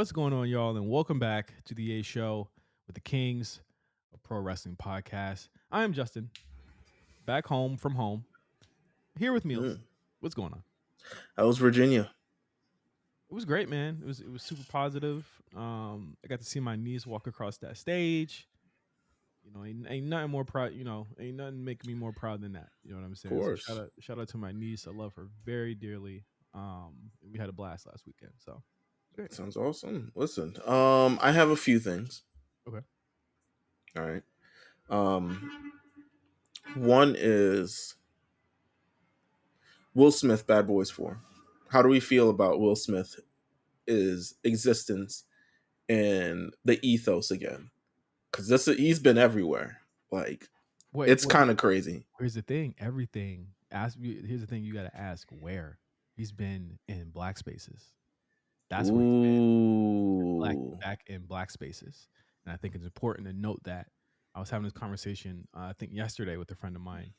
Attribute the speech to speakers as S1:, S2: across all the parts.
S1: What's going on, y'all? And welcome back to the A Show with the Kings, a pro wrestling podcast. I am Justin, back home from home, here with Meelz. What's going on?
S2: How was Virginia?
S1: It was great, man. It was super positive. I got to see my niece walk across that stage. You know, ain't nothing more proud. You know, ain't nothing making me more proud than that. You know what I'm
S2: Of
S1: saying? So
S2: course.
S1: shout out to my niece. I love her very dearly. We had a blast last weekend. So great.
S2: Sounds awesome. Listen, I have a few things.
S1: Okay.
S2: All right. One is Will Smith, Bad Boys 4. How do we feel about Will Smith's existence and the ethos again? Because he's been everywhere. Like,
S1: Wait,
S2: it's kind of crazy.
S1: here's the thing. Everything. Here's the thing. You got to ask where he's been in black spaces. That's where he's been. Back in black spaces, and I think it's important to note that. I was having this conversation, I think yesterday, with a friend of mine.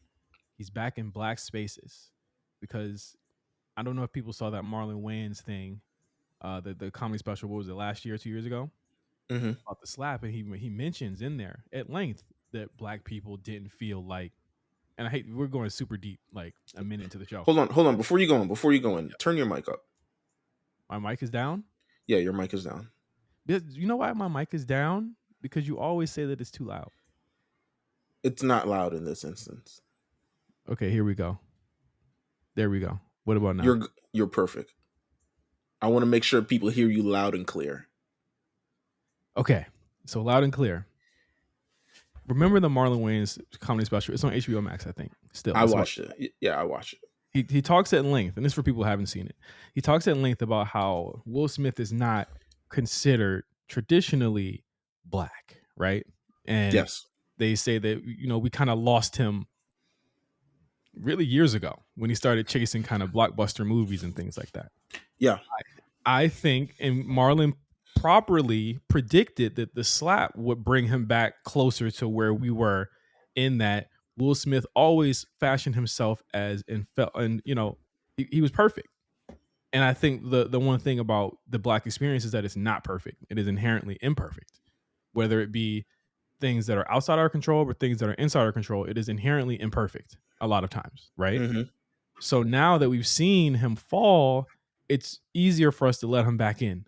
S1: He's back in black spaces because I don't know if people saw that Marlon Wayans thing, the comedy special. What was it, last year, 2 years ago? About the slap, and he mentions in there at length that black people didn't feel like. And I hate we're going super deep, like a minute into the show.
S2: Hold on. Before you go in, turn your mic up.
S1: My mic is down?
S2: Yeah, your mic is down.
S1: You know why my mic is down? Because you always say that it's too loud.
S2: It's not loud in this instance.
S1: Okay, here we go. There we go. What about now?
S2: You're perfect. I want to make sure people hear you loud and clear.
S1: Okay, so loud and clear. Remember the Marlon Wayans comedy special? It's on HBO Max, I think. Still,
S2: I watched it. Yeah, I watched it.
S1: He talks at length, and this is for people who haven't seen it. He talks at length about how Will Smith is not considered traditionally black, right? And
S2: yes,
S1: they say that we kind of lost him really years ago when he started chasing kind of blockbuster movies and things like that.
S2: Yeah,
S1: I think, and Marlon properly predicted that the slap would bring him back closer to where we were, in that Will Smith always fashioned himself as he was perfect. And I think the one thing about the black experience is that it's not perfect. It is inherently imperfect, whether it be things that are outside our control or things that are inside our control. It is inherently imperfect a lot of times, right?
S2: Mm-hmm.
S1: So now that we've seen him fall, it's easier for us to let him back in.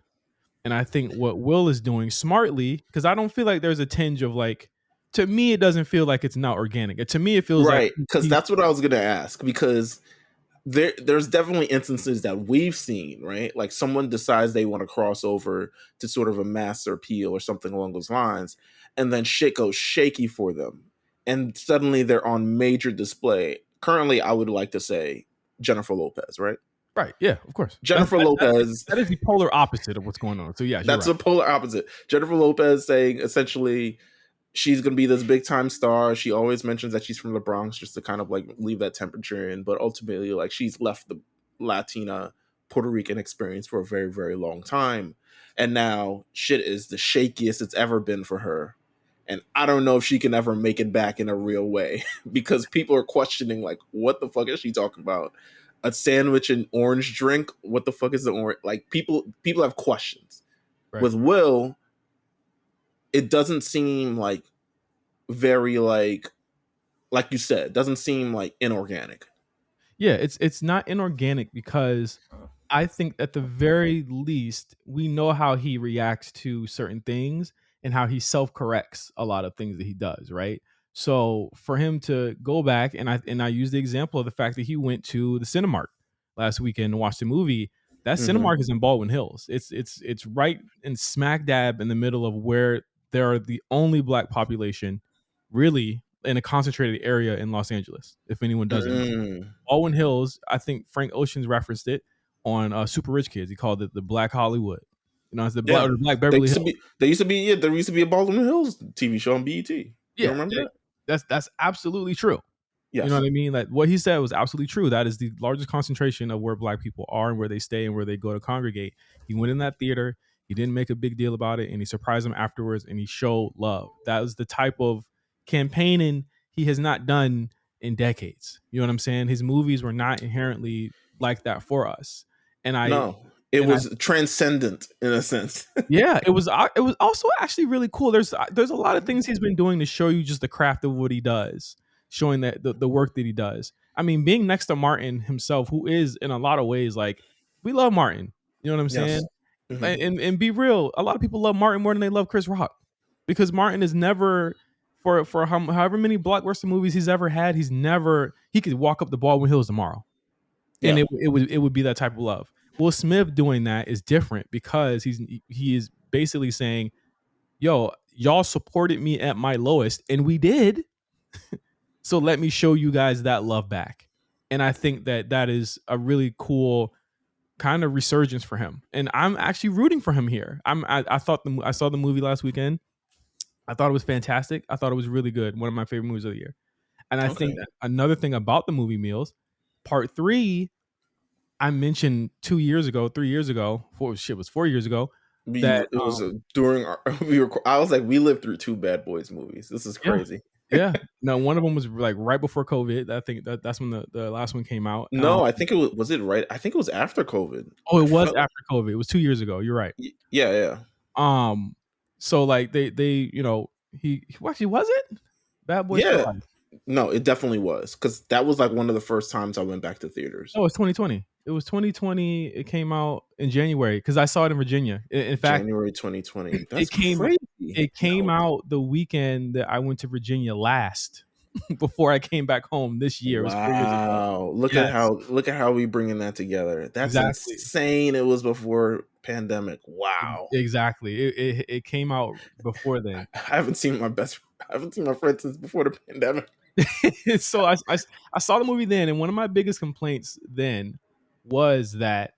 S1: And I think what Will is doing smartly, because I don't feel like there's a tinge of like, to me, it doesn't feel like it's not organic. To me, it feels
S2: right,
S1: like
S2: because that's what I was going to ask. Because there's definitely instances that we've seen, right? Like someone decides they want to cross over to sort of a mass appeal or something along those lines, and then shit goes shaky for them, and suddenly they're on major display. Currently, I would like to say Jennifer Lopez, right?
S1: Right. Yeah, of course.
S2: Jennifer Lopez.
S1: That is the polar opposite of what's going on. So yeah,
S2: that's
S1: right.
S2: a polar opposite. Jennifer Lopez saying essentially she's going to be this big time star. She always mentions that she's from the Bronx just to kind of like leave that temperature in. But ultimately, like, she's left the Latina Puerto Rican experience for a very, very long time. And now shit is the shakiest it's ever been for her. And I don't know if she can ever make it back in a real way because people are questioning, like, what the fuck is she talking about? A sandwich and orange drink? What the fuck is the orange? Like, people have questions. Right. With Will, it doesn't seem like very like you said, doesn't seem like inorganic.
S1: Yeah, it's not inorganic because I think at the very least we know how he reacts to certain things and how he self-corrects a lot of things that he does, right? So for him to go back, and I use the example of the fact that he went to the Cinemark last weekend and watched a movie. That Cinemark is in Baldwin Hills. It's right in smack dab in the middle of where there are the only black population really in a concentrated area in Los Angeles, if anyone doesn't know. Baldwin Hills, I think Frank Ocean's referenced it on Super Rich Kids. He called it the Black Hollywood. You know, it's the Black Beverly Hills.
S2: There used to be a Baldwin Hills TV show on BET. You remember that?
S1: That's absolutely true. Yes. You know what I mean? Like what he said was absolutely true. That is the largest concentration of where black people are and where they stay and where they go to congregate. He went in that theater. He didn't make a big deal about it, and he surprised them afterwards, and he showed love. That was the type of campaigning he has not done in decades. You know what I'm saying? His movies were not inherently like that for us. And
S2: It
S1: And I
S2: was transcendent in a sense.
S1: Yeah, it was also actually really cool. There's a lot of things he's been doing to show you just the craft of what he does, showing that the work that he does. I mean, being next to Martin himself, who is in a lot of ways like we love Martin. You know what I'm
S2: Yes.
S1: saying?
S2: Hmm.
S1: And be real, a lot of people love Martin more than they love Chris Rock because Martin is never for however many blockbuster movies he's ever had, he could walk up the Baldwin Hills tomorrow and
S2: Yeah.
S1: it would be that type of love. Will Smith doing that is different because he is basically saying, "Yo, y'all supported me at my lowest, and we did. So let me show you guys that love back." And I think that that is a really cool kind of resurgence for him, and I'm actually rooting for him here. I thought I saw the movie last weekend. I thought it was fantastic. I thought it was really good. One of my favorite movies of the year. And I think
S2: Okay.
S1: that another thing about the movie Meals, part three I mentioned 2 years ago, 3 years ago, it was 4 years ago, that
S2: It was during our we were. I was like, we lived through two Bad Boys movies. This is
S1: yeah,
S2: crazy.
S1: yeah. No, one of them was like right before COVID. I think that's when the last one came out.
S2: No, I think it was. Was it right? I think it was after COVID.
S1: Oh,
S2: I
S1: it was
S2: felt.
S1: after COVID. It was 2 years ago. You're right.
S2: Yeah, yeah.
S1: Um, so like they actually was it Bad Boys for
S2: Yeah.
S1: Life?
S2: No, it definitely was because that was like one of the first times I went back to theaters.
S1: Oh, it's 2020. It was 2020. It came out in January because I saw it in Virginia. In fact,
S2: January 2020.
S1: it
S2: That's
S1: came
S2: crazy.
S1: it came
S2: Yo.
S1: out the weekend that I went to Virginia last before I came back home this year. It was 4 years ago.
S2: Wow.
S1: Yes,
S2: Look at how we bringing that together. That's
S1: exactly.
S2: insane. It was before pandemic. Wow.
S1: Exactly. It came out before then.
S2: I haven't seen I haven't seen my friend since before the pandemic.
S1: So I saw the movie then, and one of my biggest complaints then was that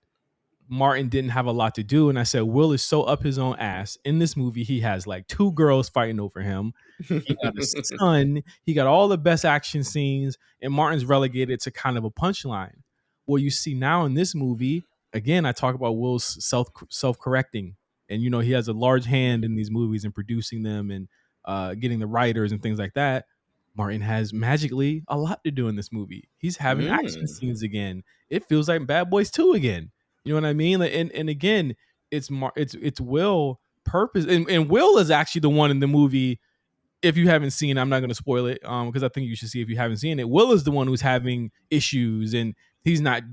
S1: Martin didn't have a lot to do. And I said, Will is so up his own ass. In this movie, he has like two girls fighting over him. He got a son. He got all the best action scenes, and Martin's relegated to kind of a punchline. Well, you see now in this movie, again, I talk about Will's self correcting, and you know he has a large hand in these movies and producing them and getting the writers and things like that. Martin has magically a lot to do in this movie. He's having action
S2: Mm.
S1: scenes again. It feels like Bad Boys 2 again. You know what I mean? Like, and again, it's Will purpose, and Will is actually the one in the movie. If you haven't seen it, I'm not going to spoil it because I think you should see if you haven't seen it. Will is the one who's having issues and he's not,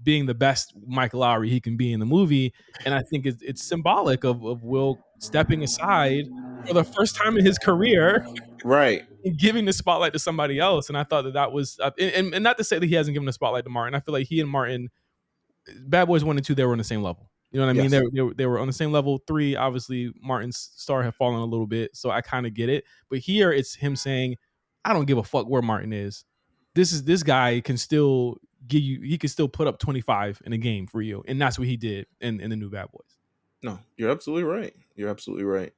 S1: being the best Mike Lowry he can be in the movie. And I think it's symbolic of Will stepping aside for the first time in his career
S2: Right.
S1: and giving the spotlight to somebody else. And I thought that was, and not to say that he hasn't given the spotlight to Martin. I feel like he and Martin, Bad Boys 1 and 2, they were on the same level. You know what I mean?
S2: Yes.
S1: They were on the same level. 3, obviously, Martin's star had fallen a little bit, so I kind of get it. But here, it's him saying, "I don't give a fuck where Martin is. This guy can still give you. He can still put up 25 in a game for you, and that's what he did in the new Bad Boys."
S2: No, you're absolutely right. You're absolutely right.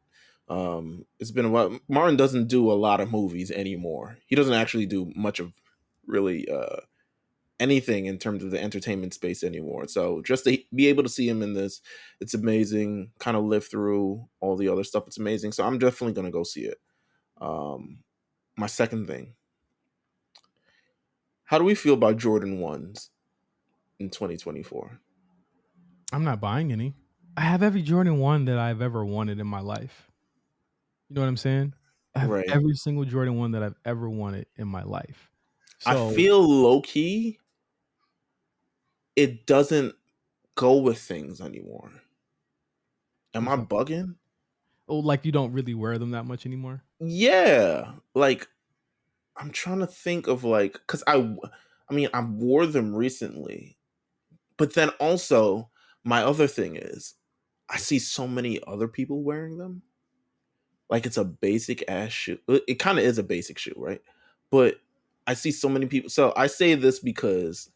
S2: It's been a while. Martin doesn't do a lot of movies anymore. He doesn't actually do much of really anything in terms of the entertainment space anymore. So just to be able to see him in this, it's amazing. Kind of live through all the other stuff. It's amazing. So I'm definitely gonna go see it. My second thing. How do we feel about Jordan 1s in 2024?
S1: I'm not buying any. I have every Jordan 1 that I've ever wanted in my life. You know what I'm saying? I have
S2: Right.
S1: every single Jordan 1 that I've ever wanted in my life.
S2: I
S1: So,
S2: feel low key it doesn't go with things anymore. Am I bugging?
S1: oh, like you don't really wear them that much anymore.
S2: Yeah. Like I'm trying to think of like cuz I mean I wore them recently. But then also my other thing is I see so many other people wearing them. Like it's a basic ass shoe. It kind of is a basic shoe, right? But I see so many people. So I say this because,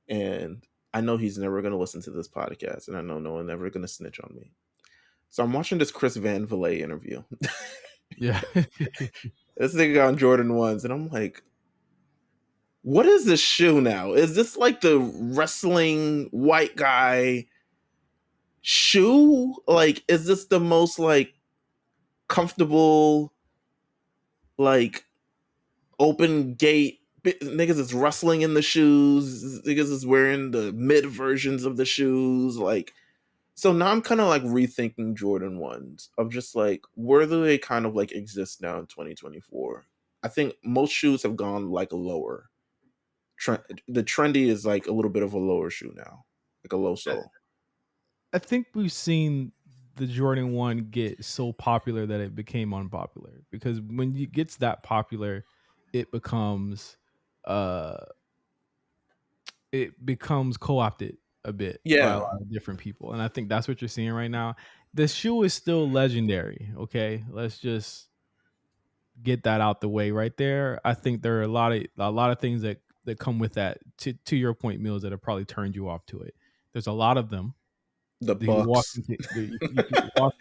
S2: and I know he's never going to listen to this podcast, and I know no one ever going to snitch on me. So I'm watching this Chris Van Vliet interview.
S1: Yeah.
S2: This nigga on Jordan 1s, and I'm like, what is this shoe now? Is this like the wrestling white guy shoe? Like, is this the most like comfortable, like open gate? Niggas is rustling in the shoes. Niggas is wearing the mid versions of the shoes. Like, So now I'm kind of like rethinking Jordan ones of just like where do they kind of like exist now in 2024? I think most shoes have gone like lower. The trendy is like a little bit of a lower shoe now, like a low
S1: I,
S2: sole.
S1: I think we've seen the Jordan 1 get so popular that it became unpopular, because when it gets that popular, it becomes uh it becomes co-opted a bit by a
S2: Yeah,
S1: lot of different people, and I think that's what you're seeing right now. The shoe is still legendary, okay? Let's just get that out the way right there. I think there are a lot of things that come with that. To your point, Meals, that have probably turned you off to it. There's a lot of them.
S2: the
S1: You can walk
S2: Bucks.
S1: into you can walk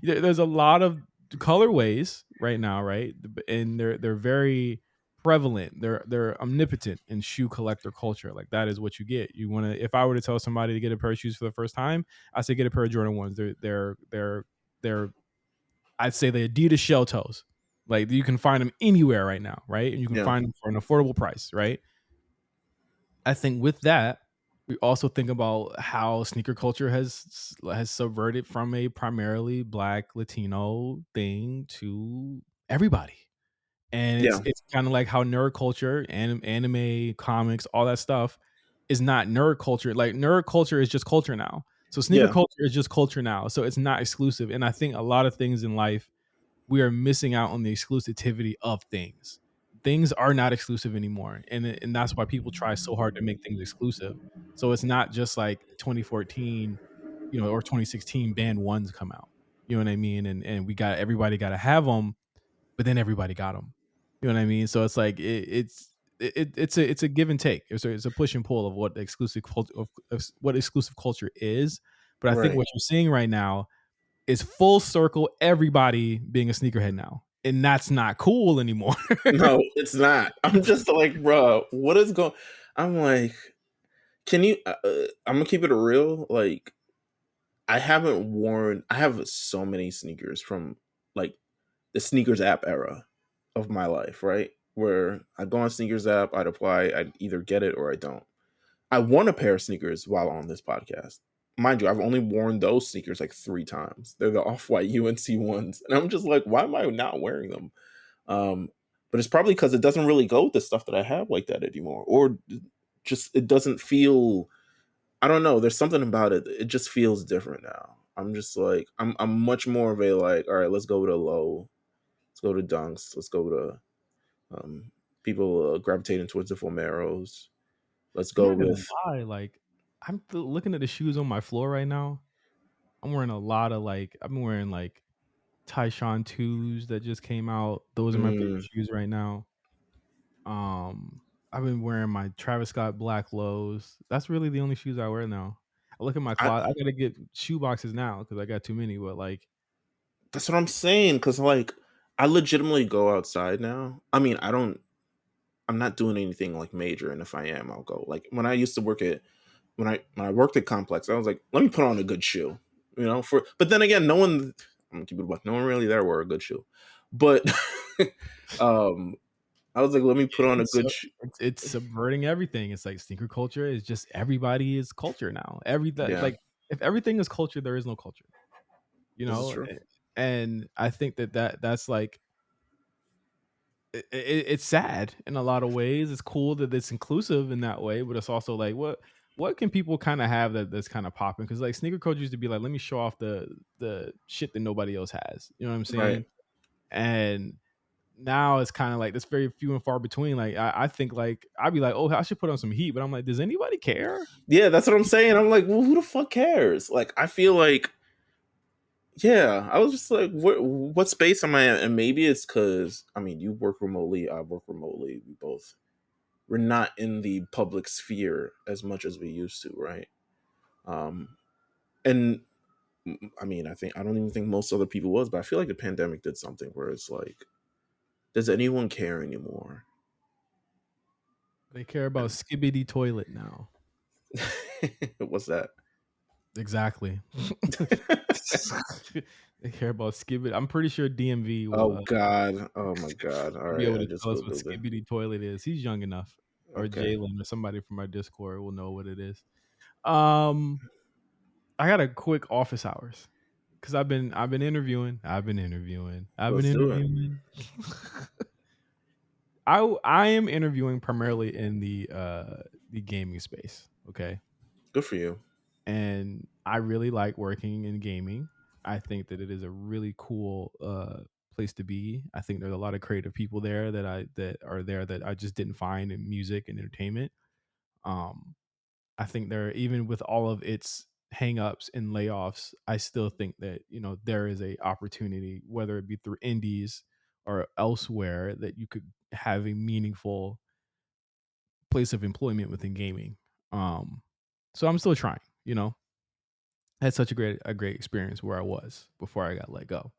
S1: there's a lot of colorways right now, right? And they're very prevalent. They're omnipotent in shoe collector culture. Like, that is what you get. You want to If I were to tell somebody to get a pair of shoes for the first time, I say get a pair of Jordan 1s. They're I'd say the Adidas shell toes. Like, you can find them anywhere right now, right? And you can
S2: Yeah,
S1: find them for an affordable price, right? I think with that, we also think about how sneaker culture has subverted from a primarily Black Latino thing to everybody. And it's
S2: yeah,
S1: it's kind of like how nerd culture, anime, comics, all that stuff is not nerd culture. Like, nerd culture is just culture now. So sneaker
S2: yeah.
S1: culture is just culture now. So it's not exclusive. And I think a lot of things in life, we are missing out on the exclusivity of things. Things are not exclusive anymore, and that's why people try so hard to make things exclusive. So it's not just like 2014, or 2016 band ones come out. You know what I mean? And everybody got to have them, but then everybody got them. You know what I mean? So it's like it's a give and take. It's a push and pull of what exclusive culture of what exclusive culture is. But I think
S2: Right.
S1: what you're seeing right now is full circle everybody being a sneakerhead now. And that's not cool anymore.
S2: No, it's not. I'm just like, bro, what is going? I'm like, can you? I'm gonna keep it real. Like, I haven't worn. I have so many sneakers from like the sneakers app era of my life, right? Where I go on sneakers app, I'd apply, I'd either get it or I don't. I won a pair of sneakers while on this podcast. Mind you, I've only worn those sneakers like 3 times. They're the off-white UNC ones. And I'm just like, why am I not wearing them? Um, but it's probably because it doesn't really go with the stuff that I have like that anymore. Or just it doesn't feel, I don't know. There's something about it. It just feels different now. I'm just like, I'm much more of a like, all right, let's go with a low. Let's go to dunks. Let's go to people gravitating towards the Fomeros. Let's
S1: I'm
S2: go
S1: not gonna
S2: with
S1: lie, like, looking at the shoes on my floor right now. I'm wearing a lot of, like, I've been wearing like Tyshawn twos that just came out. Those are my favorite
S2: mm,
S1: shoes right now. I've been wearing my Travis Scott black lows. That's really the only shoes I wear now. I look at my
S2: I,
S1: closet. I gotta get shoe boxes now because I got too many. But like,
S2: that's what I'm saying. Because like I legitimately go outside now. I mean, I don't. I'm not doing anything like major, and if I am, I'll go. Like when I used to work at when I worked at Complex, I was like, let me put on a good shoe, For but then again, no one. I'm gonna keep it like no one really there wore a good shoe, but um, I was like, let me put on a
S1: it's
S2: good
S1: so
S2: shoe.
S1: it's subverting everything. It's like sneaker culture is just everybody is culture now.
S2: Yeah,
S1: Like, if everything is culture, there is no culture, you
S2: this is
S1: know?
S2: true.
S1: And I think that's like it's sad in a lot of ways. It's cool that it's inclusive in that way, but it's also like what can people kind of have that's kind of popping? Because like sneaker culture used to be like, let me show off the shit that nobody else has. You know what I'm
S2: Right.
S1: saying? And now it's kind of like that's very few and far between. Like, I think like I'd be like, oh, I should put on some heat, but I'm like, does anybody care?
S2: Yeah, that's what I'm saying. I'm like, well, who the fuck cares? Like, I feel like, yeah, I was just like, what space am I in? And maybe it's because, I mean, you work remotely, I work remotely. We're not in the public sphere as much as we used to, right? Um, and I mean, I don't even think most other people was, but I feel like the pandemic did something where it's like, does anyone care anymore?
S1: They care about
S2: And
S1: skibbity toilet now.
S2: what's that?
S1: Exactly. They care about skibbity. I'm pretty sure DMV
S2: Oh
S1: will
S2: God! Oh my God! All
S1: be
S2: right,
S1: able
S2: I
S1: to
S2: just
S1: tell us what
S2: googled it.
S1: skibbity toilet is. He's young enough, or
S2: Okay.
S1: Jalen, or somebody from our Discord will know what it is. Um, I got a quick office hours because I've been interviewing. I've been
S2: Let's do it.
S1: interviewing. I am interviewing primarily in the gaming space. Okay,
S2: Good for you.
S1: and I really like working in gaming. I think that it is a really cool place to be. I think there's a lot of creative people there that are there that I just didn't find in music and entertainment. Um, I think there, even with all of its hangups and layoffs, I still think that there is a opportunity, whether it be through indies or elsewhere, that you could have a meaningful place of employment within gaming. Um, so I'm still trying. I had such a great experience where I was before I got let go.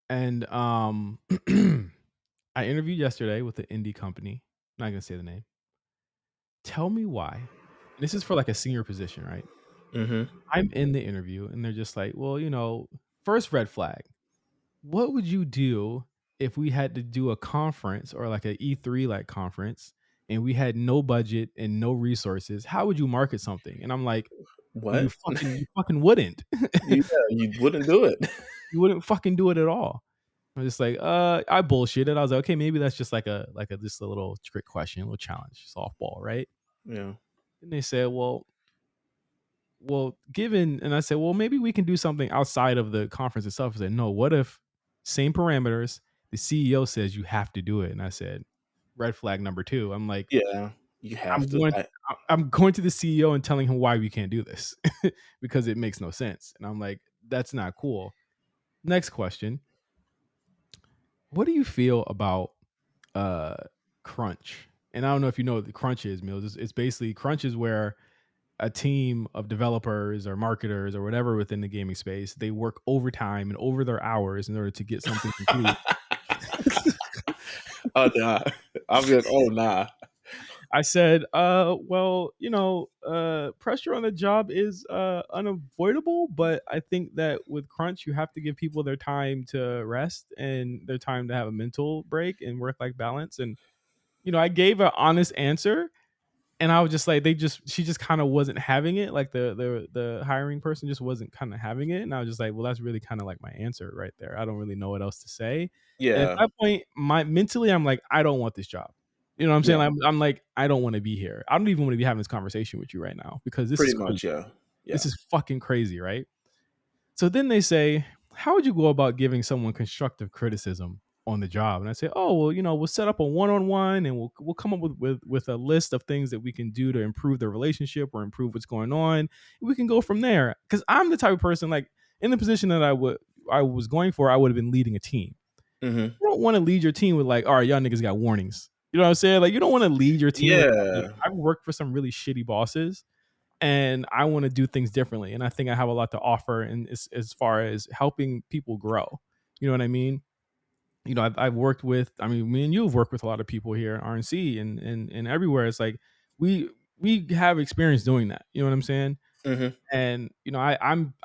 S1: And I interviewed yesterday with an indie company. Not gonna say the name. Tell me why. And this is for like a senior position, right?
S2: Mm-hmm.
S1: I'm in the interview and they're just like, well, first red flag. What would you do if we had to do a conference or like an E3 like conference and we had no budget and no resources? How would you market something? And I'm like, well, you
S2: What?
S1: fucking wouldn't.
S2: Yeah, you wouldn't do it.
S1: You wouldn't fucking do it at all. I'm just like, I bullshitted. I was like, okay, maybe that's just like a just a little trick question, a little challenge, softball, right?
S2: Yeah.
S1: And they said, well, given, and I said, well, maybe we can do something outside of the conference itself. I said, no, what if same parameters, the CEO says you have to do it? And I said, red flag number two. I'm like,
S2: Yeah. You have
S1: I'm
S2: to.
S1: going, I'm going to the CEO and telling him why we can't do this because it makes no sense. And I'm like, that's not cool. Next question. What do you feel about uh crunch? And I don't know if you know what the crunch is, Meelz. It's basically crunch is where a team of developers or marketers or whatever within the gaming space, they work overtime and over their hours in order to get something complete.
S2: Oh nah. I'll be like, oh nah.
S1: I said, well, pressure on the job is unavoidable, but I think that with crunch, you have to give people their time to rest and their time to have a mental break and work life balance. And I gave an honest answer, and I was just like, she just kind of wasn't having it. Like the hiring person just wasn't kind of having it, and I was just like, well, that's really kind of like my answer right there. I don't really know what else to say. And at
S2: Yeah.
S1: that point, mentally, I'm like, I don't want this job. You know what I'm saying?
S2: Yeah.
S1: I'm like, I don't want to be here. I don't even want to be having this conversation with you right now because this is
S2: Pretty
S1: crazy.
S2: much, yeah.
S1: This
S2: Yeah.
S1: is fucking crazy, right? So then they say, how would you go about giving someone constructive criticism on the job? And I say, oh, well, we'll set up a one-on-one and we'll come up with a list of things that we can do to improve the relationship or improve what's going on. We can go from there. Because I'm the type of person, like, in the position that I was going for, I would have been leading a team.
S2: Mm-hmm.
S1: You don't want to lead your team with like, all right, y'all niggas got warnings. You know what I'm saying? Like, you don't want to lead your team with that. Like,
S2: Yeah.
S1: I've worked for some really shitty bosses and I want to do things differently. And I think I have a lot to offer and as far as helping people grow. You know what I mean? I've worked with, I mean, me and you have worked with a lot of people here at RNC and everywhere. It's like we have experience doing that. You know what I'm saying?
S2: Mm-hmm.
S1: And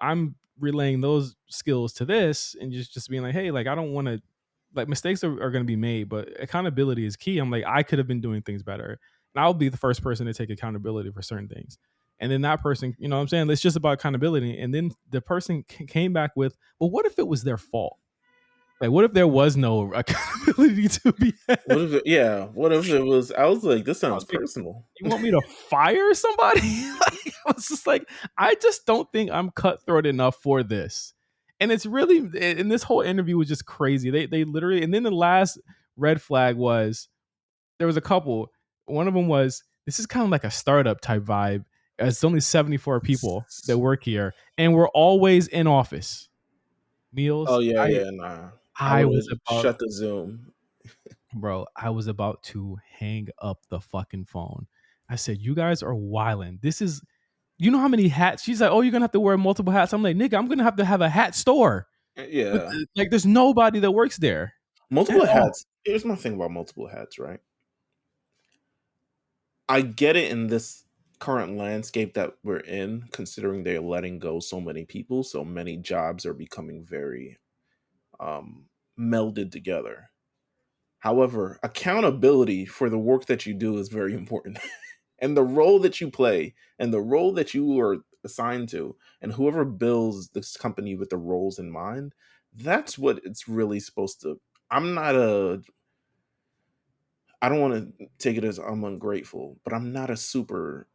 S1: I'm relaying those skills to this and just being like, hey, like I don't want to, like, mistakes are going to be made, but accountability is key. I'm like, I could have been doing things better, and I'll be the first person to take accountability for certain things. And then that person, you know what I'm saying, it's just about accountability. And then the person came back with, well, what if it was their fault? Like, what if there was no accountability to be had?
S2: What if it, yeah, what if it was, I was like, this
S1: I
S2: sounds
S1: was like,
S2: personal.
S1: you want me to fire somebody? Like, I was just like, I just don't think I'm cutthroat enough for this. And it's really, and this whole interview was just crazy. They literally, and then the last red flag was there was a couple. One of them was, this is kind of like a startup type vibe. It's only 74 people that work here, and we're always in office.
S2: Oh
S1: Meals.
S2: yeah,
S1: I
S2: yeah, nah. I
S1: I
S2: would
S1: was
S2: have
S1: about
S2: shut the Zoom.
S1: Bro, I was about to hang up the fucking phone. I said, "You guys are wilding. This is, you know how many hats?" She's like, "Oh, you're gonna have to wear multiple hats." I'm like, "Nigga, I'm gonna have to have a hat store. With
S2: Yeah.
S1: like, there's nobody that works there at
S2: Multiple
S1: all."
S2: hats. Here's my thing about multiple hats, right? I get it in this current landscape that we're in, considering they're letting go so many people, so many jobs are becoming very um, melded together. However, accountability for the work that you do is very important. And the role that you play and the role that you are assigned to, and whoever builds this company with the roles in mind, that's what it's really supposed to. I'm not a. I don't want to take it as I'm ungrateful, but I'm not a super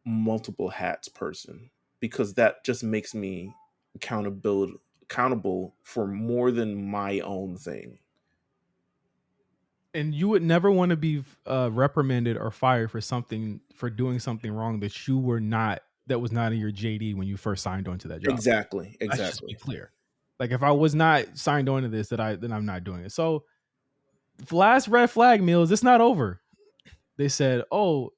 S2: multiple hats person because that just makes me accountable for more than my own thing.
S1: And you would never want to be reprimanded or fired for doing something wrong that you were not that was not in your JD when you first signed on to that job.
S2: Exactly,
S1: Let's just be
S2: exactly.
S1: clear. Like if I was not signed on to this, then I'm not doing it. So last red flag meals, it's not over. They said, oh,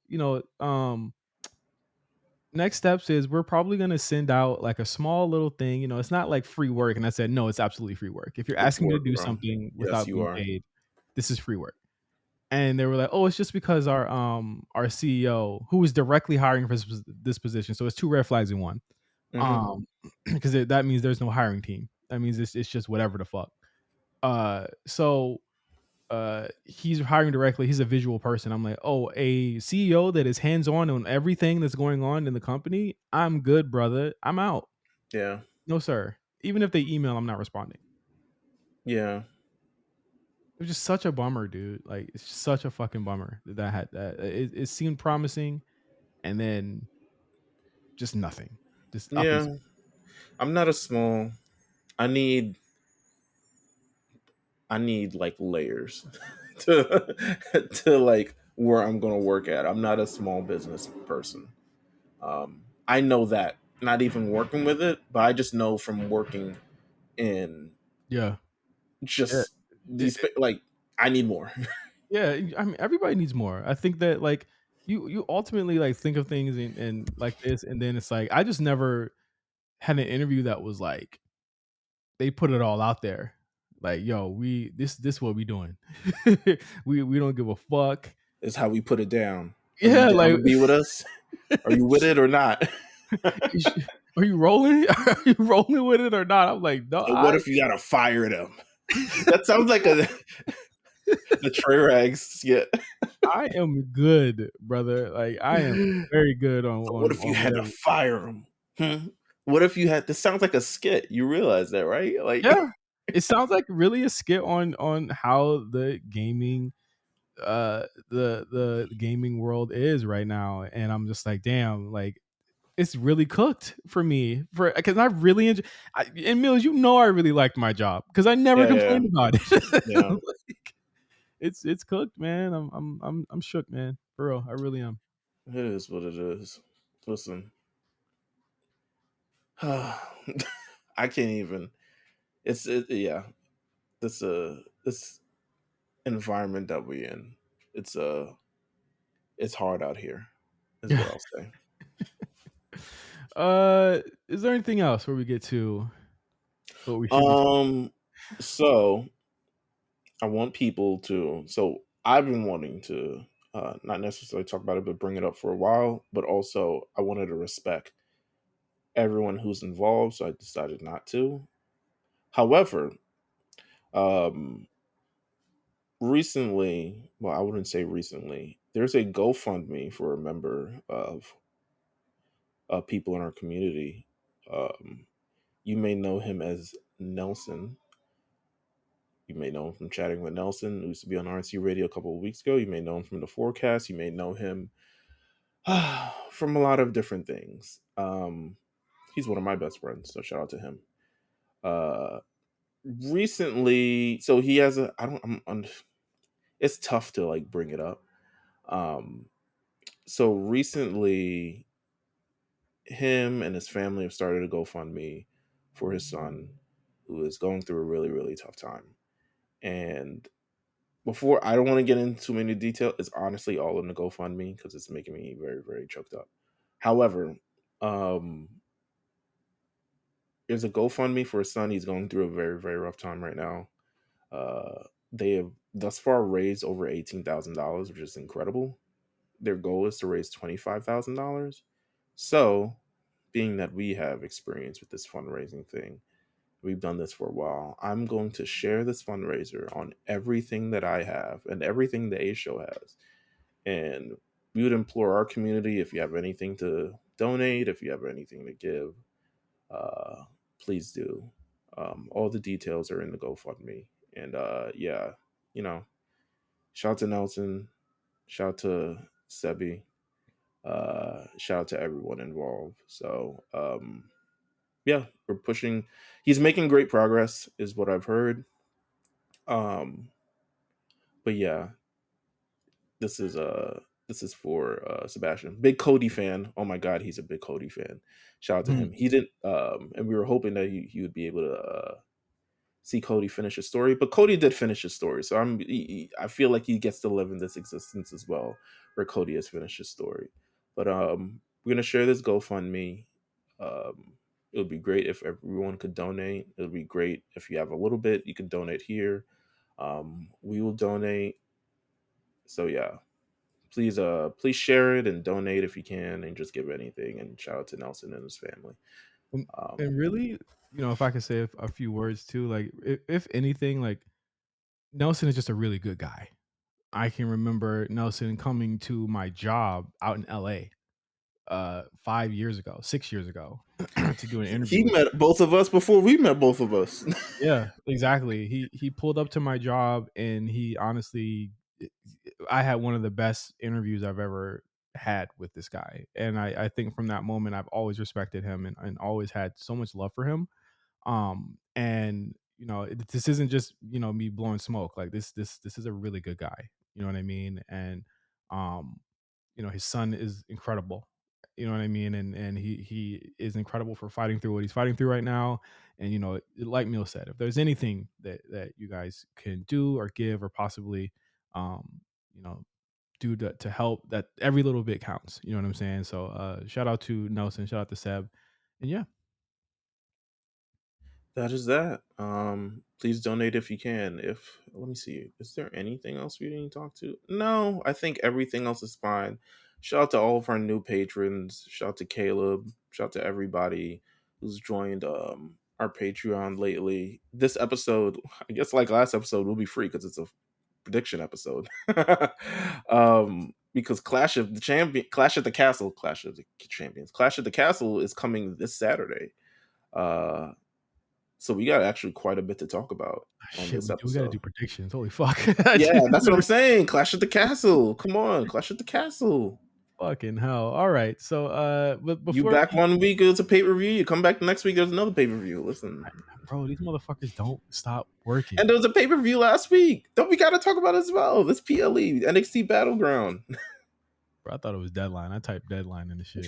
S1: next steps is we're probably going to send out like a small little thing. It's not like free work. And I said, no, it's absolutely free work. If you're
S2: It's
S1: asking me to
S2: work,
S1: do
S2: bro.
S1: something
S2: Yes,
S1: without
S2: you
S1: being
S2: are.
S1: paid, this is free work. And they were like, "Oh, it's just because our CEO, who is directly hiring for this position, so it's two red flags in one."
S2: Hmm.
S1: Um, because that means there's no hiring team. That means it's just whatever the fuck. He's hiring directly. He's a visual person. I'm like, oh, a CEO that is hands on everything that's going on in the company. I'm good, brother. I'm out.
S2: Yeah,
S1: No, sir. Even if they email, I'm not responding.
S2: yeah,
S1: It was just such a bummer, dude. Like, it's such a fucking bummer that had that. It seemed promising, and then just nothing. Just up and
S2: yeah. I'm not a small. I need like layers to like where I'm gonna work at. I'm not a small business person. I know that, not even working with it, but I just know from working in
S1: yeah. Yeah.
S2: just
S1: It,
S2: these
S1: it-
S2: like I need more.
S1: yeah, I mean everybody needs more. I think that like you ultimately like think of things and like this and then it's like I just never had an interview that was like they put it all out there. Like, yo, we this what we doing. we don't give a fuck.
S2: Is how we put it down. Are you
S1: Yeah,
S2: down
S1: like
S2: to be with us? Are you with it or not?
S1: are you rolling? Are you rolling with it or not? I'm like, no,
S2: So what if you gotta fire them? That sounds like a Trey Rags. Yeah.
S1: I am good, brother. Like I am very good on
S2: So what if you
S1: on
S2: had to
S1: whatever.
S2: fire them? Hmm? What if you had? This sounds like a skit. You realize that, right? Like,
S1: Yeah. It sounds like really a skit on how the gaming the gaming world is right now and I'm just like damn like it's really cooked for me for because I really enjoy and Mills I really liked my job because I never
S2: yeah, yeah,
S1: complained about it.
S2: yeah.
S1: Like, it's cooked, man. I'm shook, man, for real. I really am.
S2: It is what it is. Listen, I can't even. Yeah. This environment that we in. It's it's hard out here. Is
S1: Yeah.
S2: what I'll say.
S1: Is there anything else where we get to what we should be talking?
S2: Um. So I want people to. So I've been wanting to not necessarily talk about it, but bring it up for a while. But also, I wanted to respect everyone who's involved, so I decided not to. However, um, recently, well, I wouldn't say recently. There's a GoFundMe for a member of people in our community. Um, you may know him as Nelson. You may know him from chatting with Nelson, who used to be on RNC Radio a couple of weeks ago. You may know him from the forecast. You may know him from a lot of different things. He's one of my best friends, so shout out to him. Uh, recently, so he has a. I don't. It's tough to like bring it up. Um, so recently, him and his family have started a GoFundMe for his son, who is going through a really really tough time. And before I don't want to get into too many detail, it's honestly all in the GoFundMe because it's making me very very choked up. However, um, there's a GoFundMe for his son. He's going through a very very rough time right now. They have thus far raised over $18,000, which is incredible. Their goal is to raise $25,000. So, being that we have experience with this fundraising thing, we've done this for a while. I'm going to share this fundraiser on everything that I have and everything the A Show has. And we would implore our community, if you have anything to donate, if you have anything to give, uh, please do. All the details are in the GoFundMe. And yeah, you know, shout out to Nelson, shout out to Sebi, shout out to everyone involved. So yeah, we're pushing. He's making great progress, is what I've heard. Um, but yeah, this is for Sebastian, big Cody fan. Oh my god, he's a big Cody fan. Shout out to
S1: Hmm.
S2: him. He didn't, and we were hoping that he would be able to see Cody finish his story, but Cody did finish his story. So I feel like he gets to live in this existence as well, where Cody has finished his story. But we're gonna share this GoFundMe. It would be great if everyone could donate. It would be great if you have a little bit, you could donate here. We will donate. So yeah, please share it and donate if you can, and just give anything. And shout out to Nelson and his family.
S1: And,
S2: Um,
S1: and really, if I could say a few words too, like if anything, like Nelson is just a really good guy. I can remember Nelson coming to my job out in LA 5 years ago, 6 years ago, to do an interview
S2: he
S1: with me.
S2: met both of us before we met both of us.
S1: Yeah, exactly. He pulled up to my job and he honestly I had one of the best interviews I've ever had with this guy. And I think from that moment I've always respected him and always had so much love for him. And this isn't just me blowing smoke. Like this is a really good guy. You know what I mean? And um his son is incredible. You know what I mean? And he is incredible for fighting through what he's fighting through right now. And like Meal said, if there's anything that you guys can do or give or possibly um you know do to help, that every little bit counts. You know what I'm saying? So shout out to Nelson, shout out to Seb. And yeah.
S2: That is that. Please donate if you can. If let me see, is there anything else we didn't talk to? No, I think everything else is fine. Shout out to all of our new patrons. Shout out to Caleb. Shout out to everybody who's joined our Patreon lately. This episode, I guess, like last episode, will be free because it's a prediction episode. Because Clash at the Castle, Clash of the Champions, Clash at the Castle is coming this Saturday. Uh, so we got actually quite a bit to talk about on
S1: Shit,
S2: this
S1: we got to do
S2: episode.
S1: predictions. Holy fuck.
S2: Yeah, that's what I'm saying. Clash at the Castle. Come on, Clash at the Castle.
S1: Fucking hell. All right. So but
S2: You
S1: before
S2: back
S1: we,
S2: 1 week, it's a pay per view. You come back the next week, there's another pay per view. Listen,
S1: bro, these motherfuckers don't stop working.
S2: and there was a pay per view last week. Don't we got to talk about it as well? This PLE NXT Battleground.
S1: Bro, I thought it was deadline. I typed deadline in the shit.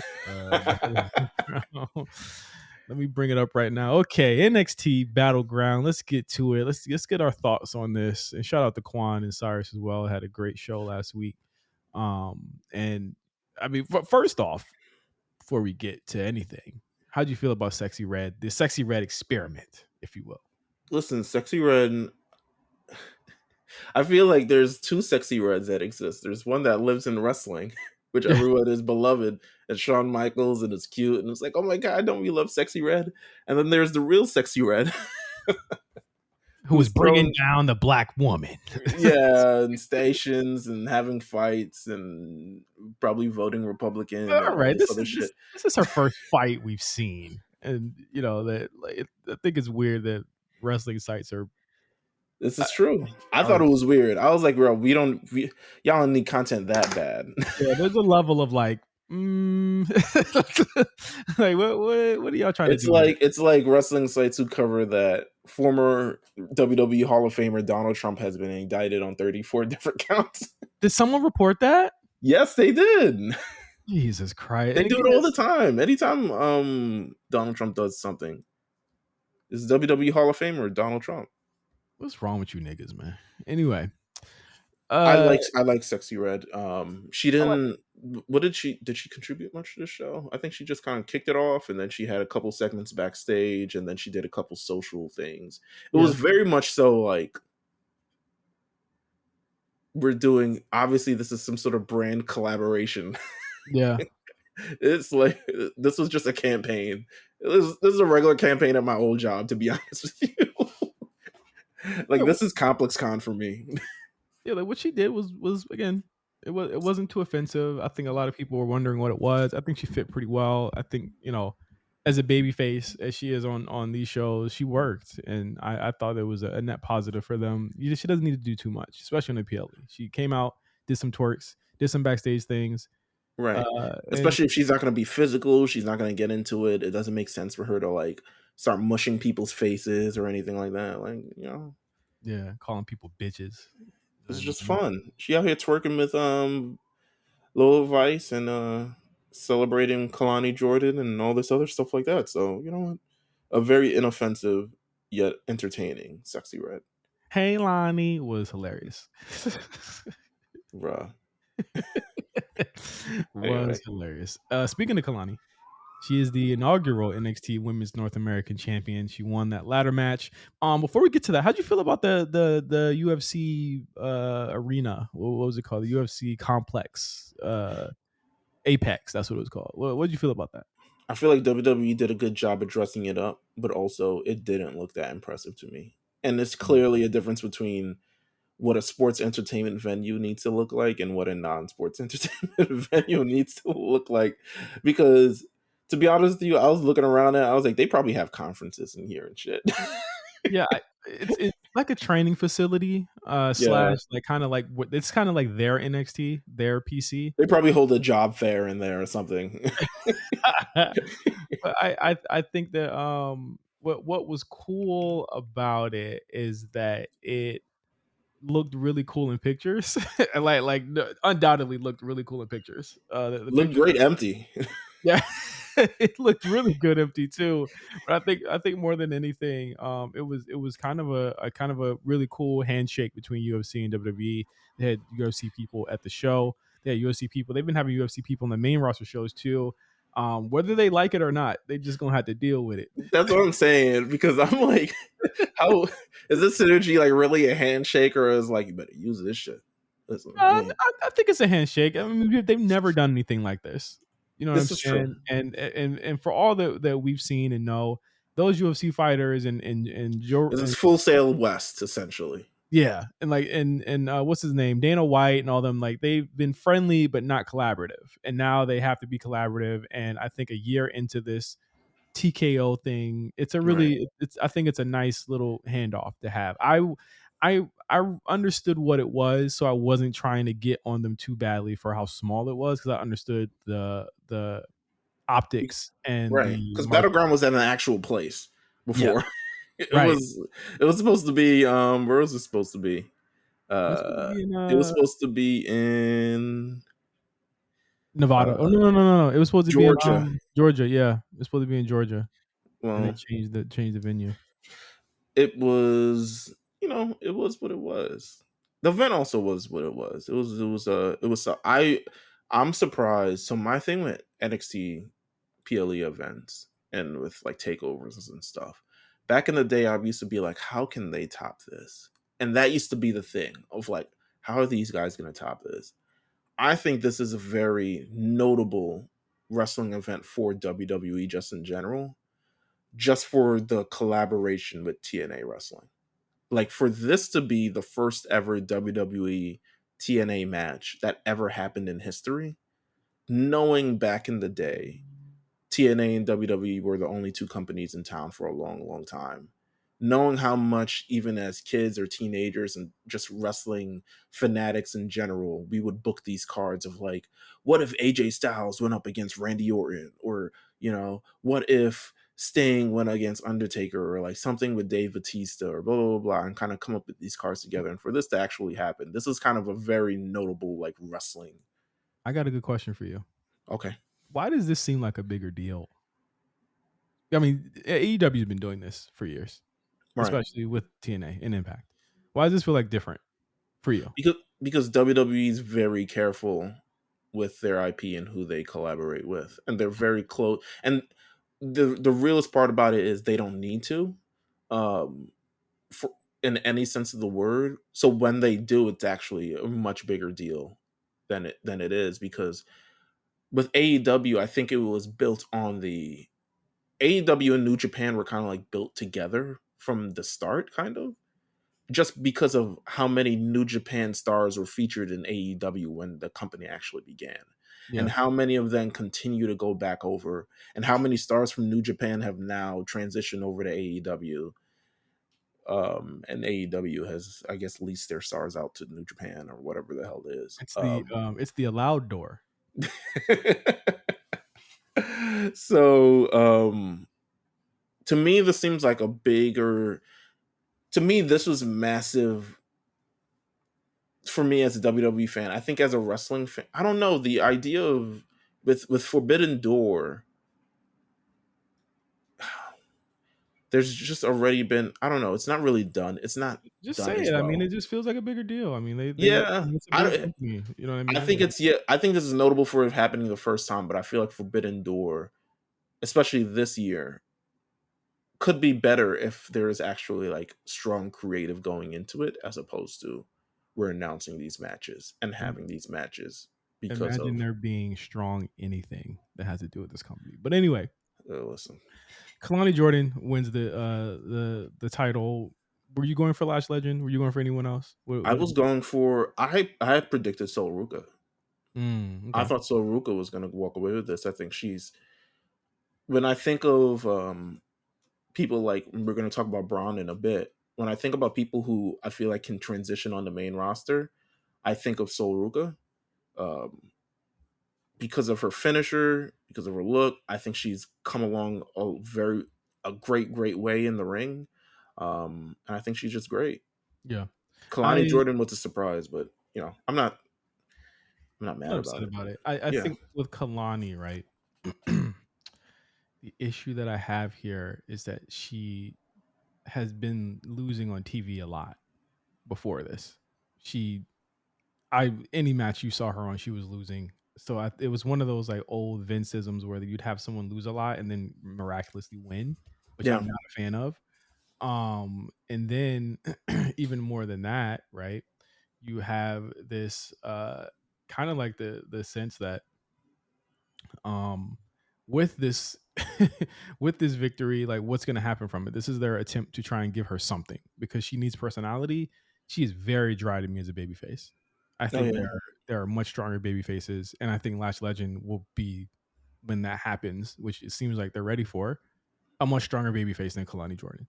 S1: Let me bring it up right now. Okay, NXT Battleground. Let's get to it. Let's get our thoughts on this. And shout out to Quan and Cyrus as well. Had a great show last week. And I mean, first off, before we get to anything, how do you feel about Sexy Red? The Sexy Red experiment, if you will.
S2: Listen, Sexy Red. I feel like there's two Sexy Reds that exist. There's one that lives in wrestling, which everyone is beloved, and Shawn Michaels, and it's cute, and it's like, oh my god, don't we love Sexy Red? And then there's the real Sexy Red,
S1: Who was
S2: who's
S1: bringing
S2: thrown,
S1: down the black woman.
S2: yeah, in stations and having fights and probably voting Republican and
S1: All
S2: all
S1: right,
S2: this
S1: this
S2: other
S1: is
S2: shit.
S1: this is her first fight we've seen, and that like I think it's weird that wrestling sites
S2: This
S1: uh,
S2: is true. I
S1: are
S2: thought it was weird. I was like, bro, y'all don't need content that bad.
S1: yeah. There's a level of like, like what are y'all trying to
S2: It's
S1: do here?
S2: like wrestling sites who cover that former WWE Hall of Famer Donald Trump has been indicted on 34 different counts.
S1: Did someone report that?
S2: Yes, they did.
S1: Jesus Christ!
S2: They
S1: And
S2: do
S1: again,
S2: it all the time. Anytime Donald Trump does something, it's WWE Hall of Famer Donald Trump.
S1: what's wrong with you niggas, man? Anyway,
S2: I
S1: uh,
S2: like Sexy Red. She
S1: I like
S2: didn't. What did she contribute much to the show? I think she just kind of kicked it off, and then she had a couple segments backstage, and then she did a couple social things. It was
S1: yeah,
S2: very much so like, we're doing, obviously this is some sort of brand collaboration.
S1: yeah.
S2: It's like, this was just a campaign. This is a regular campaign at my old job, to be honest with you. Like,
S1: Yeah,
S2: this is Complex Con for me.
S1: yeah, like what she did was again. It wasn't too offensive. I think a lot of people were wondering what it was. I think she fit pretty well. I think, as a baby face as she is on these shows, she worked, and I thought it was a net positive for them. She doesn't need to do too much, especially on the PLE. She came out, did some twerks, did some backstage things,
S2: Right.
S1: and
S2: Especially if she's not going to be physical, she's not going to get into it. It doesn't make sense for her to like start mushing people's faces or anything like that. Like,
S1: yeah, calling people bitches.
S2: it's
S1: And
S2: just fun. She out here twerking with Lola Vice and celebrating Kalani Jordan and all this other stuff like that. So, you know what? A very inoffensive yet entertaining sexy red.
S1: Hey Lonnie was hilarious.
S2: Bruh.
S1: Was
S2: Anyway,
S1: hilarious. Speaking of Kalani, she is the inaugural NXT Women's North American Champion. She won that ladder match. Before we get to that, how'd you feel about the UFC arena? What was it called? The UFC complex, Apex. That's what it was called. What did you feel about that?
S2: I feel like WWE did a good job of dressing it up, but also it didn't look that impressive to me. And it's
S1: Mm.
S2: clearly a difference between what a sports entertainment venue needs to look like and what a non-sports entertainment venue needs to look like. Because to be honest with you, I was looking around and I was like, they probably have conferences in here and shit.
S1: Yeah, it's like a training facility,
S2: Yeah,
S1: slash like kind of like it's kind of like their NXT, their PC.
S2: they probably hold a job fair in there or something.
S1: But I think that what was cool about it is that it looked really cool in pictures. Undoubtedly looked really cool in pictures. The
S2: Look
S1: pictures,
S2: great empty.
S1: yeah, it looked really good empty too. But I think more than anything, it was kind of a kind of a really cool handshake between UFC and WWE. They had UFC people at the show. They had UFC people. They've been having UFC people on the main roster shows too. Whether they like it or not, they just gonna have to deal with it.
S2: That's what I'm saying. Because I'm like, how is this synergy like really a handshake or is like you better use this shit? Listen, I mean,
S1: I think it's a handshake. I mean, they've never done anything like this. You know what I'm
S2: this is true.
S1: saying? And for all that we've seen and know, those UFC fighters and Joe
S2: This is
S1: and
S2: Full Sail West, essentially.
S1: yeah, and what's his name, Dana White and all them, like they've been friendly but not collaborative, and now they have to be collaborative. And I think a year into this TKO thing,
S2: Right.
S1: I think it's a nice little handoff to have. I understood what it was, so I wasn't trying to get on them too badly for how small it was because I understood the optics and
S2: Right.
S1: the
S2: Because
S1: market.
S2: Battleground was at an actual place
S1: Yeah,
S2: before. it
S1: right.
S2: was it was supposed to be where was it supposed to be?
S1: It was supposed to be in
S2: It was supposed to be in
S1: Nevada. Oh
S2: uh
S1: no. It was supposed to be in
S2: Georgia.
S1: Georgia. Yeah, it was supposed to be in Georgia, and they
S2: Well,
S1: changed the venue.
S2: it was, it was what it was. The event also was what it was. I'm surprised. So my thing with NXT PLE events and with like takeovers and stuff. Back in the day, I used to be like, how can they top this? And that used to be the thing of like, how are these guys going to top this? I think this is a very notable wrestling event for WWE just in general, just for the collaboration with TNA Wrestling. Like for this to be the first ever WWE TNA match that ever happened in history, knowing back in the day TNA and WWE were the only two companies in town for a long, long time. Knowing how much, even as kids or teenagers and just wrestling fanatics in general, we would book these cards of like, what if AJ Styles went up against Randy Orton? Or, what if Sting went against Undertaker? Or like something with Dave Batista or blah, blah, blah, blah, and kind of come up with these cards together. And for this to actually happen, this is kind of a very notable like wrestling.
S1: I got a good question for you.
S2: Okay.
S1: Why does this seem like a bigger deal? I mean, AEW has been doing this for years,
S2: Right.
S1: especially with TNA and Impact. Why does this feel like different for you?
S2: Because WWE is very careful with their IP and who they collaborate with, and they're very close. And the realest part about it is they don't need to, um, for in any sense of the word. So when they do, it's actually a much bigger deal than it is because with AEW, I think it was built on the AEW and New Japan were kind of like built together from the start, kind of. just because of how many New Japan stars were featured in AEW when the company actually began, and
S1: Yeah.
S2: how many of them continue to go back over, and how many stars from New Japan have now transitioned over to AEW. And AEW has, I guess, leased their stars out to New Japan or whatever the hell it is.
S1: It's the allowed door.
S2: So to me, this seems like a bigger. To me, this was massive for me as a WWE fan. I think as a wrestling fan, I don't know, the idea of with Forbidden Door, there's just already been, I don't know, it's not really done. It's not
S1: Just say
S2: done as
S1: it. I mean,
S2: well.
S1: it just feels like a bigger deal. I mean, they
S2: Yeah,
S1: it's a bigger company. You know what I
S2: I
S1: mean?
S2: think
S1: Like,
S2: it's, yeah, I think this is notable for it happening the first time, but I feel like Forbidden Door, especially this year, could be better if there is actually like strong creative going into it, as opposed to we're announcing these matches and
S1: im-
S2: having these matches because
S1: imagine
S2: of
S1: there being strong anything that has to do with this company. But anyway,
S2: listen.
S1: Kalani Jordan wins the title. Were you going for Lash Legend? Were you going for anyone else?
S2: I
S1: What did
S2: was going for, I had predicted Sol Ruka. I
S1: okay.
S2: thought Sol Ruka was going to walk away with this. I think she's, when I think of people like, we're going to talk about Braun in a bit. When I think about people who I feel like can transition on the main roster, I think of Sol Ruka. Um, because of her finisher, because of her look, I think she's come along a great way in the ring. And I think she's just great.
S1: Yeah.
S2: Kalani
S1: I
S2: Jordan was a surprise, but I'm not
S1: I'm not
S2: mad about
S1: upset
S2: it.
S1: about it. I
S2: Yeah.
S1: think with Kalani, right? The issue that I have here is that she has been losing on TV a lot before this. She I any match you saw her on, she was losing. So it was one of those like old Vinceisms where you'd have someone lose a lot and then miraculously win, which
S2: Yeah.
S1: I'm not a fan of. And then even more than that, right? You have this kind of like the sense that um with this with this victory, like what's going to happen from it? This is their attempt to try and give her something because she needs personality. She is very dry to me as a babyface. I
S2: Oh
S1: think
S2: yeah.
S1: there are much stronger baby faces, and I think Lash Legend will be, when that happens, which it seems like they're ready for, a much stronger baby face than Kalani Jordan.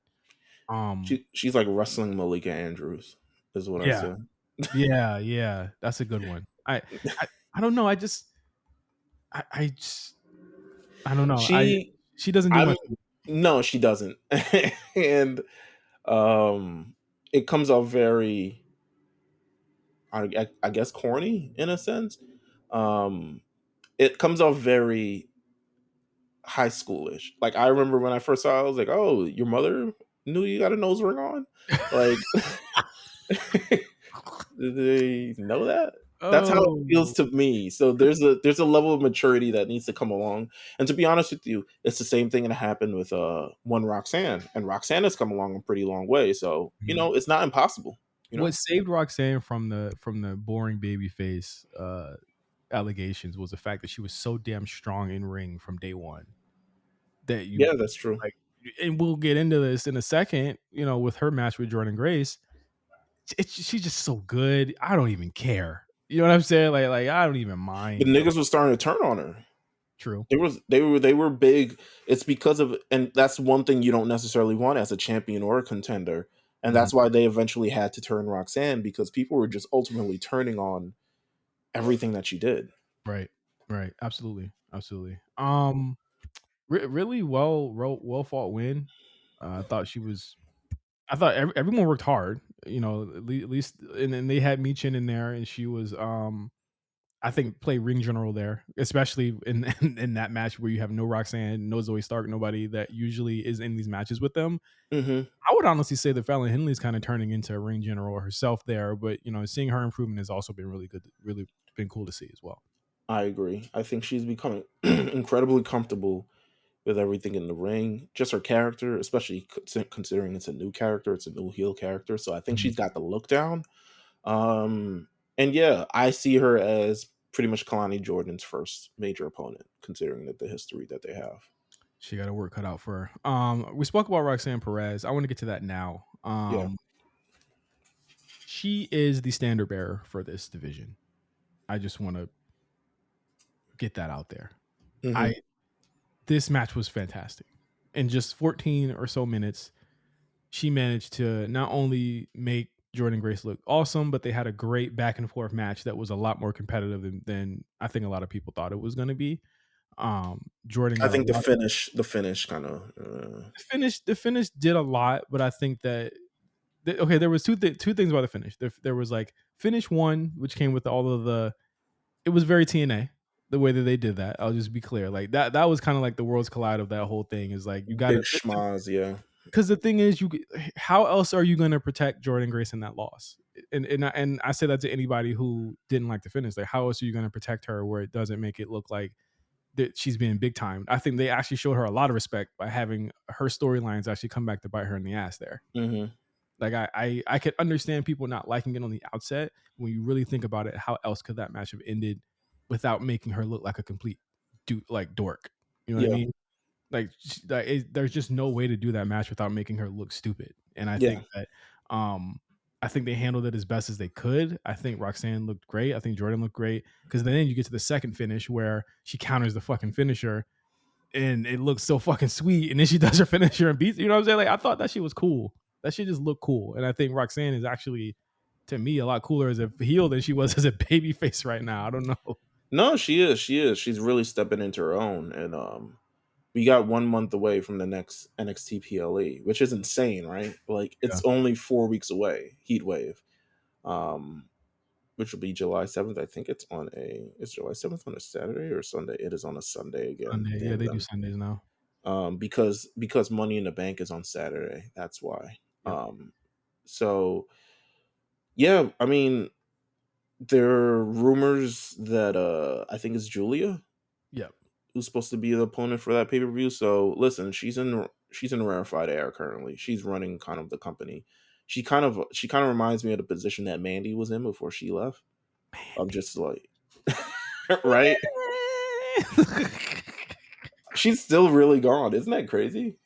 S1: Um,
S2: She's like wrestling Malika Andrews, is what I
S1: yeah,
S2: say.
S1: yeah, that's a good one. I, I don't know. I just, I don't know.
S2: She
S1: She doesn't do
S2: I'm
S1: much.
S2: No, she doesn't. And um it comes off very, I guess, corny in a sense. Um it comes off very high schoolish. Like I remember when I first saw it, I was like, "Oh, your mother knew you got a nose ring on?" Like did they know that? That's how it feels
S1: Oh,
S2: to me. So there's a level of maturity that needs to come along. And to be honest with you, it's the same thing that happened with one Roxanne. And Roxanne has come along a pretty long way. So,
S1: mhm.
S2: it's not impossible, you
S1: What
S2: know?
S1: saved Roxanne from the boring baby face allegations was the fact that she was so damn strong in ring from day one that you
S2: Yeah, that's true.
S1: like. And we'll get into this in a second. You know, with her match with Jordan Grace, she's just so good. I don't even care. You know what I'm saying? Like I don't even
S2: The
S1: mind.
S2: niggas was starting to turn on her.
S1: True.
S2: They were big. It's because of, and that's one thing you don't necessarily want as a champion or a contender. And
S1: Mhm.
S2: that's why they eventually had to turn Roxanne, because people were just ultimately turning on everything that she did.
S1: Right. Right. Absolutely. Absolutely. Really well fought win. I thought she was. I thought everyone worked hard. You know, at least, and then they had Michin in there, and she was. I think play ring general there, especially in that match where you have no Roxanne, no Zoe Stark, nobody that usually is in these matches with them.
S2: Hmm.
S1: I would honestly say that Fallon Henley's kind of turning into a ring general herself there, but you know, seeing her improvement has also been really good, really been cool to see as well.
S2: I agree. I think she's becoming incredibly comfortable with everything in the ring. Just her character, especially considering it's a new character, it's a new heel character. So I think
S1: Mhm.
S2: she's got the look down. Um, and yeah, I see her as pretty much Kalani Jordan's first major opponent, considering that the history that they have.
S1: She got her work cut out for her. We spoke about Roxanne Perez. I want to get to that now.
S2: Yeah.
S1: she is the standard bearer for this division. I just want to get that out there.
S2: Mm-hmm.
S1: I This match was fantastic. In just 14 or so minutes, she managed to not only make Jordan Grace look awesome, but they had a great back and forth match that was a lot more competitive than I think a lot of people thought it was going to be. Jordan
S2: I
S1: got a
S2: think
S1: lot.
S2: the finish kind of.
S1: The finish did a lot, but I think that okay, there was two things about the finish. There was like finish one, which came with all of the. It was very TNA the way that they did that. I'll just be clear, like that was kind of like the worlds collide of that whole thing. Is like you got
S2: Big
S1: to
S2: schmaz, yeah.
S1: because the thing is, how else are you going to protect Jordan Grace in that loss? And I say that to anybody who didn't like the finish. Like, how else are you going to protect her where it doesn't make it look like that she's being big time? I think they actually showed her a lot of respect by having her storylines actually come back to bite her in the ass there.
S2: Mm-hmm.
S1: Like I could understand people not liking it on the outset. When you really think about it, how else could that match have ended without making her look like a complete like dork? You know what I
S2: Yeah,
S1: mean? Like, there's just no way to do that match without making her look stupid. And
S2: yeah.
S1: I think they handled it as best as they could. I think Roxanne looked great. I think Jordan looked great because then you get to the second finish where she counters the fucking finisher and it looks so fucking sweet. And then she does her finisher and beats. You know what I'm saying? Like I thought that shit was cool. That shit just looked cool. And I think Roxanne is actually to me a lot cooler as a heel than she was as a baby face right now. I don't know.
S2: No, she is. She is. She's really stepping into her own, and we got 1 month away from the next NXT PLE, which is insane, right? Like
S1: Yeah.
S2: it's only 4 weeks away. Heat Wave, um, which will be July 7th. I think it's July 7th on a Saturday or Sunday. It is on a Sunday again.
S1: Sunday. Yeah,
S2: Damn
S1: they do
S2: them.
S1: Sundays now.
S2: Because Money in the Bank is on Saturday. That's why.
S1: Yep.
S2: So yeah, I mean, there are rumors that I think it's Julia
S1: Yep.
S2: who's supposed to be the opponent for that pay per view. So listen, she's in rarefied air currently. She's running kind of the company. She kind of reminds me of the position that Mandy was in before she left. I'm just like, right? She's still really gone. Isn't that crazy?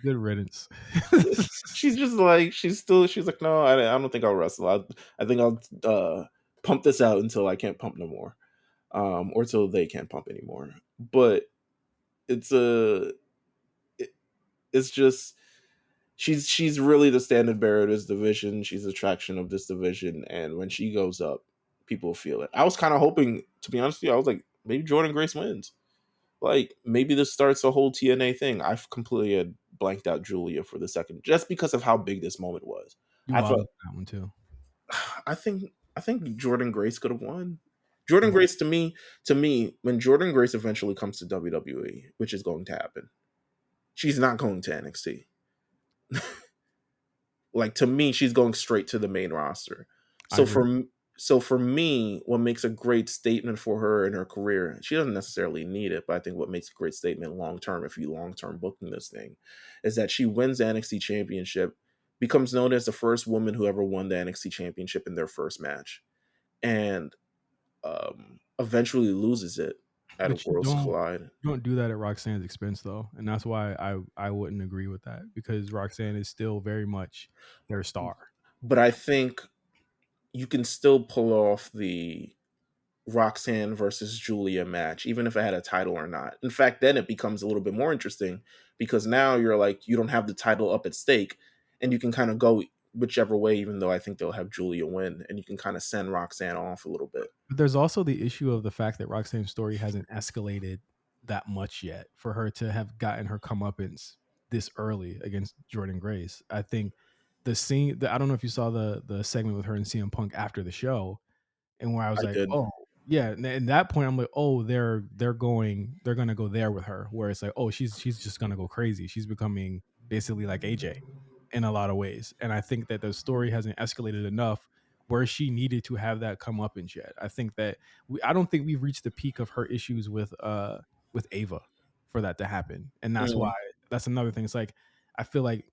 S1: Good riddance.
S2: She's just like she's like no, I don't think I'll wrestle. I think I'll pump this out until I can't pump no more, or till they can't pump anymore. But it's a it, it's just she's really the standard bearer of this division. She's the attraction of this division, and when she goes up, people feel it. I was kind of hoping, to be honest with you, I was like maybe Jordan Grace wins. Like maybe this starts a whole TNA thing. I've completely had blanked out Julia for the second, just because of how big this moment was.
S1: You
S2: I
S1: wild
S2: thought
S1: on that one too.
S2: I think I think Jordan Grace could have won. Jordan
S1: Mm.
S2: Grace to me, when Jordan Grace eventually comes to WWE, which is going to happen, she's not going to NXT. Like to me, she's going straight to the main roster.
S1: I
S2: So
S1: agree.
S2: for me, what makes a great statement for her in her career, she doesn't necessarily need it, but I think what makes a great statement long term, if you long term booking this thing, is that she wins the NXT championship, becomes known as the first woman who ever won the NXT championship in their first match, and eventually loses it at a
S1: But
S2: Worlds Collide.
S1: you don't do that at Roxanne's expense though. And that's why I wouldn't agree with that because Roxanne is still very much their star.
S2: But I think you can still pull off the Roxanne versus Julia match, even if it had a title or not. In fact, then it becomes a little bit more interesting because now you're like, you don't have the title up at stake and you can kind of go whichever way, even though I think they'll have Julia win and you can kind of send Roxanne off a little bit.
S1: But there's also the issue of the fact that Roxanne's story hasn't escalated that much yet for her to have gotten her comeuppance this early against Jordan Grace. I think I don't know if you saw the segment with her and CM Punk after the show, and where I was
S2: I
S1: like,
S2: did.
S1: oh yeah, and that point I'm like, oh, they're gonna go there with her, where it's like, oh, she's just gonna go crazy. She's becoming basically like AJ in a lot of ways, and I think that the story hasn't escalated enough where she needed to have that come up in yet. I think that I don't think we've reached the peak of her issues with Ava for that to happen, and that's why
S2: Mm,
S1: that's another thing. It's like I feel like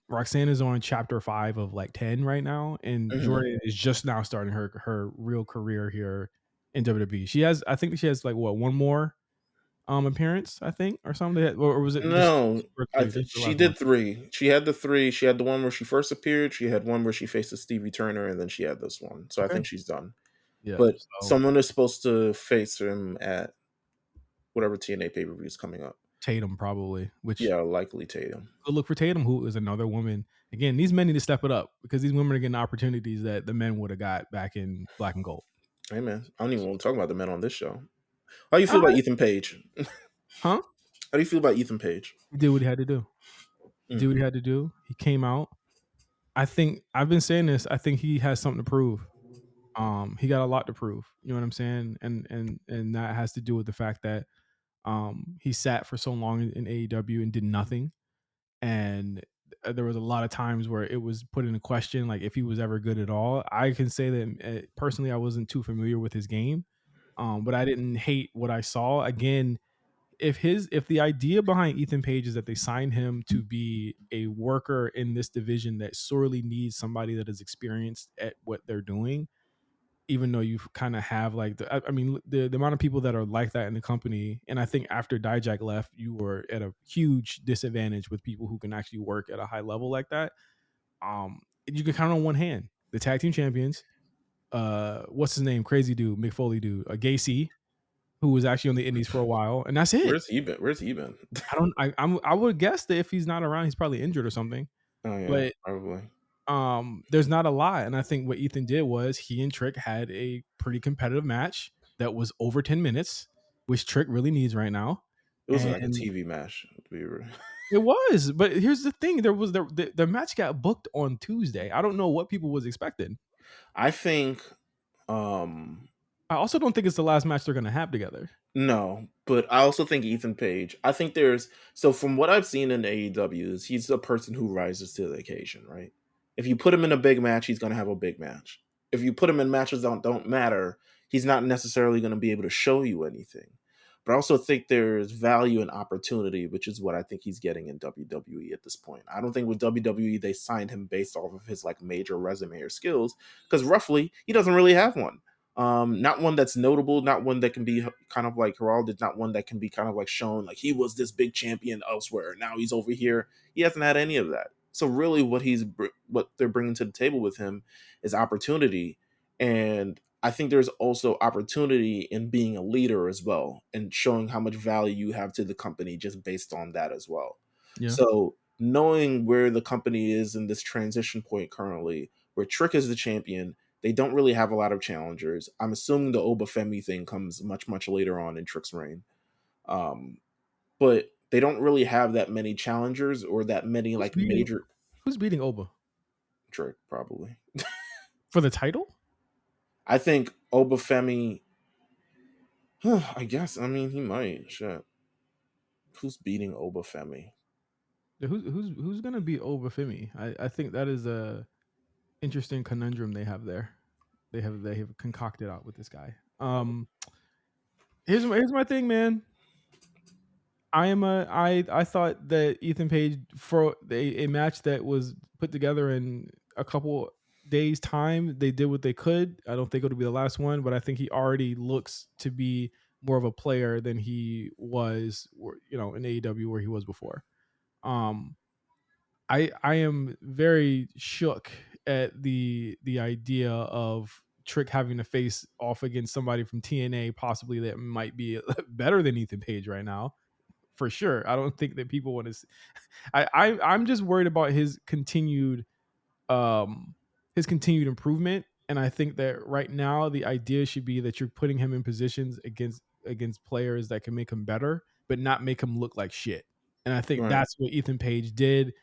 S1: Roxanne is on chapter 5 of like 10 right now, and
S2: mhm.
S1: Jordan is just now starting her real career here in WWE. I think she has like what one more. appearance, I think, or something. Or was it just
S2: No,
S1: for
S2: I
S1: three?
S2: think
S1: Just the
S2: she
S1: last one.
S2: did three. She had the three. She had the one where she first appeared. She had one where she faced Stevie Turner, and then she had this one. So I
S1: Okay.
S2: think she's done.
S1: Yeah.
S2: But
S1: So
S2: someone is supposed to face him at whatever TNA pay per view is coming up.
S1: Tatum probably, which
S2: Yeah, likely Tatum.
S1: good look for Tatum, who is another woman. Again, these men need to step it up because these women are getting opportunities that the men would have got back in black and gold.
S2: Hey man, I don't even want to talk about the men on this show. How do you
S1: All
S2: feel about
S1: right.
S2: Ethan Page? How
S1: Huh?
S2: do you feel about Ethan Page?
S1: He did what he had to do. He did
S2: Mm.
S1: what he had to do. He came out. I think I've been saying this. I think he has something to prove. He got a lot to prove. You know what I'm saying? And that has to do with the fact that he sat for so long in AEW and did nothing. And there was a lot of times where it was put into question, like if he was ever good at all. I can say that personally, I wasn't too familiar with his game, but I didn't hate what I saw. Again, if the idea behind Ethan Page is that they signed him to be a worker in this division that sorely needs somebody that is experienced at what they're doing, even though you kind of have like I mean the amount of people that are like that in the company, and I think after Dijak left, you were at a huge disadvantage with people who can actually work at a high level like that. You can count on one hand the tag team champions. What's his name? Crazy dude, Mick Foley dude, Gacy, who was actually on the Indies for a while, and that's it.
S2: Where's he been? Where's he been?
S1: I don't. I would guess that if he's not around, he's probably injured or something.
S2: Oh yeah,
S1: But
S2: probably.
S1: there's not a lot, and I think what Ethan did was he and Trick had a pretty competitive match that was over 10 minutes, which Trick really needs right now.
S2: It was like a
S1: And
S2: TV match.
S1: it was, but here's the thing: there was the match got booked on Tuesday. I don't know what people was expecting.
S2: I think um
S1: I also don't think it's the last match they're gonna have together.
S2: no, but I also think Ethan Page. I think there's so from what I've seen in AEW is he's a person who rises to the occasion, right? If you put him in a big match, he's gonna have a big match. If you put him in matches that don't matter, he's not necessarily gonna be able to show you anything. But I also think there's value and opportunity, which is what I think he's getting in WWE at this point. I don't think with WWE they signed him based off of his like major resume or skills, because roughly he doesn't really have one. Not one that's notable, not one that can be kind of like heralded, not one that can be kind of like shown like he was this big champion elsewhere. Now he's over here. He hasn't had any of that. So really, what they're bringing to the table with him is opportunity, and I think there's also opportunity in being a leader as well, and showing how much value you have to the company just based on that as well.
S1: Yeah,
S2: So knowing where the company is in this transition point currently, where Trick is the champion, they don't really have a lot of challengers. I'm assuming the Obafemi thing comes much, much later on in Trick's reign. Um, but they don't really have that many challengers or that many
S1: who's
S2: like
S1: beating
S2: major
S1: who's beating Oba
S2: Trick, probably.
S1: for the title?
S2: I think Obafemi, I guess, I mean, he might. Shit. Who's beating Obafemi?
S1: Who's gonna beat Obafemi? I think that is a interesting conundrum they have there. They have concocted out with this guy. Here's my thing, man. I thought that Ethan Page for a match that was put together in a couple days time, they did what they could. I don't think it'll be the last one, but I think he already looks to be more of a player than he was, in AEW where he was before. Um, I am very shook at the idea of Trick having to face off against somebody from TNA, possibly that might be better than Ethan Page right now, for sure. I don't think that people want to. I'm just worried about um his continued improvement, and I think that right now the idea should be that you're putting him in positions against players that can make him better, but not make him look like shit. And I think
S2: Right.
S1: that's what Ethan Page did.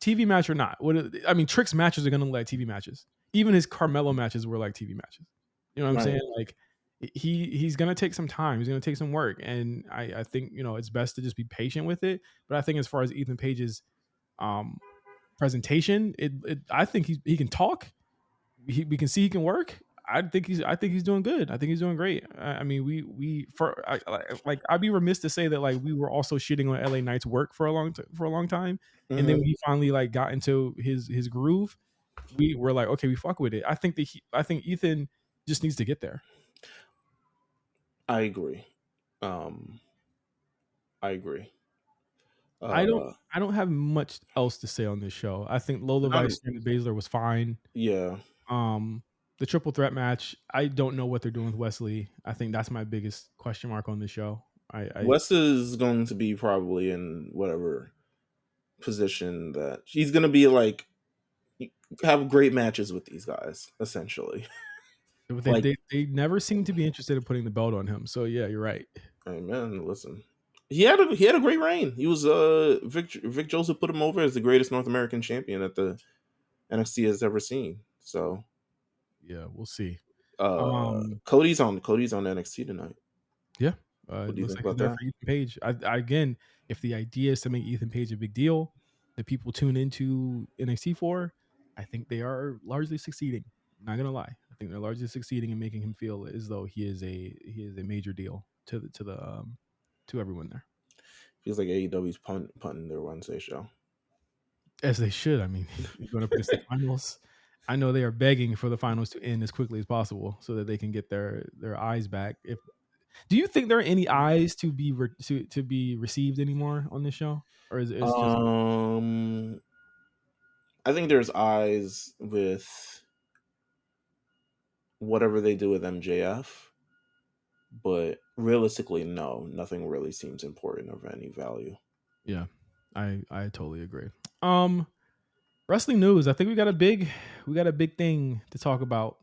S1: TV match or not. I mean, Trick's matches are gonna look like TV matches. Even his Carmelo matches were like TV matches. You know what I'm
S2: Right.
S1: saying? Like he's gonna take some time. He's gonna take some work, and I think it's best to just be patient with it. But I think as far as Ethan Page's um, presentation, I think he can talk. We can see he can work. I think he's doing good. I think he's doing great. I mean, like I'd be remiss to say that like we were also shitting on LA Knight's work for a long time, and then
S2: Hmm.
S1: when he finally like got into his groove, we were like, okay, we fuck with it. I think Ethan just needs to get there.
S2: I agree. Um, I agree.
S1: I don't
S2: Uh,
S1: I don't have much else to say on this show. I think Lola
S2: not
S1: Vice and Baszler was fine.
S2: yeah.
S1: Um, the triple threat match, I don't know what they're doing with Wesley. I think that's my biggest question mark on the show. I
S2: Wes is going to be probably in whatever position that he's going to be like have great matches with these guys essentially.
S1: they,
S2: Like,
S1: they they never seem to be interested in putting the belt on him. So yeah, you're right.
S2: hey man, listen. He had a great reign. He was Vic Joseph put him over as the greatest North American champion that the NXT has ever seen. So
S1: Yeah, we'll see. Um,
S2: Cody's on NXT tonight.
S1: yeah,
S2: What
S1: it
S2: do you
S1: looks
S2: think
S1: like he's
S2: about
S1: there
S2: that?
S1: for Ethan Page. Again, if the idea is to make Ethan Page a big deal, that people tune into NXT for, I think they are largely succeeding. Not gonna lie, I think they're largely succeeding in making him feel as though he is a major deal to everyone there.
S2: Feels like AEW's punting their Wednesday show.
S1: As they should. I mean, you're going up against the finals. I know they are begging for the finals to end as quickly as possible so that they can get their eyes back. If do you think there are any eyes to be to be received anymore on this show, or is just
S2: Um, I think there's eyes with whatever they do with MJF, but realistically, no, nothing really seems important of any value.
S1: yeah? I totally agree. Um, wrestling news. I think we got a big thing to talk about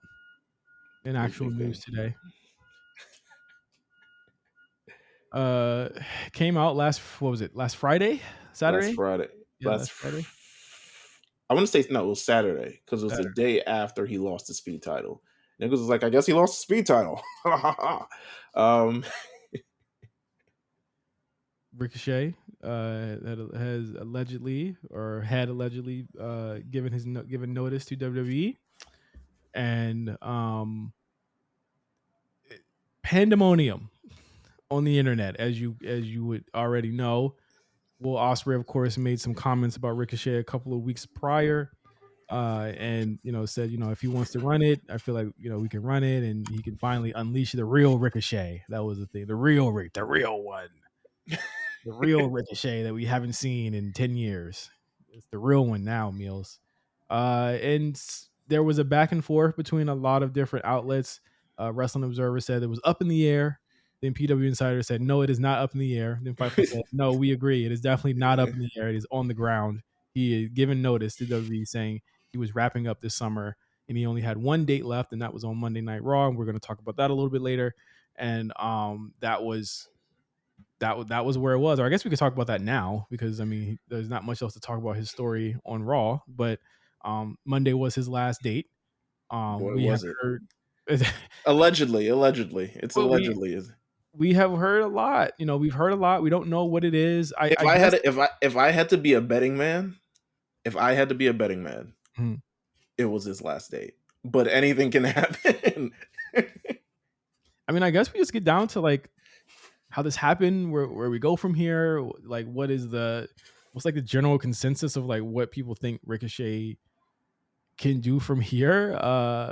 S1: in
S2: Big
S1: actual
S2: big
S1: news
S2: thing.
S1: today. Uh, came out last what was it? Last Friday,
S2: Last
S1: Saturday?
S2: Friday,
S1: Yeah,
S2: last
S1: last Friday.
S2: I want to say no, it was Saturday because it was the
S1: Saturday.
S2: day after he lost the speed title. Niggas was like, I guess he lost the speed title. um,
S1: Ricochet that has allegedly or had allegedly given notice to WWE, and pandemonium on the internet, as you would already know. Will Ospreay, of course, made some comments about Ricochet a couple of weeks prior, and said if he wants to run it, I feel like we can run it, and he can finally unleash the real Ricochet. That was the thing, the real one. The real Ricochet that we haven't seen in 10 years. It's the real one now, Meelz. There was a back and forth between a lot of different outlets. Wrestling Observer said it was up in the air. Then PW Insider said, no, it is not up in the air. Then Fightful said, no, we agree. It is definitely not up in the air. It is on the ground. He had given notice to WWE saying he was wrapping up this summer and he only had one date left, and that was on Monday Night Raw. And we're going to talk about that a little bit later. And that was where it was. Or I guess we could talk about that now because I mean, there's not much else to talk about his story on Raw. But Monday was his last date.
S2: Boy,
S1: We have
S2: was it
S1: heard,
S2: allegedly? It's
S1: well,
S2: allegedly.
S1: we have heard a lot. We've heard a lot. We don't know what it is. I guess.
S2: If I had to be a betting man, if I had to be a betting man,
S1: Mhm.
S2: it was his last date. But anything can happen.
S1: I mean, I guess we just get down to like how this happened, where we go from here. Like, what's like the general consensus of like what people think Ricochet can do from here,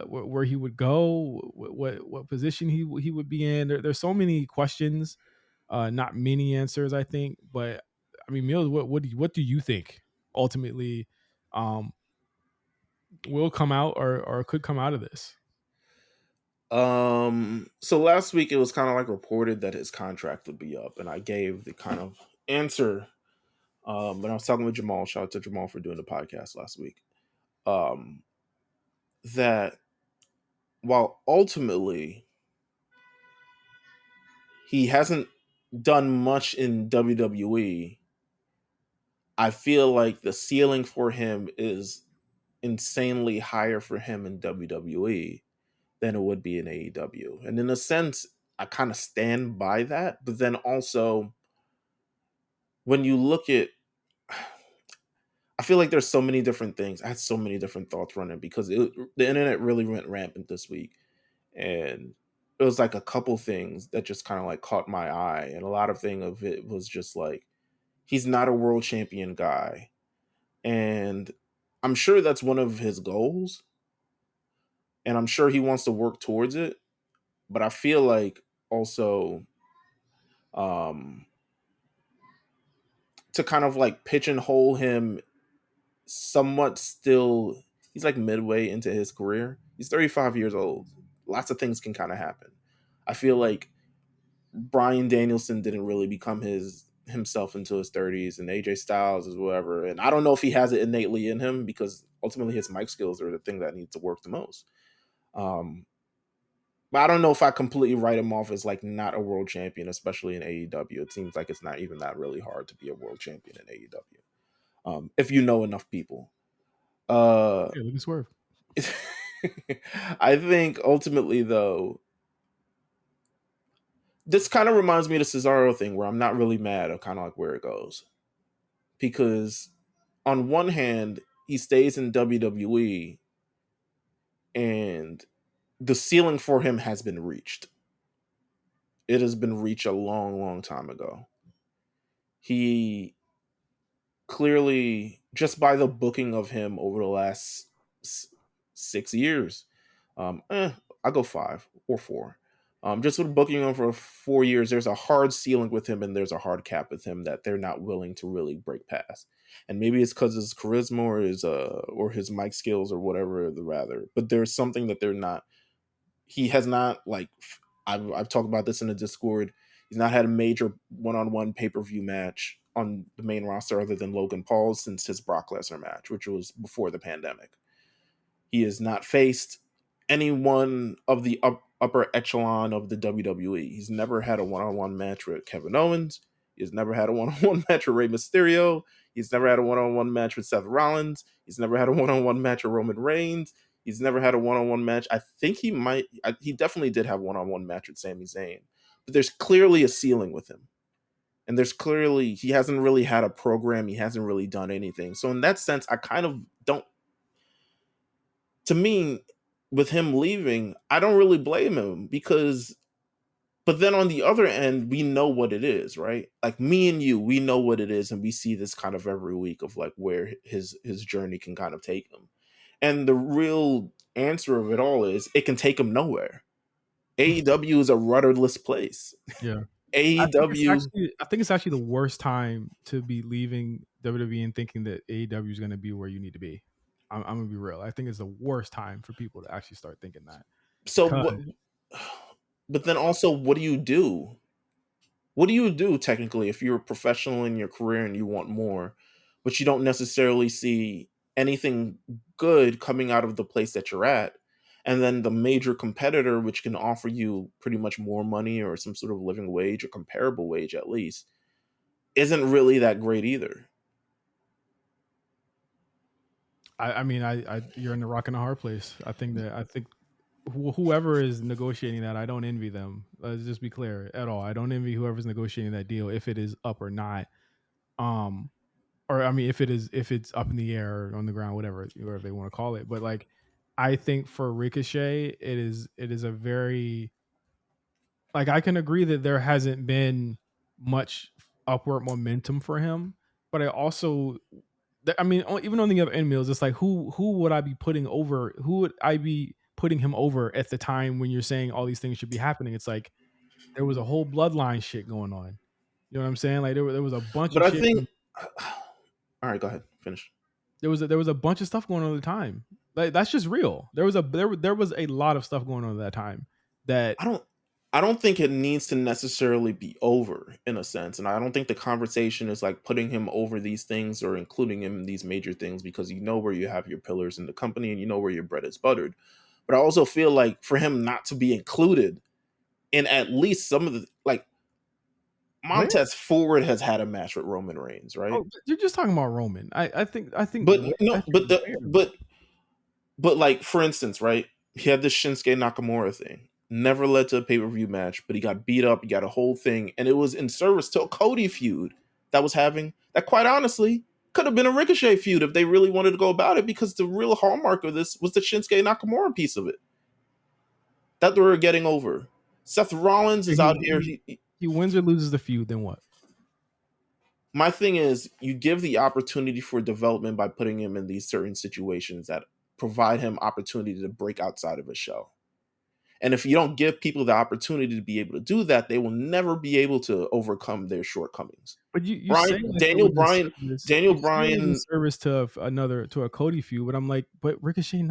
S1: where he would go, what position he would be in. There's so many questions, not many answers, I think. But I mean, Mills, what do you think ultimately um, will come out or could come out of this?
S2: So last week it was kind of like reported that his contract would be up, and I gave the kind of answer. But I was talking with Jamal. Shout out to Jamal for doing the podcast last week. Um, that while ultimately he hasn't done much in WWE, I feel like the ceiling for him is insanely higher for him in WWE than it would be in AEW. And in a sense, I kind of stand by that. But then also, when you look at, I feel like there's so many different things. I had so many different thoughts running because the internet really went rampant this week. And it was like a couple things that just kind of like caught my eye. And a lot of thing of it was just like, he's not a world champion guy. And I'm sure that's one of his goals. And I'm sure he wants to work towards it. But I feel like also, um, to kind of like pigeonhole him somewhat still. He's like midway into his career. He's 35 years old. Lots of things can kind of happen. I feel like Bryan Danielson didn't really become himself until his 30s, and AJ Styles is whatever. And I don't know if he has it innately in him, because ultimately his mic skills are the thing that needs to work the most. But I don't know if I completely write him off as like not a world champion, especially in AEW. It seems like it's not even that really hard to be a world champion in AEW, if you know enough people.
S1: Yeah, look at Swerve.
S2: I think ultimately, though, this kind of reminds me of the Cesaro thing, where I'm not really mad at kind of like where it goes. Because on one hand, he stays in WWE and the ceiling for him has been reached. It has been reached a long, long time ago. He clearly, just by the booking of him over the last 6 years, I'll go 5 or 4. Just with booking him for 4 years, there's a hard ceiling with him, and there's a hard cap with him that they're not willing to really break past. And maybe it's because his charisma or his mic skills or whatever, rather. But there's something that they're not. He has not, like, I've talked about this in the Discord. He's not had a major one-on-one pay-per-view match on the main roster other than Logan Paul since his Brock Lesnar match, which was before the pandemic. He has not faced anyone of the upper echelon of the WWE. He's never had a one-on-one match with Kevin Owens. He's never had a one-on-one match with Rey Mysterio. He's never had a one-on-one match with Seth Rollins. He's never had a one-on-one match with Roman Reigns. He's never had a one-on-one match. I think he definitely did have one-on-one match with Sami Zayn. But there's clearly a ceiling with him. And he hasn't really had a program. He hasn't really done anything. So in that sense, I kind of don't, to me, with him leaving, I don't really blame him, but then on the other end, we know what it is, right? Like me and you, we know what it is, and we see this kind of every week of like where his journey can kind of take him. And the real answer of it all is it can take him nowhere. AEW is a rudderless place.
S1: Yeah.
S2: AEW.
S1: I think it's actually the worst time to be leaving WWE and thinking that AEW is going to be where you need to be. I'm gonna be real. I think it's the worst time for people to actually start thinking that.
S2: So
S1: Because
S2: what? But then also, what do you do? What do you do technically if you're a professional in your career and you want more, but you don't necessarily see anything good coming out of the place that you're at? And then the major competitor, which can offer you pretty much more money or some sort of living wage or comparable wage at least, isn't really that great either.
S1: I mean, you're in the rock and a hard place. I think whoever is negotiating that, I don't envy them. Let's just be clear at all. I don't envy whoever's negotiating that deal, if it is up or not. Or I mean, if it's up in the air or on the ground, whatever they want to call it. But like, I think for Ricochet, it is a very, like, I can agree that there hasn't been much upward momentum for him, but I also, I mean, even on the other end, Meelz, it's like who would I be putting over? Who would I be putting him over at the time when you're saying all these things should be happening? It's like there was a whole bloodline shit going on. You know what I'm saying? Like there was a bunch
S2: But
S1: of
S2: I
S1: shit.
S2: think, all right, go ahead, finish.
S1: There was a bunch of stuff going on at the time. Like that's just real. There was a lot of stuff going on at that time that
S2: I don't think it needs to necessarily be over in a sense. And I don't think the conversation is like putting him over these things or including him in these major things, because you know where you have your pillars in the company and you know where your bread is buttered. But I also feel like for him not to be included in at least some of the, like,
S1: where.
S2: Montez Ford has had a match with Roman Reigns, right?
S1: Oh, you're just talking about Roman. I think
S2: But
S1: I
S2: no,
S1: think where.
S2: but like, for instance, right? He had this Shinsuke Nakamura thing. Never led to a pay-per-view match, but he got beat up, he got a whole thing, and it was in service to a Cody feud that quite honestly could have been a Ricochet feud if they really wanted to go about it, because the real hallmark of this was the Shinsuke Nakamura piece of it that they were getting over. Seth Rollins is out here.
S1: He wins or loses the feud, then what?
S2: My thing is, you give the opportunity for development by putting him in these certain situations that provide him opportunity to break outside of a show. And if you don't give people the opportunity to be able to do that, they will never be able to overcome their shortcomings.
S1: But you
S2: Brian,
S1: say like it
S2: Daniel
S1: was in
S2: Bryan,
S1: service.
S2: Daniel
S1: You say it was in
S2: Bryan.
S1: service to another to a Cody feud, but I'm like, but Ricochet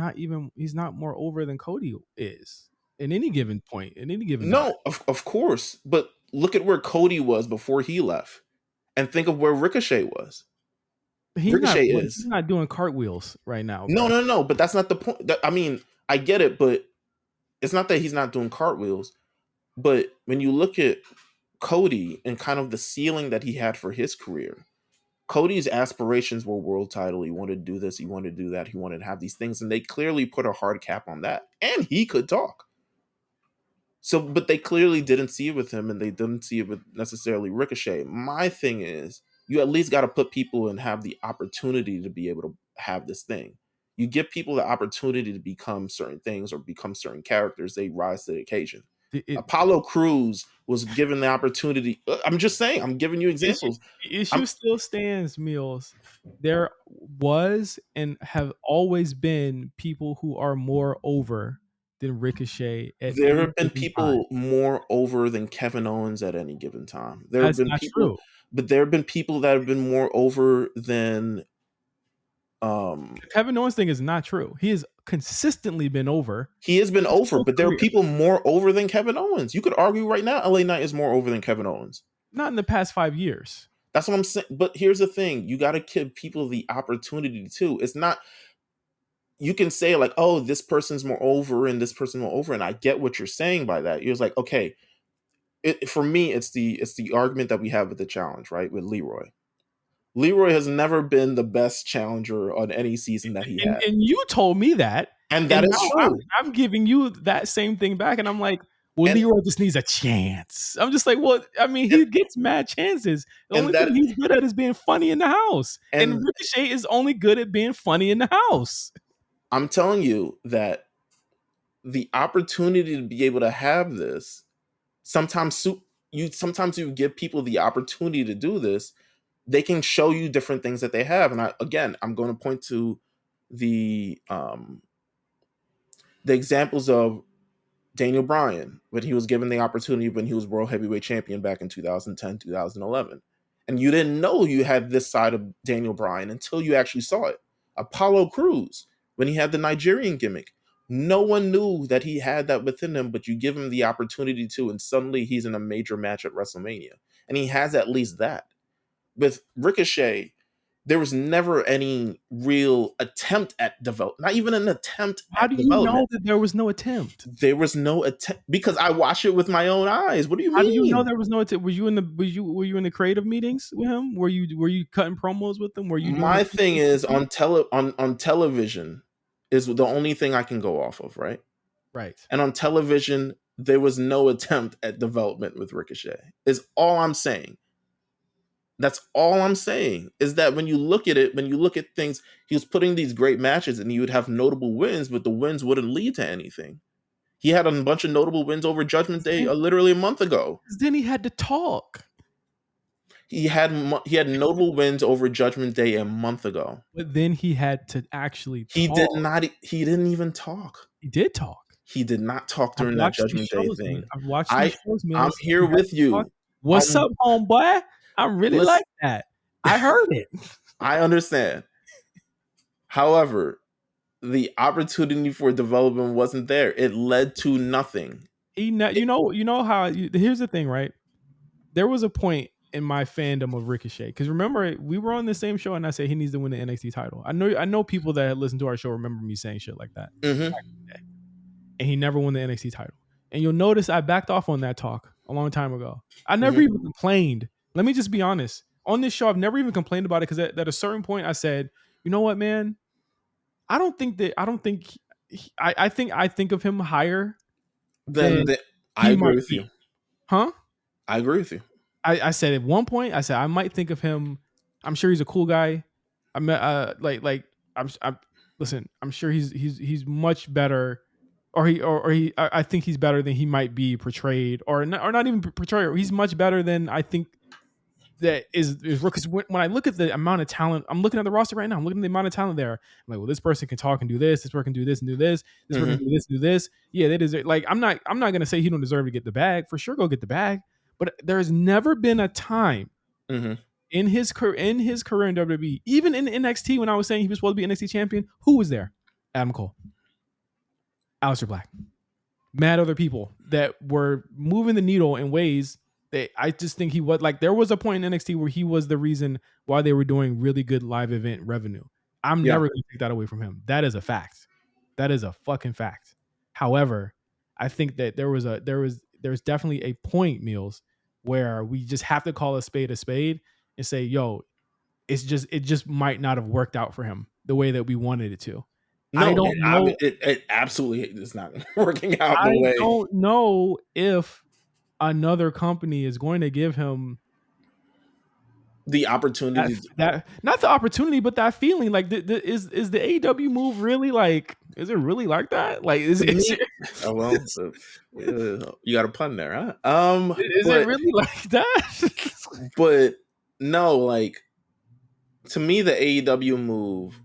S1: he's not more over than Cody is in any given point, in any given time.
S2: No, of course, but look at where Cody was before he left, and think of where Ricochet was. Ricochet
S1: He's
S2: is.
S1: not doing cartwheels right now,
S2: No,
S1: bro.
S2: no, no, but that's not the point. I mean, I get it, but it's not that he's not doing cartwheels. But when you look at Cody and kind of the ceiling that he had for his career, Cody's aspirations were world title. He wanted to do this, he wanted to do that, he wanted to have these things, and they clearly put a hard cap on that. And he could talk. So, but they clearly didn't see it with him, and they didn't see it with necessarily Ricochet. My thing is, you at least got to put people and have the opportunity to be able to have this thing. You give people the opportunity to become certain things or become certain characters, they rise to the occasion.
S1: It,
S2: Apollo Crews was given the opportunity. I'm just saying, I'm giving you examples.
S1: the issue
S2: I'm,
S1: still stands, Meelz. There was and have always been people who are more over than Ricochet at
S2: there
S1: any
S2: have been
S1: given time.
S2: people more over than Kevin Owens at any given time. There have
S1: That's
S2: been
S1: not
S2: people,
S1: true.
S2: but there have been people that have been more over than
S1: The Kevin Owens thing is not true. He has consistently been over
S2: he has been
S1: his
S2: over,
S1: whole
S2: but there are
S1: career.
S2: people more over than Kevin Owens. You could argue right now LA Knight is more over than Kevin Owens.
S1: Not in the past 5 years.
S2: That's what I'm saying. But here's the thing: you got to give people the opportunity too. It's not you can say like, "Oh, this person's more over and this person's more over," and I get what you're saying by that. You're like, okay, for me, it's the argument that we have with the challenge, right? With Leroy. Leroy has never been the best challenger on any season that he had,
S1: And you told me that,
S2: and that
S1: and
S2: is
S1: now
S2: true.
S1: I'm giving you that same thing back, and I'm like, well,
S2: And
S1: Leroy just needs a chance. I'm just like, well, I mean,
S2: and,
S1: he gets mad chances. The
S2: and
S1: only thing
S2: that
S1: he's good at is being funny in the house, and
S2: and
S1: Ricochet is only good at being funny in the house.
S2: I'm telling you that the opportunity to be able to have this sometimes sometimes you give people the opportunity to do this, they can show you different things that they have. And I'm going to point to the examples of Daniel Bryan when he was given the opportunity when he was world heavyweight champion back in 2010, 2011. And you didn't know you had this side of Daniel Bryan until you actually saw it. Apollo Crews, when he had the Nigerian gimmick, no one knew that he had that within him, but you give him the opportunity to, and suddenly he's in a major match at WrestleMania. And he has at least that. With Ricochet, there was never any real attempt at develop, not even an attempt
S1: How
S2: at
S1: do you
S2: development.
S1: know that there was no attempt?
S2: There was no attempt because I watched it with my own eyes. What do you
S1: How do you know
S2: mean?
S1: there was no attempt? Were you in the creative meetings with him? Were you cutting promos with him? Were you doing the
S2: My thing
S1: pre-tapes with
S2: is
S1: him?
S2: on television is the only thing I can go off of, right?
S1: Right.
S2: And on television, there was no attempt at development with Ricochet. Is all I'm saying. That's all I'm saying. Is that when you look at it, when you look at things, he was putting these great matches and he would have notable wins, but the wins wouldn't lead to anything. He had a bunch of notable wins over Judgment Day literally a month ago.
S1: Then he had to talk.
S2: He had notable wins over Judgment Day a month ago.
S1: But then he had to actually
S2: He did
S1: talk.
S2: not. He didn't even talk.
S1: He did talk.
S2: He did not talk
S1: I've
S2: during that
S1: watched these
S2: Judgment Day
S1: shows.
S2: thing.
S1: I've watched these
S2: I
S1: shows,
S2: I'm
S1: Mills.
S2: here
S1: He had
S2: with
S1: to talk.
S2: you.
S1: What's up, homeboy? I really
S2: Listen,
S1: like that. I heard it.
S2: I understand. However, the opportunity for development wasn't there. It led to nothing.
S1: You know how. Here's the thing, right? There was a point in my fandom of Ricochet because remember we were on the same show and I said he needs to win the NXT title. I know people that had listened to our show remember me saying shit like that.
S2: Mm-hmm.
S1: And he never won the NXT title. And you'll notice I backed off on that talk a long time ago. I never
S2: Mm-hmm.
S1: even complained. Let me just be honest. On this show, I've never even complained about it because at a certain point I said, you know what, man? I think of him higher
S2: Then
S1: than
S2: I
S1: he
S2: agree
S1: might
S2: with
S1: be.
S2: you.
S1: Huh?
S2: I agree with you.
S1: I said at one point, I said I might think of him. I'm sure he's a cool guy. I met I'm listen. I'm sure he's much better, I think he's better than he might be portrayed, or not even portrayed. He's much better than I think that is because when I look at the amount of talent, I'm looking at the roster right now. I'm looking at the amount of talent there. I'm like, well, this person can talk and do this. This person can do this and do this. This person can do this and do this. Yeah, they deserve. Like, I'm not gonna say he don't deserve to get the bag. For sure, go get the bag. But there has never been a time in his career in WWE, even in NXT, when I was saying he was supposed to be NXT champion, who was there? Adam Cole, Aleister Black, mad other people that were moving the needle in ways that I just think he was like. There was a point in NXT where he was the reason why they were doing really good live event revenue. I'm never going to take that away from him. That is a fact. That is a fucking fact. However, I think that there's definitely a point, Meelz, where we just have to call a spade and say, yo, it just might not have worked out for him the way that we wanted it to.
S2: No,
S1: I don't know.
S2: It absolutely is not working out the
S1: I
S2: way.
S1: don't know if another company is going to give him
S2: the opportunity
S1: that not the opportunity, but that feeling. Like, is the AEW move really like? Is it really like that? Like, is it?
S2: Oh well, you got a pun there, huh?
S1: Is it really like that?
S2: But no, like, to me, the AEW move,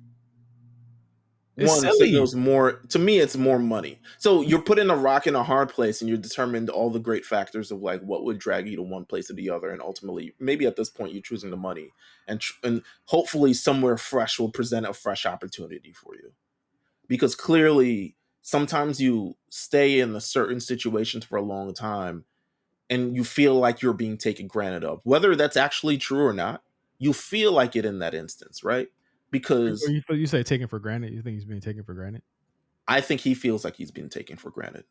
S1: it's
S2: one,
S1: silly.
S2: signals more. To me, it's more money. So you're putting a rock in a hard place, and you're determined all the great factors of like what would drag you to one place or the other, and ultimately, maybe at this point, you're choosing the money, and hopefully, somewhere fresh will present a fresh opportunity for you, because clearly, sometimes you stay in a certain situations for a long time, and you feel like you're being taken granted of, whether that's actually true or not. You feel like it in that instance, right? Because
S1: you say taken for granted. You think he's being taken for granted?
S2: I think he feels like he's being taken for granted,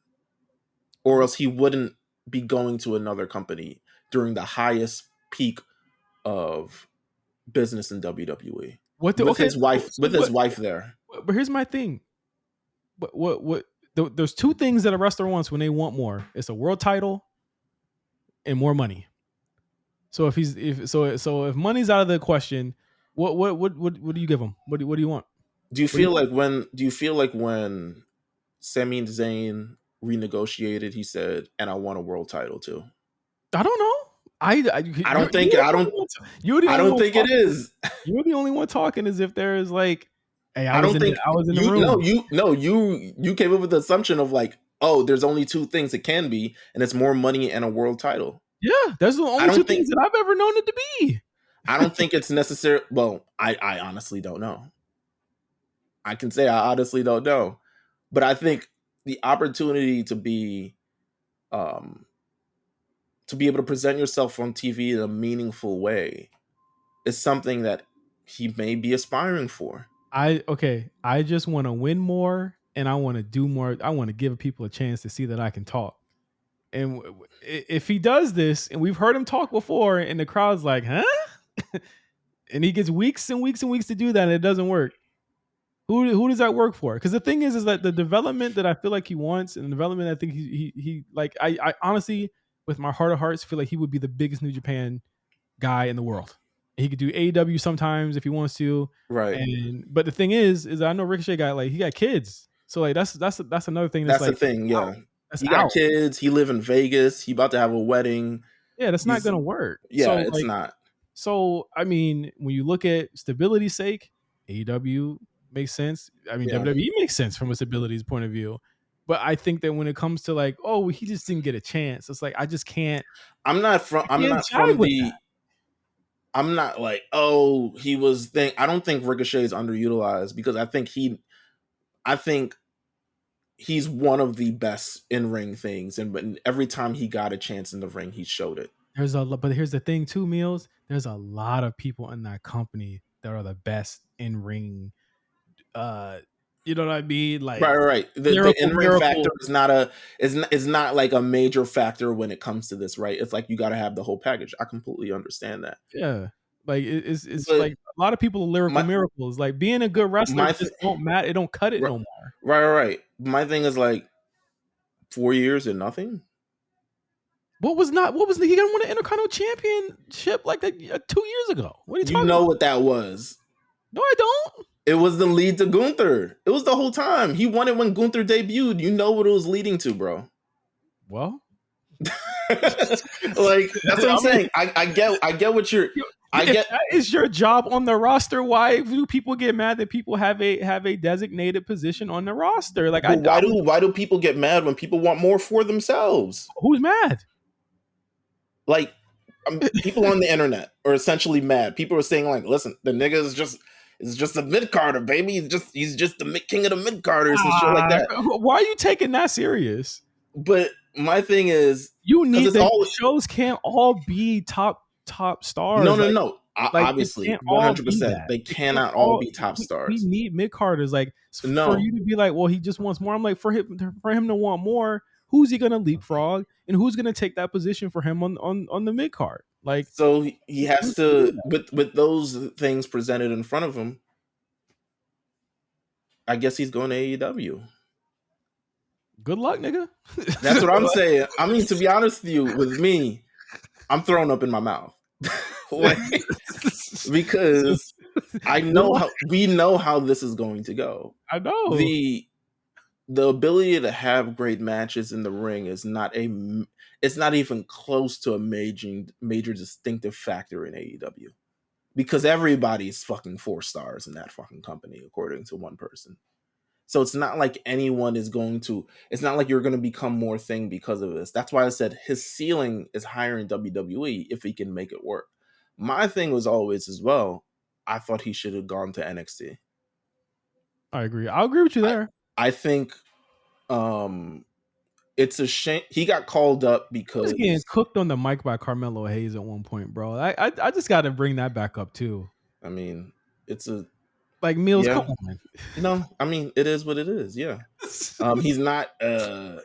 S2: or else he wouldn't be going to another company during the highest peak of business in WWE his wife, his wife there.
S1: But here's my thing. There's two things that a wrestler wants when they want more. It's a world title and more money. So if money's out of the question, what do you give him? What do you want?
S2: Do you feel like when Sami Zayn renegotiated, he said, "And I want a world title too"?
S1: I don't know. I don't think it is. You're the only one talking as if there is like, hey, I was in the room.
S2: You came up with the assumption of like, oh, there's only two things it can be, and it's more money and a world title.
S1: Yeah, that's the only two things that I've ever known it to be.
S2: I don't think it's necessary. Well, I honestly don't know. I can say I honestly don't know, but I think the opportunity to be able to present yourself on TV in a meaningful way is something that he may be aspiring for.
S1: I just want to win more, and I want to do more. I want to give people a chance to see that I can talk. And if he does this, and we've heard him talk before, and the crowd's like, huh? And he gets weeks and weeks and weeks to do that, and it doesn't work. Who does that work for? Because the thing is that the development that I feel like he wants, and the development I think he like, I honestly, with my heart of hearts, feel like he would be the biggest New Japan guy in the world. He could do AEW sometimes if he wants to,
S2: right?
S1: But the thing is I know Ricochet he got kids, so like that's another thing.
S2: That's
S1: like,
S2: the thing, yeah.
S1: That's
S2: he got kids. He live in Vegas. He about to have a wedding.
S1: Yeah, that's not gonna work.
S2: Yeah,
S1: so,
S2: it's not.
S1: So I mean, when you look at stability's sake, AEW makes sense. I mean, WWE makes sense from a stability's point of view. But I think that when it comes to like, oh, he just didn't get a chance. It's like I just can't.
S2: I'm not like, oh, he was I don't think Ricochet is underutilized, because I think he's one of the best in ring things, and every time he got a chance in the ring, he showed it.
S1: But here's the thing too, Meelz. There's a lot of people in that company that are the best in ring. You know what I mean? Like,
S2: right. The in-ring factor is not like a major factor when it comes to this, right? It's like you got to have the whole package. I completely understand that.
S1: Yeah, like it's like a lot of people are lyrical miracles. Like, being a good wrestler just don't matter. It don't cut it no more.
S2: Right. My thing is like 4 years and nothing.
S1: What was he gonna win an Intercontinental Championship like that 2 years ago? What are you talking
S2: about?
S1: What
S2: that was?
S1: No, I don't.
S2: It was the lead to Gunther. It was the whole time. He won it when Gunther debuted. You know what it was leading to, bro.
S1: Well,
S2: Like that's what I'm
S1: I mean,
S2: saying. I get what you're. I
S1: if
S2: get.
S1: that is your job on the roster, why do people get mad that people have a designated position on the roster? Like
S2: But
S1: I would,
S2: why do people get mad when people want more for themselves?
S1: who's mad?
S2: Like people on the internet are essentially mad. People are saying like, "Listen, the nigga is just a mid carder, baby. He's just the king of the mid carders and shit like
S1: Ah,
S2: that."
S1: why are you taking that serious?
S2: But my thing is
S1: You
S2: because
S1: need
S2: it's
S1: the
S2: all
S1: shows can't all be top
S2: no,
S1: stars.
S2: no, no.
S1: Like it
S2: Obviously,
S1: can't all be
S2: 100%.
S1: that.
S2: They
S1: It can't
S2: cannot all
S1: all.
S2: be top
S1: We
S2: stars.
S1: need mid carders. Like for
S2: No.
S1: you to be like, well, he just wants more. I'm like, for him to want more, who's he gonna leapfrog, and who's gonna take that position for him on the mid card? Like,
S2: So he has
S1: who's gonna do
S2: to
S1: that?
S2: with those things presented in front of him. I guess he's going to AEW.
S1: Good luck, nigga.
S2: That's what I'm saying. I mean, to be honest with you, with me, I'm throwing up in my mouth. Like, because I
S1: Good
S2: know
S1: luck.
S2: how we know how this is going to go.
S1: I know.
S2: The ability to have great matches in the ring is not it's not even close to a major distinctive factor in AEW because everybody's fucking 4 stars in that fucking company according to one person. So it's not like anyone is going to it's not like you're going to become more thing because of this. That's why I said his ceiling is higher in WWE if he can make it work. My thing was always as well, I thought he should have gone to NXT.
S1: I agree. I'll agree with you
S2: I
S1: there.
S2: I think it's a shame he got called up
S1: He was getting
S2: because
S1: cooked on the mic by Carmelo Hayes at one point, bro. I just got to bring that back up too.
S2: I mean, it's a
S1: Like Meelz, come
S2: yeah.
S1: on.
S2: I mean, it is what it is. Yeah. He's not I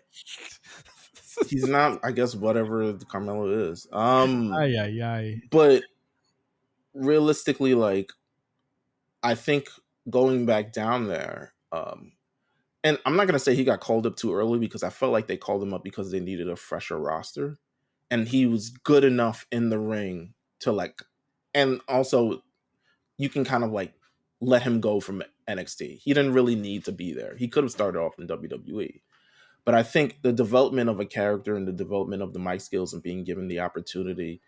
S2: guess whatever Carmelo is.
S1: Ay ay ay.
S2: But realistically, like I think going back down there, and I'm not gonna say he got called up too early because I felt like they called him up because they needed a fresher roster, and he was good enough in the ring to like, and also you can kind of like let him go from NXT. He didn't really need to be there. He could have started off in WWE. But I think the development of a character and the development of the mic skills and being given the opportunity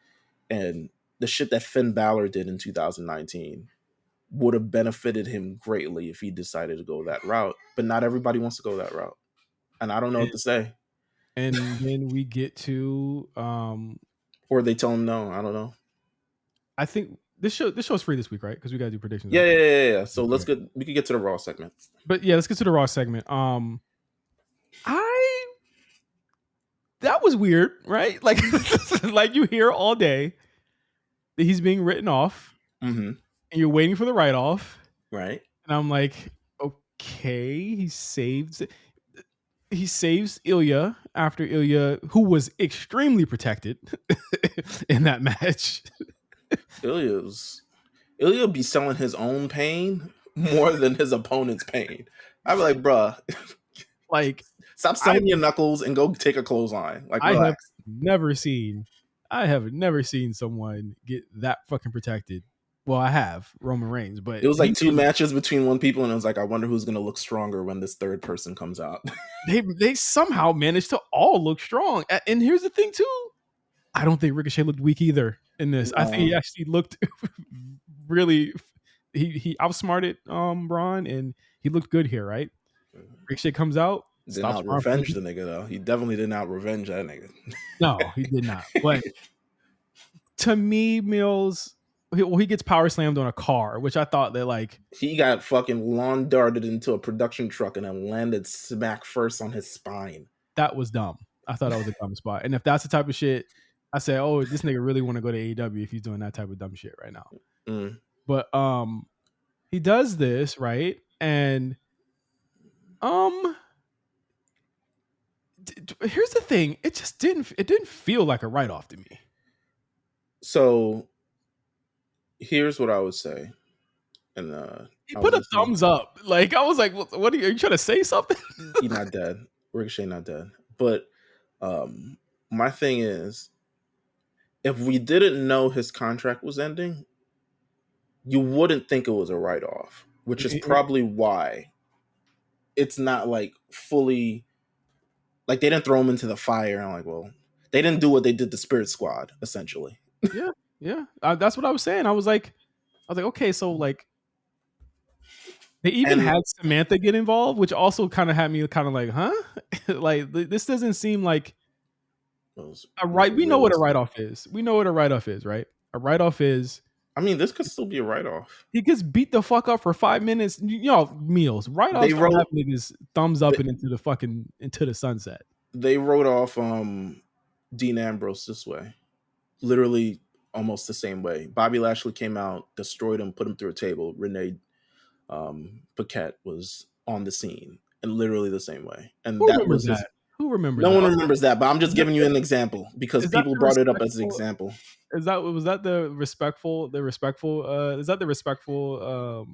S2: and the shit that Finn Balor did in 2019 would have benefited him greatly if he decided to go that route. But not everybody wants to go that route. And I don't know
S1: And,
S2: what to say.
S1: and then we get to
S2: Or they tell him no. I don't know.
S1: I think this show's free this week, right? Because we gotta do predictions.
S2: Yeah,
S1: After.
S2: yeah, yeah, yeah. So
S1: Okay.
S2: we could get to the Raw segment.
S1: But yeah, let's get to the Raw segment. I that was weird, right? Like like you hear all day that he's being written off,
S2: Mm-hmm.
S1: and you're waiting for the write off,
S2: Right.
S1: and I'm like, okay, he saves Ilya after Ilya, who was extremely protected in that match.
S2: Ilya be selling his own pain more than his opponent's pain. I'd be like, bruh,
S1: Like
S2: stop
S1: I
S2: selling your knuckles and go take a clothesline. Like,
S1: I have
S2: relax.
S1: never seen I have never seen someone get that fucking protected. Well, I have Roman Reigns, but
S2: It was like 2 matches between one people, and it was like, I wonder who's gonna look stronger when this third person comes out.
S1: they somehow managed to all look strong. And here's the thing too. I don't think Ricochet looked weak either in this. I think he actually looked really he outsmarted Braun and he looked good here, right? Ricochet comes out,
S2: Did
S1: stops
S2: not
S1: Braun from
S2: revenge the nigga though. He definitely did not revenge that nigga.
S1: no, he did not. But to me, Mills, he gets power slammed on a car, which I thought that like
S2: He got fucking lawn darted into a production truck and then landed smack first on his spine.
S1: that was dumb. I thought that was a dumb spot. And if that's the type of shit, I say, oh, this nigga really want to go to AEW if he's doing that type of dumb shit right now.
S2: Mm.
S1: But he does this, right? And here's the thing. It didn't feel like a write-off to me.
S2: So here's what I would say. And
S1: He put a thumbs up. Like I was like, what are you trying to say something?
S2: He not dead. Ricochet not dead. But my thing is, if we didn't know his contract was ending, you wouldn't think it was a write-off, which is probably why it's not like fully like they didn't throw him into the fire and like, well, They didn't do what they did to Spirit Squad, essentially.
S1: Yeah, yeah. That's what I was saying. I was like, okay, so like they even
S2: And
S1: had Samantha get involved, which also kind of had me kind of like, huh? Like this doesn't seem like a
S2: was
S1: right. We know what a
S2: realistic.
S1: write off is. We know what a write off is, right? A write off is
S2: I mean, this could still be a write off.
S1: he gets beat the fuck up for 5 minutes. You know, Meelz. Write
S2: They
S1: offs don't have
S2: wrote
S1: niggas thumbs up and into the sunset.
S2: they wrote off Dean Ambrose this way, literally almost the same way. Bobby Lashley came out, destroyed him, put him through a table. Renee Paquette was on the scene, and literally the same way. And
S1: Who
S2: that
S1: remembers
S2: was his.
S1: that? Who remembers
S2: No
S1: that?
S2: one remembers that, but I'm
S1: Is
S2: just
S1: that
S2: giving you an example because
S1: is that
S2: people
S1: the
S2: brought it up as an
S1: respectful?
S2: example.
S1: Is that was that the respectful? The respectful? Is that the respectful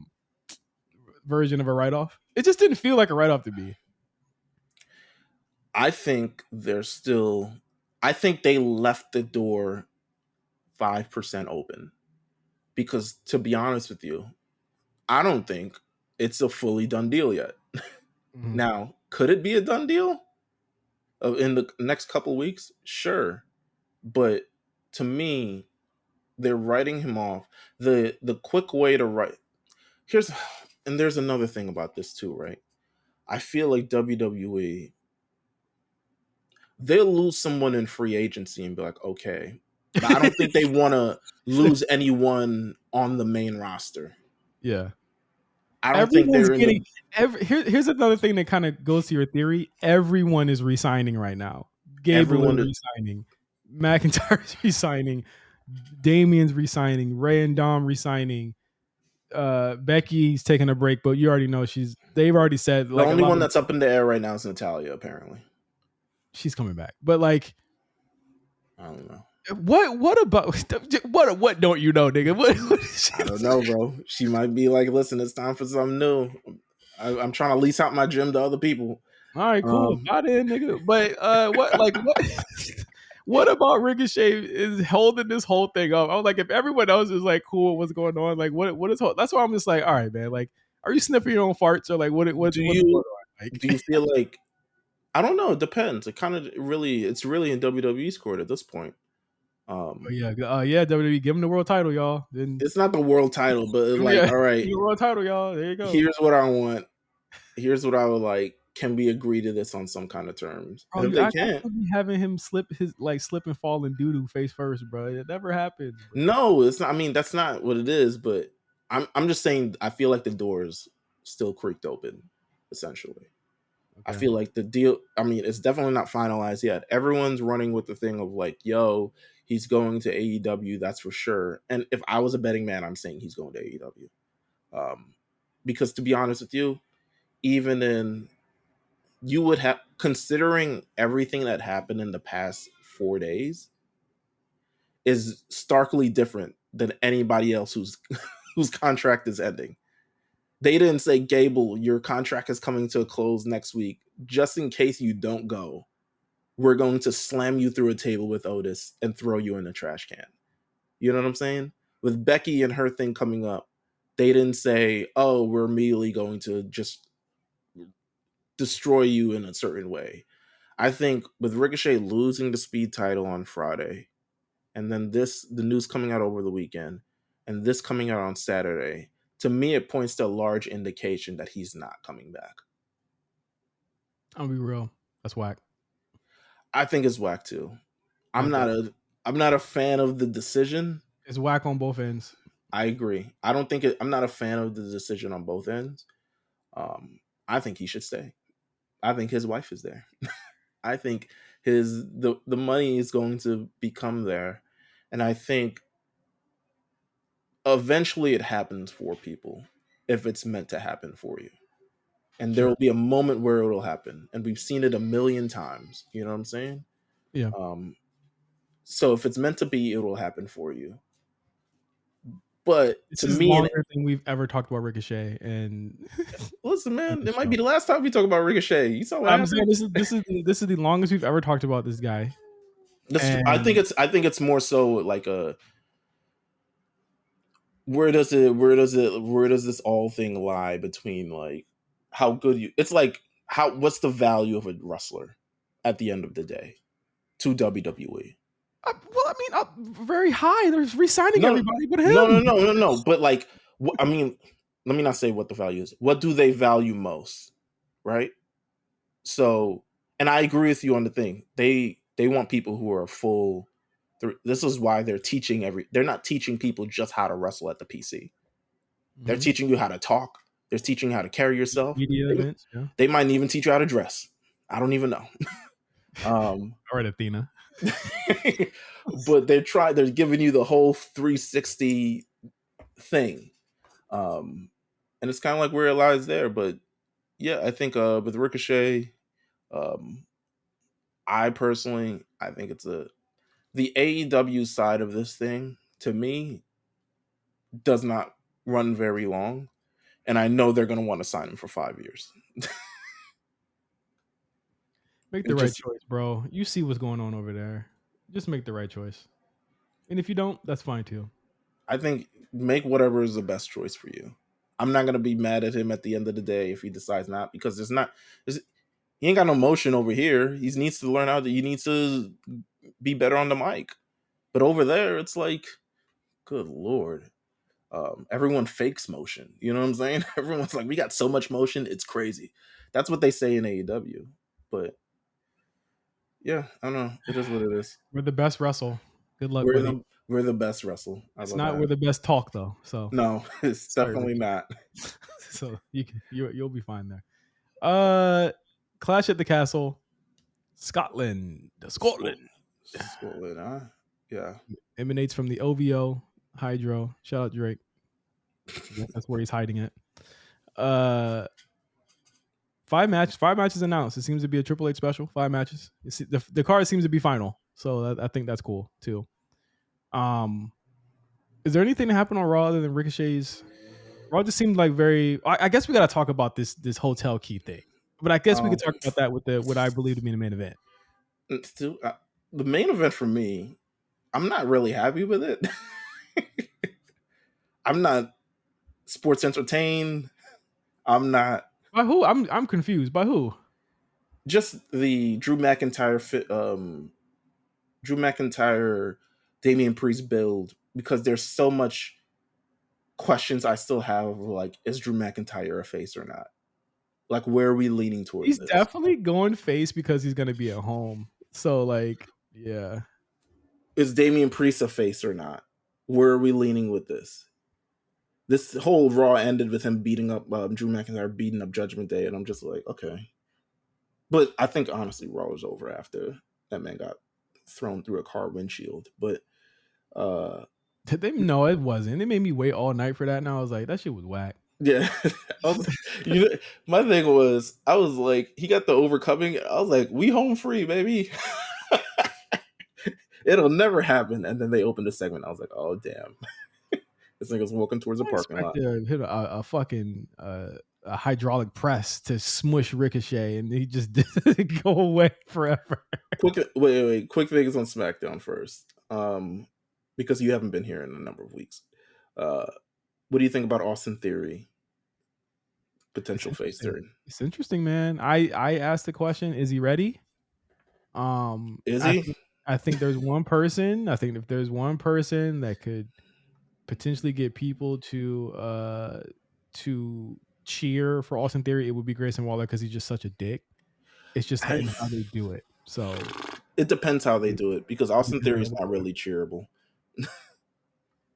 S1: version of a write off? It just didn't feel like a write off to me.
S2: I think they're still. I think they left the door 5% open because, to be honest with you, I don't think it's a fully done deal yet.
S1: Mm-hmm.
S2: Now, could it be a done deal in the next couple weeks? Sure, but to me, they're writing him off. The quick way to write here's and there's another thing about this too, right? I feel like WWE, they'll lose someone in free agency and be like, okay. But I don't think they want to lose anyone on the main roster.
S1: Yeah.
S2: I don't think
S1: Everyone's
S2: they're in
S1: getting
S2: the
S1: here's another thing that kind of goes to your theory. Everyone is resigning right now. Gable is
S2: everyone.
S1: resigning. McIntyre's resigning. Damien's resigning. Ray and Dom resigning. Becky's taking a break, but you already know they've already said
S2: The
S1: like a
S2: only
S1: lot
S2: one
S1: of
S2: that's up in the air right now is Natalia, apparently.
S1: she's coming back. But like
S2: I don't know.
S1: what about what don't you know, nigga?
S2: I don't know, bro. She might be like, listen, it's time for something new. I'm trying to lease out my gym to other people.
S1: All right, cool. Got in, nigga. But what what about Ricochet is holding this whole thing up? I was like, if everyone else is like cool, what's going on? Like what is that's why I'm just like, all right, man. Like, are you sniffing your own farts or like what's
S2: Do
S1: going
S2: you
S1: on?
S2: do
S1: Like
S2: you feel like I don't know, it depends. It kind of really it's really in WWE's court at this point.
S1: yeah, WWE, give him the world title, y'all. Then
S2: It's not the world title, but it's like,
S1: yeah,
S2: all
S1: give
S2: right,
S1: him the world title, y'all. There you go.
S2: here's what I want. Here's what I would like. Can we agree to this on some kind of terms?
S1: Bro,
S2: And if
S1: you
S2: they
S1: act like
S2: can't,
S1: you'll be having him slip and fall and doo doo face first, bro. It never happens, bro.
S2: no, it's not. I mean, that's not what it is. But I'm just saying. I feel like the doors still creaked open, essentially. I
S1: Okay.
S2: feel like the deal, I mean, it's definitely not finalized yet. Everyone's running with the thing of like, yo, he's going to AEW, that's for sure. And if I was a betting man, I'm saying he's going to AEW. Because to be honest with you, even in, you would have, considering everything that happened in the past 4 days, is starkly different than anybody else whose contract is ending. They didn't say, Gable, your contract is coming to a close next week. Just in case you don't go, we're going to slam you through a table with Otis and throw you in a trash can. You know what I'm saying? With Becky and her thing coming up, they didn't say, oh, we're immediately going to just destroy you in a certain way. I think with Ricochet losing the speed title on Friday, and then the news coming out over the weekend, and this coming out on Saturday, to me, it points to a large indication that he's not coming back.
S1: I'll be real. That's whack.
S2: I think it's whack too. I'm
S1: Okay.
S2: not a I'm not a fan of the decision.
S1: It's whack on both ends.
S2: I agree. I don't think I'm not a fan of the decision on both ends. I think he should stay. I think his wife is there. I think the money is going to become there, and I think eventually it happens for people if it's meant to happen for you. And there
S1: Sure.
S2: will be a moment where it'll happen, and we've seen it a million times. You know what I'm saying?
S1: Yeah.
S2: So if it's meant to be, it will happen for you. But
S1: This
S2: to
S1: is
S2: me, and
S1: longer than we've ever talked about Ricochet, and
S2: listen,
S1: on
S2: man,
S1: this
S2: it might
S1: show.
S2: be the last time we talk about Ricochet. You saw what
S1: I'm saying
S2: happened.
S1: this is the longest we've ever talked about this guy. And
S2: I think it's more so like a where does this all thing lie between like how good you it's like how what's the value of a wrestler at the end of the day to WWE.
S1: Well, I mean, very high. They're re-signing
S2: No,
S1: everybody but
S2: no, no,
S1: him.
S2: no, no, no. But like, I mean, let me not say what the value is. What do they value most, right? So, and I agree with you on the thing. They want people who are full. This is why they're teaching They're not teaching people just how to wrestle at the PC. They're
S1: Mhm.
S2: teaching you how to talk. They're teaching you how to carry yourself.
S1: Media
S2: They,
S1: events, yeah.
S2: they might even teach you how to dress. I don't even know. Um,
S1: All right, Athena.
S2: but they're giving you the whole 360 thing. And it's kind of like where it lies there. But yeah, I think with Ricochet, um, I think the AEW side of this thing to me does not run very long, and I know they're going to want to sign him for 5 years.
S1: Make the
S2: It
S1: right
S2: just,
S1: choice, bro. You see what's going on over there. Just make the right choice. And if you don't, that's fine too.
S2: I think make whatever is the best choice for you. I'm not going to be mad at him at the end of the day if he decides not, because he ain't got no motion over here. He needs to learn he needs to be better on the mic. But over there, it's like, good lord. Everyone fakes motion. You know what I'm saying? Everyone's like, we got so much motion, it's crazy. That's what they say in AEW. But yeah, I don't know. It is what it is.
S1: We're the best wrestle. Good luck, buddy.
S2: We're the best wrestle. How
S1: It's
S2: about
S1: not
S2: that?
S1: we're the best talk though. So
S2: No, it's
S1: sorry,
S2: definitely
S1: Ricky.
S2: not.
S1: So you'll be fine there. Clash at the Castle, Scotland. The Scotland
S2: Scotland, huh? Yeah.
S1: emanates from the OVO Hydro. Shout out Drake. I guess that's where he's hiding it. Uh, five matches announced. It seems to be a Triple H special. 5 matches. The card seems to be final, so I think that's cool too. Is there anything that happened on Raw other than Ricochet's? Raw just seemed like very. I guess we got to talk about this hotel key thing, but I guess we
S2: Um,
S1: could talk about that with what I believe to be the main event.
S2: still, the main event for me, I'm not really happy with it. I'm not sports entertained. I'm not.
S1: By who? I'm confused. By who?
S2: Just the Drew McIntyre, Damian Priest build, because there's so much questions I still have. Like, is Drew McIntyre a face or not? Like, where are we leaning towards
S1: He's
S2: this?
S1: definitely going face because he's gonna be at home. So like, yeah.
S2: Is Damian Priest a face or not? Where are we leaning with this? This whole Raw ended with him beating up Drew McIntyre, beating up Judgment Day, and I'm just like, okay. But I think honestly, Raw was over after that man got thrown through a car windshield. But
S1: Did they? No, it wasn't. They made me wait all night for that, and I was like, that shit was whack.
S2: yeah, my thing was, I was like, he got the overcoming. I was like, we home free, baby. It'll never happen. And then they opened the segment. I was like, oh damn, this nigga's walking towards a
S1: I
S2: parking lot.
S1: expected to hit a fucking a hydraulic press to smush Ricochet, and he just didn't go away forever.
S2: Wait. Quick Vegas on SmackDown first, because you haven't been here in a number of weeks. What do you think about Austin Theory? Potential face turn.
S1: It's interesting, man. I asked the question: is he ready?
S2: Is he?
S1: I think there's one person. I think if there's one person that could potentially get people to cheer for Austin Theory, it would be Grayson Waller because he's just such a dick. It's just how they do it. So
S2: it depends how they do it, because Austin Theory is not really cheerable.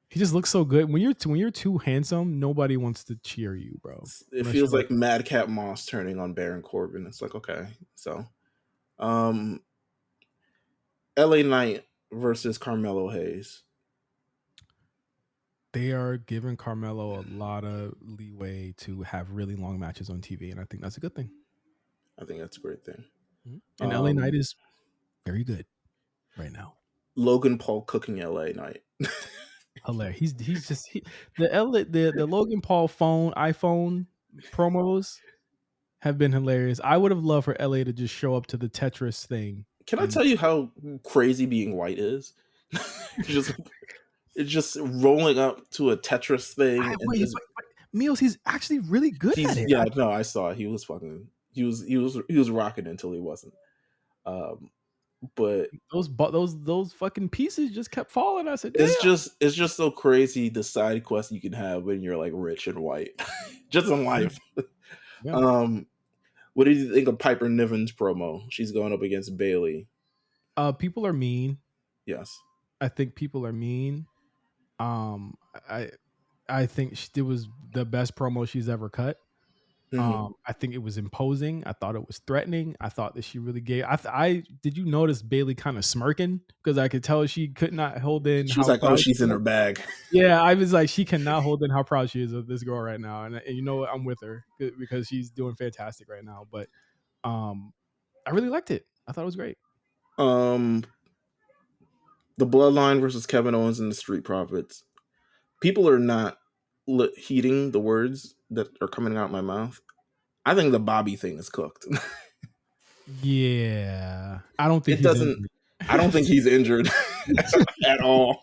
S1: He just looks so good. When you're too handsome, nobody wants to cheer you, bro.
S2: It feels like Madcap Moss turning on Baron Corbin. It's like, okay, so LA Knight versus Carmelo Hayes.
S1: They are giving Carmelo a lot of leeway to have really long matches on TV, and I think that's a good thing.
S2: I think that's a great thing.
S1: And LA Knight is very good right now.
S2: Logan Paul cooking LA Knight.
S1: Hilarious. The Logan Paul iPhone promos have been hilarious. I would have loved for LA to just show up to the Tetris thing.
S2: Can I tell you how crazy being white is? It's just rolling up to a Tetris thing.
S1: Meelz, he's actually really good at it.
S2: Yeah, no, I saw it. He was rocking it until he wasn't. But
S1: those fucking pieces just kept falling. I said, damn.
S2: it's just so crazy the side quest you can have when you're like rich and white, just in
S1: Yeah.
S2: life.
S1: Yeah.
S2: Um, what did you think of Piper Niven's promo? She's going up against Bailey.
S1: People are mean.
S2: Yes.
S1: I think people are mean. Um, I I think it was the best promo she's ever cut.
S2: Hmm.
S1: I think it was imposing. I thought it was threatening. I thought that she really gave. I did you notice Bailey kind of smirking because I could tell she could not hold in
S2: She was
S1: how
S2: like, "Oh,
S1: proud
S2: she's
S1: she
S2: in
S1: was.
S2: her bag."
S1: Yeah, I was like, she cannot hold in how proud she is of this girl right now, and you know what? I'm with her because she's doing fantastic right now. But um, I really liked it. I thought it was great.
S2: Um, the Bloodline versus Kevin Owens and the Street Profits. People are not heeding the words that are coming out my mouth. I think the Bobby thing is cooked.
S1: Yeah, I don't think
S2: It
S1: he's
S2: doesn't.
S1: injured.
S2: I don't think he's injured at all.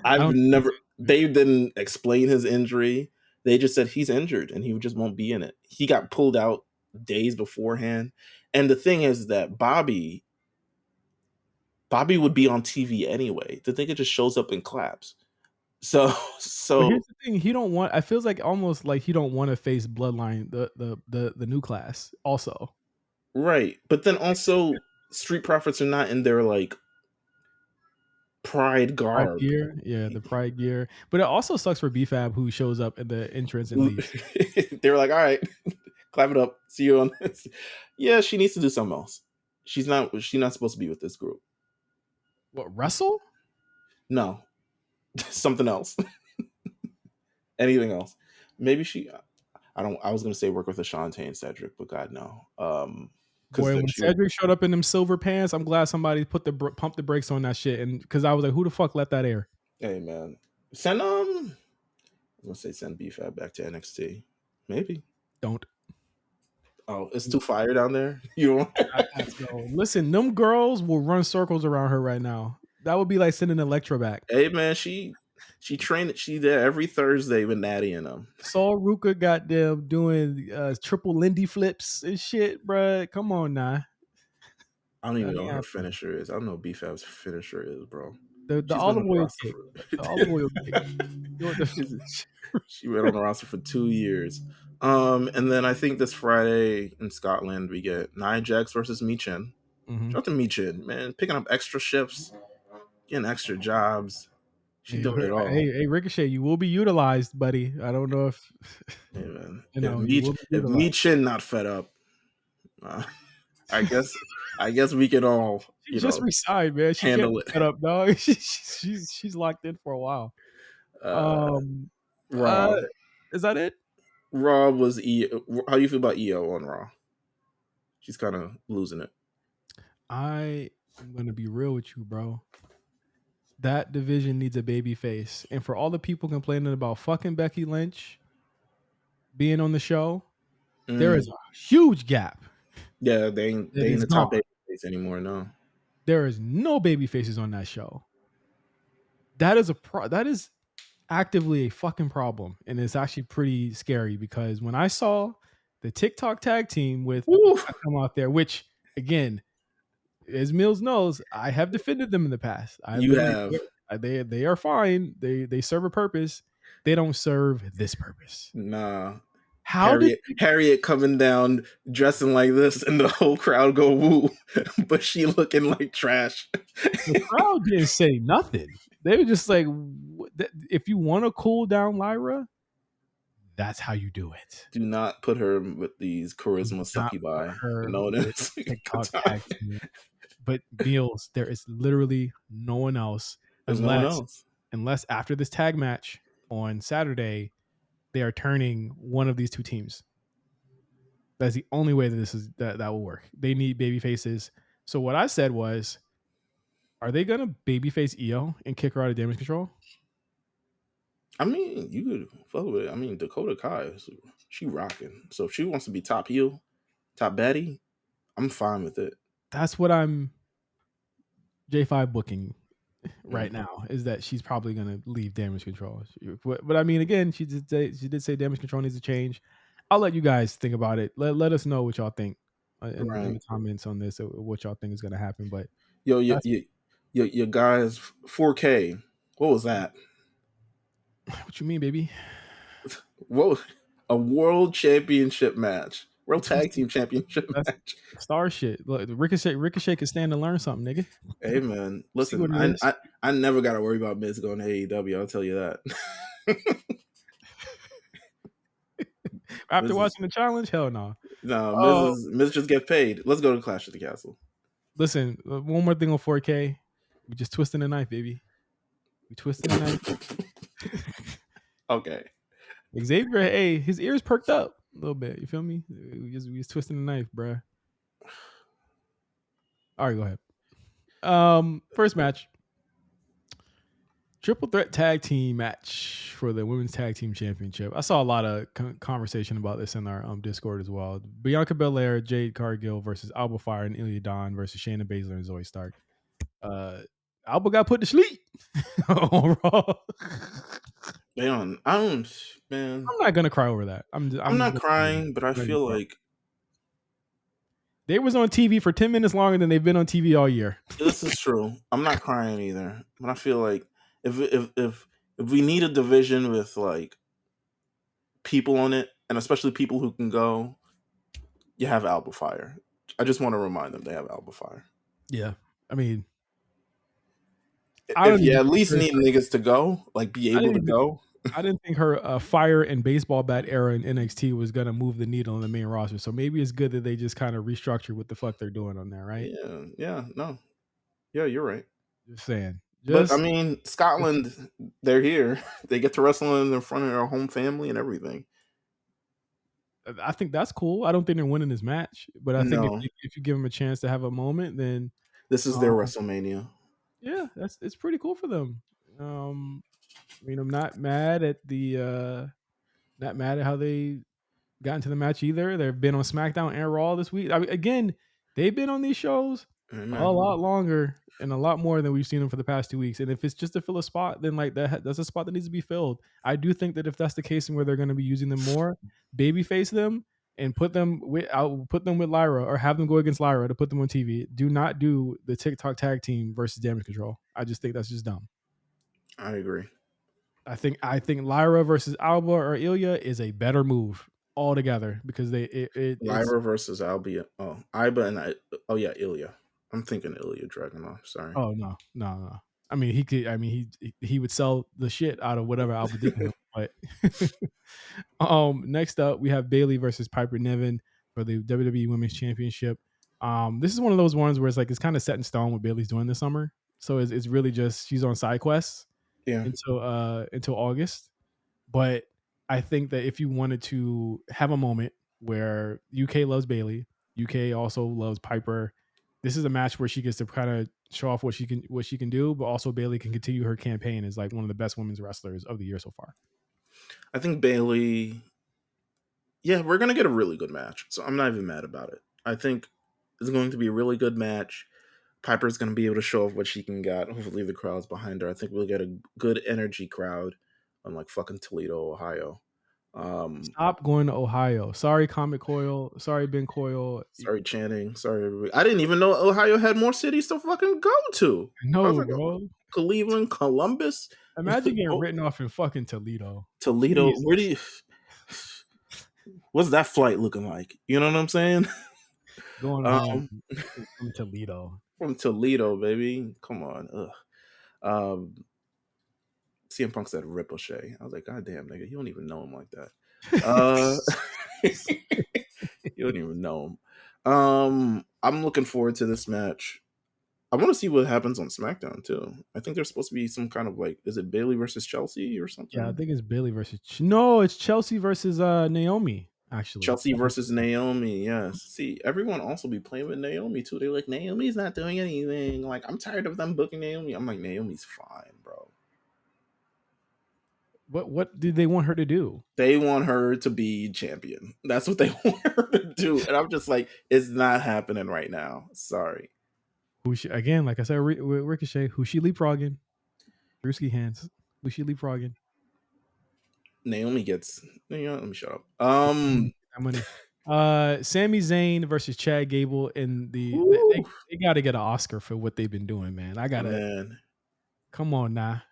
S1: I
S2: I've
S1: don't think he's
S2: never. They didn't explain his injury. They just said he's injured and he just won't be in it. He got pulled out days beforehand. And the thing is that Bobby would be on TV anyway. The nigga just shows up and claps. So
S1: But here's
S2: so
S1: the thing: he don't want. I feels like almost like he don't want to face Bloodline, the new class. Also,
S2: right. But then also Street Profits are not in their like pride
S1: Pride
S2: garb.
S1: gear, yeah, the Pride gear. But it also sucks for BFAB who shows up in the entrance and leaves.
S2: They're like, all right, clap it up. See you on this. Yeah, she needs to do something else. She's not supposed to be with this group.
S1: What, wrestle?
S2: No, something else. Anything else. Maybe she I was gonna say work with Ashante and Cedric, but God no. Because
S1: Boy,
S2: then
S1: when
S2: she would
S1: Cedric showed up in them silver pants, I'm glad somebody pump the brakes on that shit. And because I was like, who the fuck let that air?
S2: hey man. Send I was gonna say send BFAB back to NXT. Maybe.
S1: Don't.
S2: Oh, it's too fire down there. You know?
S1: Yo, listen, them girls will run circles around her right now. That would be like sending Electra back.
S2: Hey man, she trained. She there every Thursday with Natty and them.
S1: Saw Ruka got them doing triple Lindy flips and shit, bruh. Come on now.
S2: I don't even
S1: That
S2: know
S1: ain't
S2: what her
S1: happening.
S2: finisher is. I don't know what BFAB's finisher is, bro.
S1: The
S2: She's been
S1: olive
S2: on the
S1: oil
S2: roster
S1: kick.
S2: for
S1: The olive oil kick. You know what
S2: she went on the roster for 2 years. And then I think this Friday in Scotland we get Nia Jax versus Michin.
S1: Mhm.
S2: Shout out to Michin, man, picking up extra shifts, getting extra jobs. She
S1: Hey,
S2: doing it all.
S1: hey, Ricochet, you will be utilized, buddy. I don't know if
S2: Hey man,
S1: you know you will be
S2: If
S1: utilized.
S2: Michin not fed up, uh, I guess we can all
S1: She just resigned, man. She can't
S2: handle
S1: be
S2: it.
S1: set up, dog. She's locked in for a while.
S2: Uh,
S1: Um, uh,
S2: Raw.
S1: is that it?
S2: Raw was How you feel about EO on Raw? She's kind of losing it.
S1: I am gonna be real with you, bro. That division needs a baby face, and for all the people complaining about fucking Becky Lynch being on the show, there
S2: Mm,
S1: is a huge gap
S2: yeah,
S1: that
S2: they ain't
S1: is
S2: the top
S1: gone.
S2: baby face anymore. No.
S1: There is no baby faces on that show. That is that is actively a fucking problem, and it's actually pretty scary because when I saw the TikTok tag team with
S2: Woo!
S1: come out there, which again, as Meelz knows, I have defended them in the past. I've
S2: You
S1: been
S2: have
S1: they are fine. They serve a purpose. They don't serve this purpose.
S2: nah.
S1: How did
S2: Harriet coming down dressing like this, and the whole crowd go woo, but she looking like trash.
S1: the crowd didn't say nothing? They were just like, if you want to cool down Lyra, that's how you do it.
S2: Do not put her with these
S1: Do
S2: charisma
S1: not put
S2: succubi.
S1: her
S2: No one
S1: with
S2: is.
S1: TikTok tag team. But Meelz, there is literally no one else
S2: There's no one
S1: unless
S2: else.
S1: after this tag match on Saturday, they are turning one of these two teams. That's the only way that that will work. They need baby faces. So what I said was, are they gonna babyface Io and kick her out of Damage Control?
S2: I mean, you could fuck with it. I mean, Dakota Kai, she rocking. So if she wants to be top heel, top baddie, I'm fine with it.
S1: That's what I'm J5 booking right
S2: Mm.
S1: now, is that she's probably gonna leave Damage Control. But I mean, again, she did say Damage Control needs to change. I'll let you guys think about it. Let us know what y'all think in
S2: Right.
S1: the comments on this, what y'all think is gonna happen. But
S2: Yo,
S1: That's
S2: your guys 4K. What was that?
S1: what you mean, baby.
S2: Whoa, a world championship match, world tag
S1: Twisted.
S2: team championship
S1: That's
S2: match.
S1: star shit. Look, Ricochet could stand to learn something, nigga.
S2: Hey man,
S1: See
S2: listen,
S1: what it is.
S2: I never got to worry about Miz going to AEW. I'll tell you that.
S1: After
S2: Miz is
S1: watching the challenge, hell no.
S2: no
S1: Uh,
S2: Miz just get paid. Let's go to Clash of the Castle.
S1: listen, one more thing on 4K. We just twisting the knife, baby. We twisting the knife.
S2: Okay.
S1: Xavier, hey, his ears perked up a little bit. You feel me? We just twisting the knife, bruh. All right, go ahead. First match. Triple threat tag team match for the women's tag team championship. I saw a lot of conversation about this in our Discord as well. Bianca Belair, Jade Cargill versus Alba Fire and Ilya Dawn versus Shayna Baszler and Zoe Stark. Alba got put to sleep on Raw.
S2: Man, I don't, man.
S1: I'm not gonna cry over that.
S2: I'm
S1: I'm just
S2: not
S1: gonna
S2: crying, but I
S1: not even
S2: feel
S1: cry.
S2: like
S1: They was on TV for 10 minutes longer than they've been on TV all year.
S2: this is true. I'm not crying either, but I feel like if we need a division with like people on it, and especially people who can go, you have Alba Fire. I just want to remind them they have Alba Fire.
S1: Yeah. I mean, I
S2: If
S1: don't
S2: you
S1: even
S2: at
S1: think
S2: least need niggas to go, like be
S1: I
S2: able
S1: didn't
S2: to
S1: even
S2: go,
S1: I didn't think her fire and baseball bat era in NXT was gonna move the needle on the main roster. So maybe it's good that they just kind of restructure what the fuck they're doing on there, right?
S2: no, yeah, you're right.
S1: Just saying.
S2: But I
S1: Just
S2: mean, Scotland, they're here. They get to wrestle in front of their home family and everything.
S1: I think that's cool. I don't think they're winning this match, but I think
S2: No,
S1: if you give them a chance to have a moment, then
S2: this is their
S1: um,
S2: WrestleMania.
S1: yeah, that's it's pretty cool for them. I mean, I'm not mad at not mad at how they got into the match either. They've been on SmackDown and Raw this week. I mean, again, they've been on these shows a
S2: Amen.
S1: lot longer and a lot more than we've seen them for the past 2 weeks. And if it's just to fill a spot, then like that's a spot that needs to be filled. I do think that if that's the case and where they're going to be using them more, babyface them and I'll put them with Lyra or have them go against Lyra to put them on TV. Do not do the TikTok tag team versus Damage Control. I just think that's just dumb.
S2: I agree.
S1: I think Lyra versus Alba or Ilya is a better move altogether because it's
S2: Lyra versus Albia. Oh, Iba and oh yeah, Ilya. I'm thinking Ilya Dragunov. Sorry.
S1: oh no. I mean he could. I mean he would sell the shit out of whatever Alba did to him. But next up we have Bayley versus Piper Niven for the WWE Women's Championship. This is one of those ones where it's like it's kind of set in stone what Bayley's doing this summer. So it's really just she's on side quests
S2: Yeah,
S1: until August. But I think that if you wanted to have a moment where UK loves Bailey, UK also loves Piper, this is a match where she gets to kind of show off what she can do, but also Bailey can continue her campaign as like one of the best women's wrestlers of the year so far.
S2: I think Bailey. Yeah, we're gonna get a really good match, so I'm not even mad about it. I think it's going to be a really good match. Piper's gonna be able to show off what she can get. Hopefully, the crowd's behind her. I think we'll get a good energy crowd, unlike fucking Toledo, Ohio. Um,
S1: Stop going to Ohio. Sorry, Comic Coil. Sorry, Ben Coil.
S2: Sorry, Channing. Sorry, everybody. I didn't even know Ohio had more cities to fucking go to. I was
S1: No,
S2: like,
S1: bro.
S2: Cleveland, Columbus,
S1: Imagine getting written off in fucking Toledo.
S2: Toledo. Where do
S1: Jesus.
S2: you? What's that flight looking like? You know what I'm saying?
S1: Going home
S2: Um,
S1: from Toledo.
S2: from Toledo, baby. Come on. Ugh. Um, CM Punk said Ricochet. I was like, God damn, nigga, you don't even know him like that. Uh, you don't even know him. I'm looking forward to this match. I want to see what happens on SmackDown too. I think there's supposed to be some kind of like, is it Bailey versus Chelsea or
S1: Yeah, I
S2: something?
S1: think it's Bailey versus no, it's Chelsea versus Naomi. Actually,
S2: Chelsea versus Naomi. Yes. See, everyone also be playing with Naomi too. They're like, Naomi's not doing anything. Like, I'm tired of them booking Naomi. I'm like, Naomi's fine, bro.
S1: what did they want her to do?
S2: They want her to be champion. That's what they want her to do. And I'm just like, it's not happening right now. Sorry.
S1: Who she again? Like I said, with Ricochet, who she leapfrogging? Drewski hands. Who she leapfrogging?
S2: Naomi gets, you know, let me shut up.
S1: That money. Sami Zayn versus Chad Gable in
S2: Ooh,
S1: they got to get an Oscar for what they've been doing, man. I gotta
S2: man.
S1: come on now.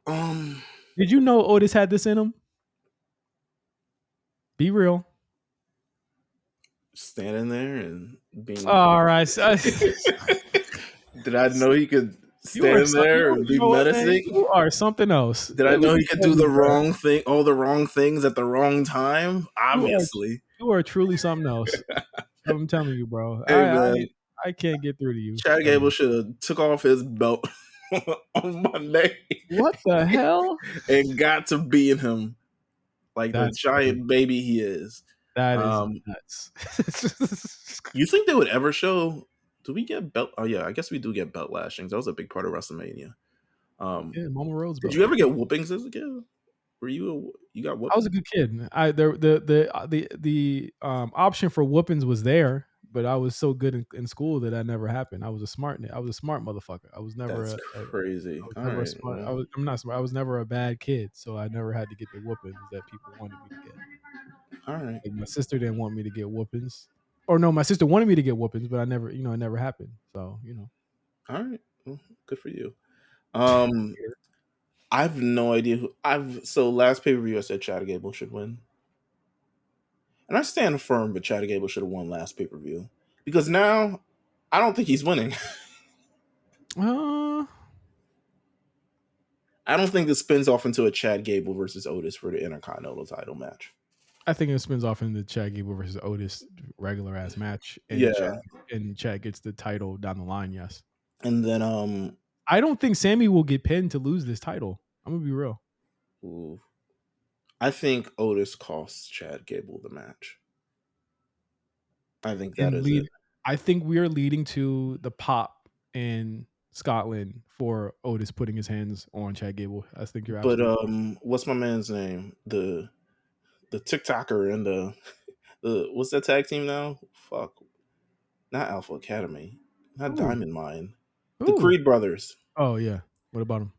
S2: Um,
S1: Did you know Otis had this in him? Be real.
S2: standing there and being.
S1: All right,
S2: Did I know he could
S1: you are
S2: stand there and
S1: you
S2: be
S1: know what, man?
S2: menacing?
S1: You are something else.
S2: Did I
S1: Let me
S2: know he
S1: just
S2: could
S1: tell
S2: do
S1: you,
S2: the
S1: bro.
S2: wrong thing, all the wrong things at the wrong time?
S1: You are
S2: Obviously.
S1: you are truly something else. I'm telling you, bro.
S2: Hey man,
S1: I can't get through to you
S2: Chad
S1: ever.
S2: Gable should have took off his belt on Monday
S1: What the hell?
S2: and got to being him like the
S1: That's crazy.
S2: giant baby he is.
S1: That is
S2: Um,
S1: nuts.
S2: you think they would ever show? Do we get belt? Oh yeah, I guess we do get belt lashings. That was a big part of WrestleMania.
S1: Yeah, Mama Rose
S2: Did
S1: belt.
S2: you ever get whoopings as a kid? Were you got
S1: I was a
S2: whoopings?
S1: good kid. I the option for whoopings was there, but I was so good in school that that never happened. I was a smart motherfucker. I was never
S2: That's
S1: I
S2: crazy.
S1: was
S2: All
S1: never a
S2: right,
S1: smart.
S2: well,
S1: I'm not smart. I was never a bad kid, so I never had to get the whoopings that people wanted me to get.
S2: all right,
S1: Like my sister didn't want me to get whoopings, or no, my sister wanted me to get whoopings, but I never, it never happened. So
S2: all right. Well, good for you. Um, I have no idea who so last pay per view I said Chad Gable should win. And I stand firm, but Chad Gable should have won last pay per view because now I don't think he's winning.
S1: Uh,
S2: I don't think this spins off into a Chad Gable versus Otis for the Intercontinental title match.
S1: I think it spins off into Chad Gable versus Otis regular ass match,
S2: Yeah,
S1: and Chad gets the title down the line. Yes,
S2: and then
S1: I don't think Sammy will get pinned to lose this title. I'm gonna be real.
S2: ooh, I think Otis costs Chad Gable the match. I think that
S1: And
S2: is it.
S1: I think we are leading to the pop in Scotland for Otis putting his hands on Chad Gable. I think you're
S2: But
S1: absolutely
S2: what's my man's name? The TikToker and the what's that tag team now? Fuck, not Alpha Academy, not
S1: who
S2: Diamond Mine. The
S1: who.
S2: Creed brothers.
S1: Oh yeah, what about him?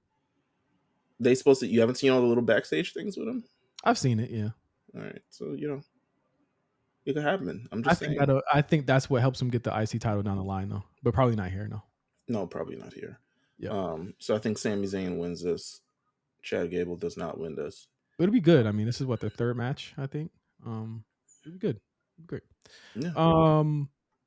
S2: They supposed to. You haven't seen all the little backstage things with them.
S1: I've seen it. Yeah,
S2: All right, so it could happen. I'm just saying.
S1: I think that's what helps him get the IC title down the line though, but probably not here. No.
S2: No, probably not here.
S1: Yeah.
S2: So I think Sami Zayn wins this. Chad Gable does not win this.
S1: It'll be good. I mean, this is what their third match, I think. It'll be good. Great.
S2: Yeah,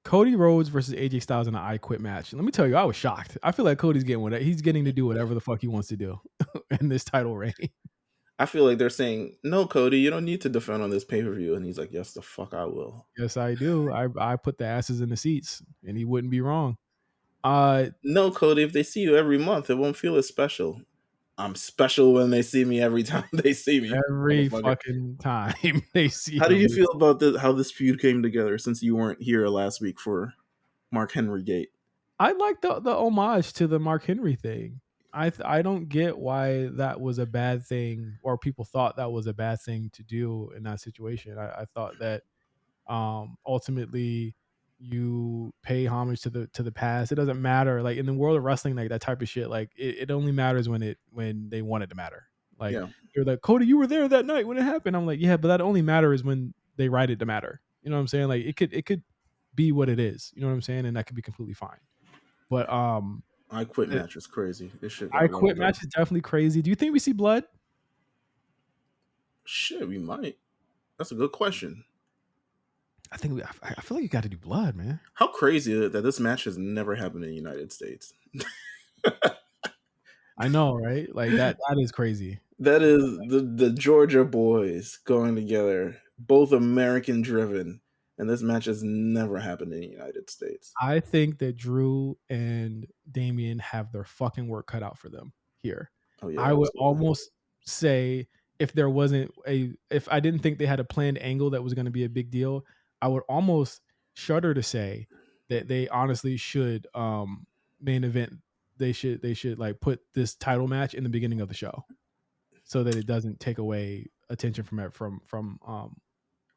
S1: Cody Rhodes versus AJ Styles in an I Quit match. Let me tell you, I was shocked. I feel like Cody's getting what he's getting to do whatever the fuck he wants to do in this title reign.
S2: I feel like they're saying, "No, Cody, you don't need to defend on this pay per view," and he's like, "Yes, the fuck I will."
S1: Yes, I do. I put the asses in the seats, and he wouldn't be wrong. Uh,
S2: No, Cody, if they see you every month, it won't feel as special. I'm special when they see me every time they see me,
S1: every
S2: motherfucker.
S1: fucking time they see
S2: How do
S1: him.
S2: you feel about this? How this feud came together since you weren't here last week for Mark Henry Gate?
S1: I like the homage to the Mark Henry thing. I don't get why that was a bad thing, or people thought that was a bad thing to do in that situation. I thought that ultimately you pay homage to the past. It doesn't matter. Like in the world of wrestling, like that type of shit, like it only matters when they want it to matter. Like
S2: Yeah,
S1: you're like, Cody, you were there that night when it happened. I'm like, yeah, but that only matters when they write it to matter. You know what I'm saying? Like it could be what it is. You know what I'm saying? And that could be completely fine. But
S2: I quit
S1: the
S2: match is crazy. This shit
S1: I
S2: got
S1: Quit
S2: long
S1: match
S2: ago.
S1: is definitely crazy. Do you think we see blood?
S2: Shit, we might. That's a good question.
S1: I feel like you got to do blood, man.
S2: How crazy is it that this match has never happened in the United States?
S1: I know, right? Like that is crazy.
S2: That is the Georgia boys going together, both American driven, and this match has never happened in the United States.
S1: I think that Drew and Damien have their fucking work cut out for them here.
S2: Oh yeah,
S1: I would
S2: absolutely.
S1: almost say if I didn't think they had a planned angle that was going to be a big deal, I would almost shudder to say that they honestly should main event they should like put this title match in the beginning of the show so that it doesn't take away attention from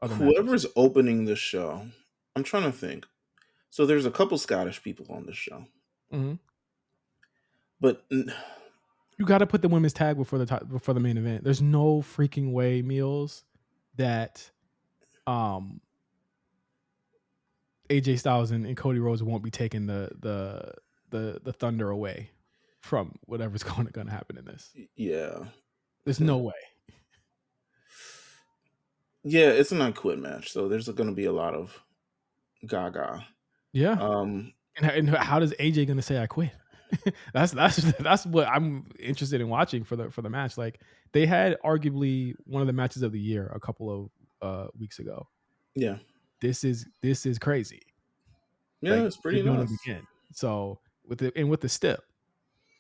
S1: other matches.
S2: Whoever's opening this show, I'm trying to think. So there's a couple Scottish people on this show,
S1: Mhm.
S2: but
S1: You got to put the women's tag before the main event. There's no freaking way, Meelz, that um, AJ Styles and Cody Rhodes won't be taking the thunder away from whatever's going to happen in this.
S2: Yeah.
S1: There's no way.
S2: Yeah, it's an unquit match, so there's going to be a lot of gaga.
S1: Yeah.
S2: Um,
S1: And how does AJ going to say I quit? that's what I'm interested in watching for the match. Like they had arguably one of the matches of the year a couple of weeks ago.
S2: yeah.
S1: This is crazy.
S2: Yeah,
S1: Like
S2: it's
S1: they're
S2: pretty
S1: doing it
S2: nuts.
S1: again. So with the step.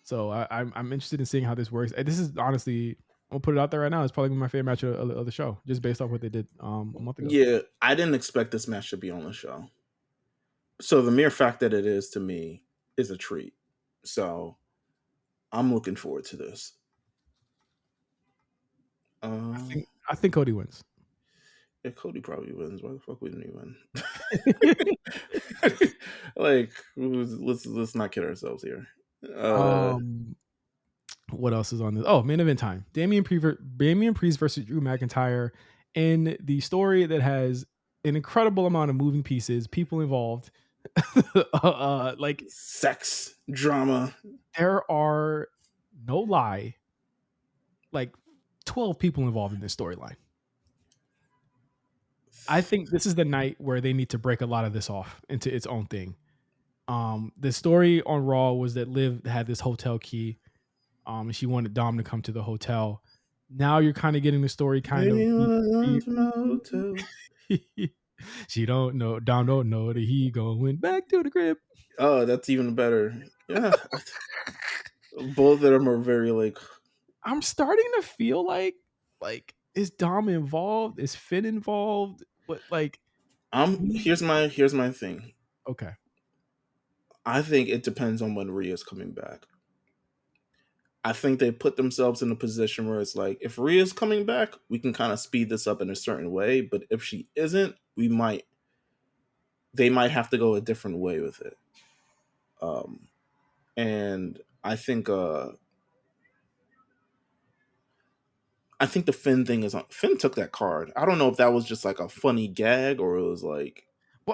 S1: So I'm interested in seeing how this works. This is honestly, I'll put it out there right now. It's probably my favorite match of the show, just based off what they did a month ago.
S2: Yeah, I didn't expect this match to be on the show. So the mere fact that it is to me is a treat. So I'm looking forward to this.
S1: I think Cody wins.
S2: Yeah, Cody probably wins. Why the fuck wouldn't he win? Like, let's not kid ourselves here.
S1: What else is on this? Oh, main event time. Damian Priest versus Drew McIntyre in the story that has an incredible amount of moving pieces, people involved. Like
S2: Sex drama.
S1: there are no lie, like 12 people involved in this storyline. I think this is the night where they need to break a lot of this off into its own thing. The story on Raw was that Liv had this hotel key. And she wanted Dom to come to the hotel. Now you're kind of getting the story kind of.
S2: Baby, wanna go to my hotel.
S1: She don't know. Dom don't know that he going back to the crib.
S2: Oh, that's even better. Yeah, both of them are very like.
S1: I'm starting to feel like is Dom involved? Is Finn involved? But like,
S2: Here's my thing.
S1: okay,
S2: I think it depends on when Rhea's coming back. I think they put themselves in a position where it's like, if Rhea's coming back, we can kind of speed this up in a certain way. But if she isn't, they might have to go a different way with it. And I think the Finn thing is on. Finn took that card. I don't know if that was just like a funny gag or it was like.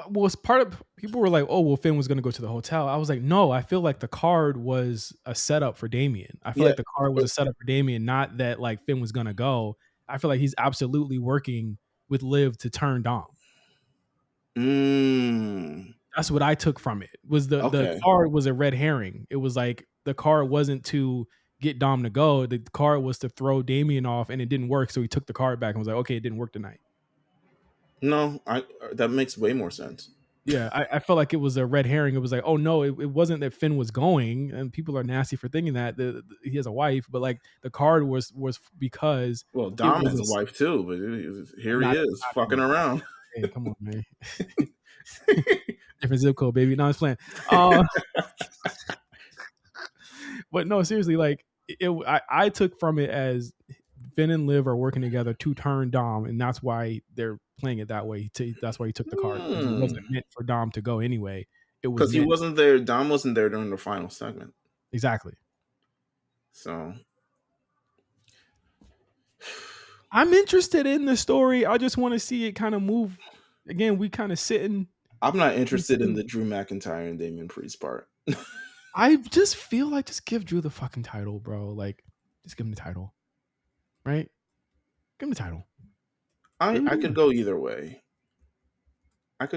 S1: well, it's part of people were like, oh, well, Finn was going to go to the hotel. I was like, no, I feel like the card was a setup for Damian. I feel
S2: Yeah.
S1: like the card was a setup for Damian, not that like Finn was going to go. I feel like he's absolutely working with Liv to turn Dom. That's what I took from it. Was the
S2: Okay.
S1: card was a red herring. It was like the card wasn't to get Dom to go. The card was to throw Damian off, and it didn't work. So he took the card back and was like, okay, it didn't work tonight.
S2: No, that makes way more sense.
S1: Yeah, I felt like it was a red herring. It was like, oh no, it wasn't that Finn was going, and people are nasty for thinking that he has a wife, but like the card was because
S2: Well,
S1: it
S2: Dom
S1: was
S2: has a wife too, but here he
S1: not
S2: is fucking around.
S1: hey, come on, man. Different zip code, baby. No, I was playing. But no, seriously, like I took from it as Finn and Liv are working together to turn Dom, and that's why they're playing it that way. That's why he took the card because it wasn't meant for Dom to go anyway. It was
S2: Because he
S1: meant
S2: wasn't there. Dom wasn't there during the final segment.
S1: exactly.
S2: So
S1: I'm interested in the story. I just want to see it kind of move. Again, we kind of sitting.
S2: I'm not interested in the Drew McIntyre and Damian Priest part.
S1: I just feel like just give Drew the fucking title, bro. Like, just give him the title, right? Give him the title.
S2: I could go either way.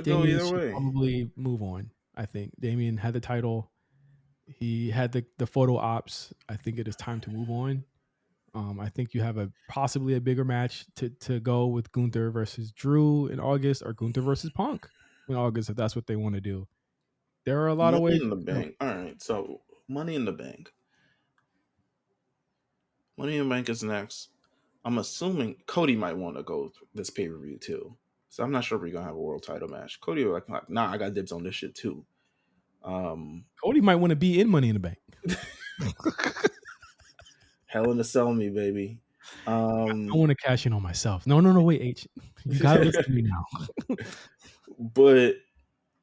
S1: Damian should probably move on. I think Damian had the title. He had the photo ops. I think it is time to move on. I think you have possibly a bigger match to go with Gunther versus Drew in August, or Gunther versus Punk in August, if that's what they want to do. There are a lot of
S2: Money
S1: ways.
S2: in the Bank. All right, so Money in the Bank. Money in the Bank is next. I'm assuming Cody might want to go this pay per view too. So I'm not sure we're gonna have a world title match. Cody was like, nah, I got dibs on this shit too.
S1: Cody might want to be in Money in the Bank.
S2: Hell in a Cell me, baby.
S1: I want to cash in on myself. No, wait, H. You gotta listen to me now.
S2: But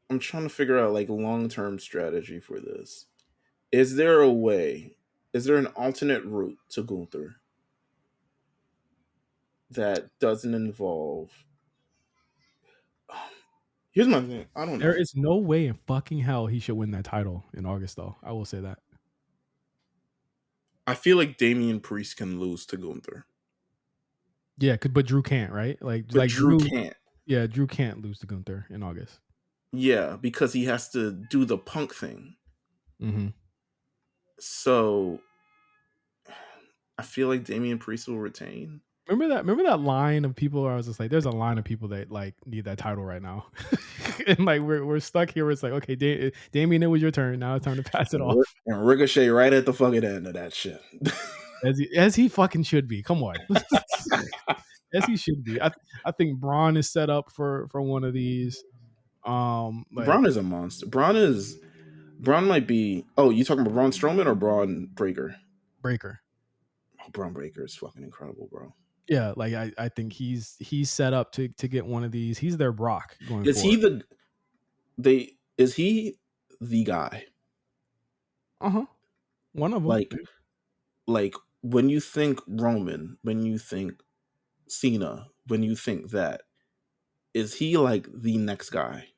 S2: I'm trying to figure out like long-term strategy for this. Is there a way? Is there an alternate route to Gunther that doesn't involve Here's my thing. I don't
S1: There
S2: know.
S1: is no way in fucking hell he should win that title in August, though. I will say that.
S2: I feel like Damian Priest can lose to Gunther,
S1: Yeah, but Drew can't, right?
S2: but
S1: Like
S2: Drew
S1: Drew.
S2: can't.
S1: Yeah, Drew can't lose to Gunther in August.
S2: Yeah, because he has to do the Punk thing.
S1: Hmm.
S2: So I feel like Damian Priest will retain.
S1: Remember that line of people where I was just like, "There's a line of people that like need that title right now," and like we're stuck here. Where it's like, okay, Damien, it was your turn. Now it's time to pass it off,
S2: And Ricochet right at the fucking end of that shit.
S1: as he fucking should be. Come on, as he should be. I think Braun is set up for one of these. Like
S2: Braun is a monster. Braun might be. Oh, you talking about Braun Strowman or Braun Breaker?
S1: Breaker.
S2: Oh, Braun Breaker is fucking incredible, bro.
S1: Yeah, like I think he's set up to get one of these. He's their Brock going
S2: Is he
S1: forward.
S2: the they? Is he the guy?
S1: Uh-huh. One of them.
S2: Like like when you think Roman, when you think Cena, when you think that, is he like the next guy?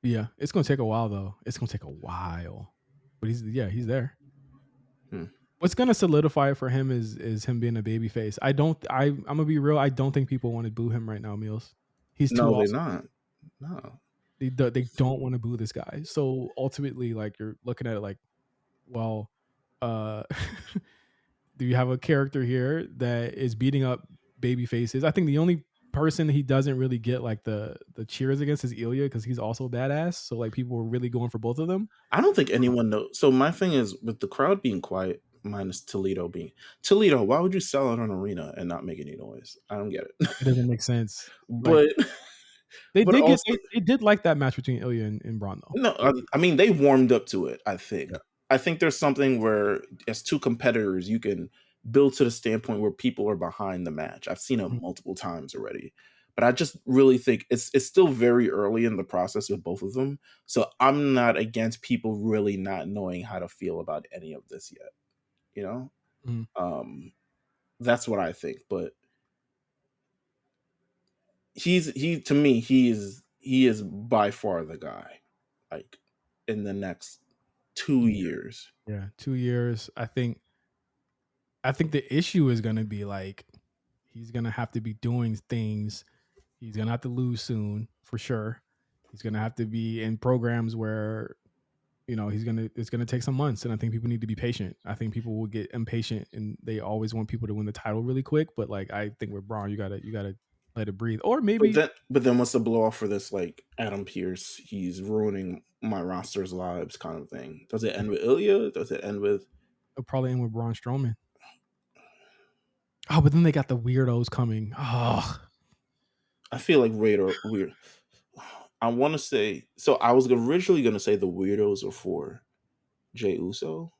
S1: Yeah, it's gonna take a while though. It's gonna take a while, but he's there.
S2: Hmm.
S1: What's gonna solidify it for him is him being a baby face. I'm gonna be real. I don't think people want to boo him right now, Meelz. He's too
S2: No, they're
S1: awesome.
S2: not. No.
S1: They don't want to boo this guy. So ultimately, like you're looking at it like, well, uh, do you have a character here that is beating up baby faces? I think the only person he doesn't really get like the cheers against is Ilya because he's also badass. So like people were really going for both of them.
S2: I don't think anyone knows. So my thing is with the crowd being quiet, minus Toledo being Toledo. Why would you sell out an arena and not make any noise? I don't get it.
S1: It doesn't make sense. Like
S2: but
S1: they
S2: but
S1: did get
S2: also
S1: they did like that match between Ilya and Braun though.
S2: no. I mean they warmed up to it. I think.
S1: Yeah.
S2: I think there's something where as two competitors you can build to the standpoint where people are behind the match. I've seen it
S1: Mhm.
S2: multiple times already. But I just really think it's still very early in the process with both of them. So I'm not against people really not knowing how to feel about any of this yet. You know?
S1: Mhm.
S2: That's what I think. But he to me he is by far the guy. Like in the next 2 years.
S1: Yeah, 2 years. I think the issue is gonna be like he's gonna have to be doing things. He's gonna have to lose soon for sure. He's gonna have to be in programs where it's gonna take some months, and I think people need to be patient. I think people will get impatient and they always want people to win the title really quick. But like I think with Braun, you gotta let it breathe. Or maybe
S2: But then what's the blow off for this like Adam Pierce? He's ruining my roster's lives kind of thing. Does it end with Ilya? Does it end with?
S1: it'll probably end with Braun Strowman. Oh, but then they got the weirdos coming. Oh,
S2: I feel like Raider weird. I want to say so. I was originally going to say the weirdos are for Jay Uso,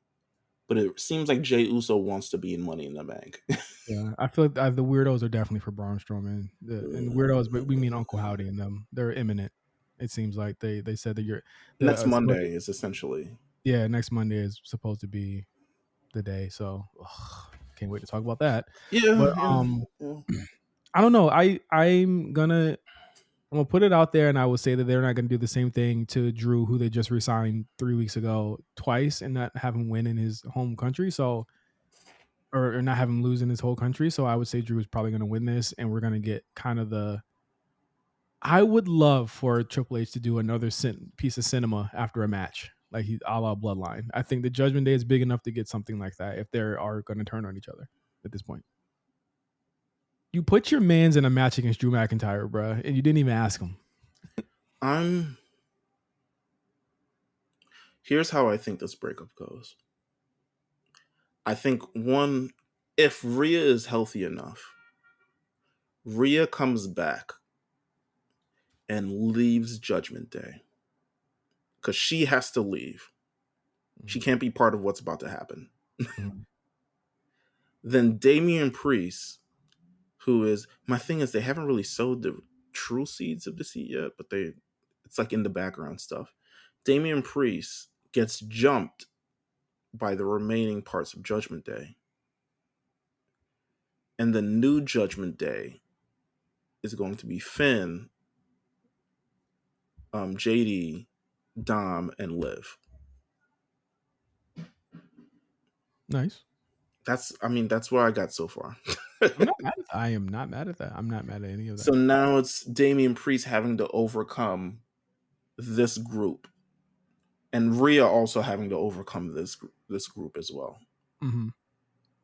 S2: but it seems like Jay Uso wants to be in Money in the Bank.
S1: yeah. I feel like the weirdos are definitely for Braun Strowman. And the weirdos, but we mean Uncle Howdy and them. They're imminent. It seems like they said that you're the
S2: Next Monday is essentially.
S1: yeah, next Monday is supposed to be the day. So can't wait to talk about that.
S2: Yeah,
S1: But
S2: yeah, yeah.
S1: I don't know. I'm gonna put it out there, and I will say that they're not gonna do the same thing to Drew, who they just resigned 3 weeks ago twice, and not have him win in his home country. So or not have him lose in his whole country. So I would say Drew is probably gonna win this, and we're gonna get kind of the. I would love for Triple H to do another piece of cinema after a match, like he a la Bloodline. I think the Judgment Day is big enough to get something like that if they are going to turn on each other at this point. You put your mans in a match against Drew McIntyre, bruh, and you didn't even ask him.
S2: I'm. Here's how I think this breakup goes. I think one, if Rhea is healthy enough, Rhea comes back and leaves Judgment Day because she has to leave. She can't be part of what's about to happen.
S1: Mm-hmm.
S2: Then Damian Priest, who is my thing is they haven't really sowed the true seeds of deceit yet, but it's like in the background stuff. Damian Priest gets jumped by the remaining parts of Judgment Day. And the new Judgment Day is going to be Finn JD, Dom, and Liv.
S1: Nice.
S2: That's where I got so far.
S1: I am not mad at that. I'm not mad at any of
S2: So
S1: that.
S2: now it's Damian Priest having to overcome this group, and Rhea also having to overcome this group as well.
S1: Mm-hmm.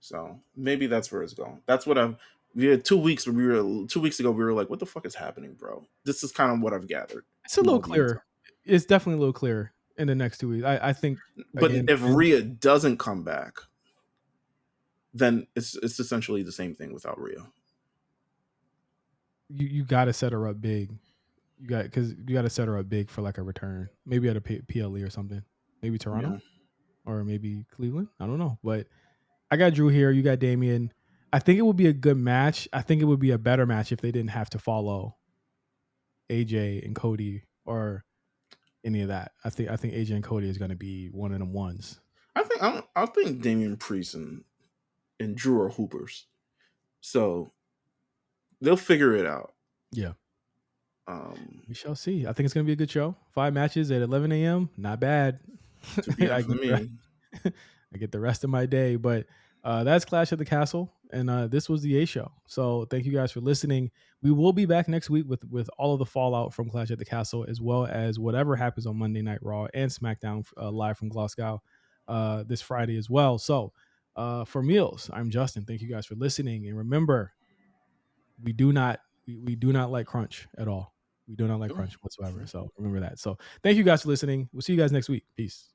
S2: So maybe that's where it's going. That's what I've. We had 2 weeks. 2 weeks ago. We were like, "What the fuck is happening, bro?" This is kind of what I've gathered
S1: It's a
S2: from
S1: little
S2: all the intel.
S1: clearer. It's definitely a little clearer in the next 2 weeks. I think
S2: But
S1: again,
S2: if Rhea doesn't come back, then it's essentially the same thing without Rhea.
S1: you got to set her up big. You got to set her up big for like a return, maybe at a PLE or something, maybe Toronto
S2: Yeah.
S1: or maybe Cleveland. I don't know, but I got Drew here. You got Damian. I think it would be a good match. I think it would be a better match if they didn't have to follow AJ and Cody or any of that. I think AJ and Cody is going to be one of them ones.
S2: I think Damian Priest and Drew are hoopers, so they'll figure it out.
S1: Yeah.
S2: Um,
S1: We shall see. I think it's going to be a good show. 5 matches at 11 a.m. Not bad.
S2: 2 p.m.
S1: I
S2: for
S1: get the
S2: me.
S1: I get the rest of my day. But that's Clash at the Castle, and this was the A Show. So thank you guys for listening. We will be back next week with all of the fallout from Clash at the Castle, as well as whatever happens on Monday Night Raw and SmackDown live from Glasgow this Friday as well. So for Meelz, I'm Justin. Thank you guys for listening, and remember, we do not like crunch at all. We do not like crunch whatsoever. So remember that. So thank you guys for listening. We'll see you guys next week. Peace.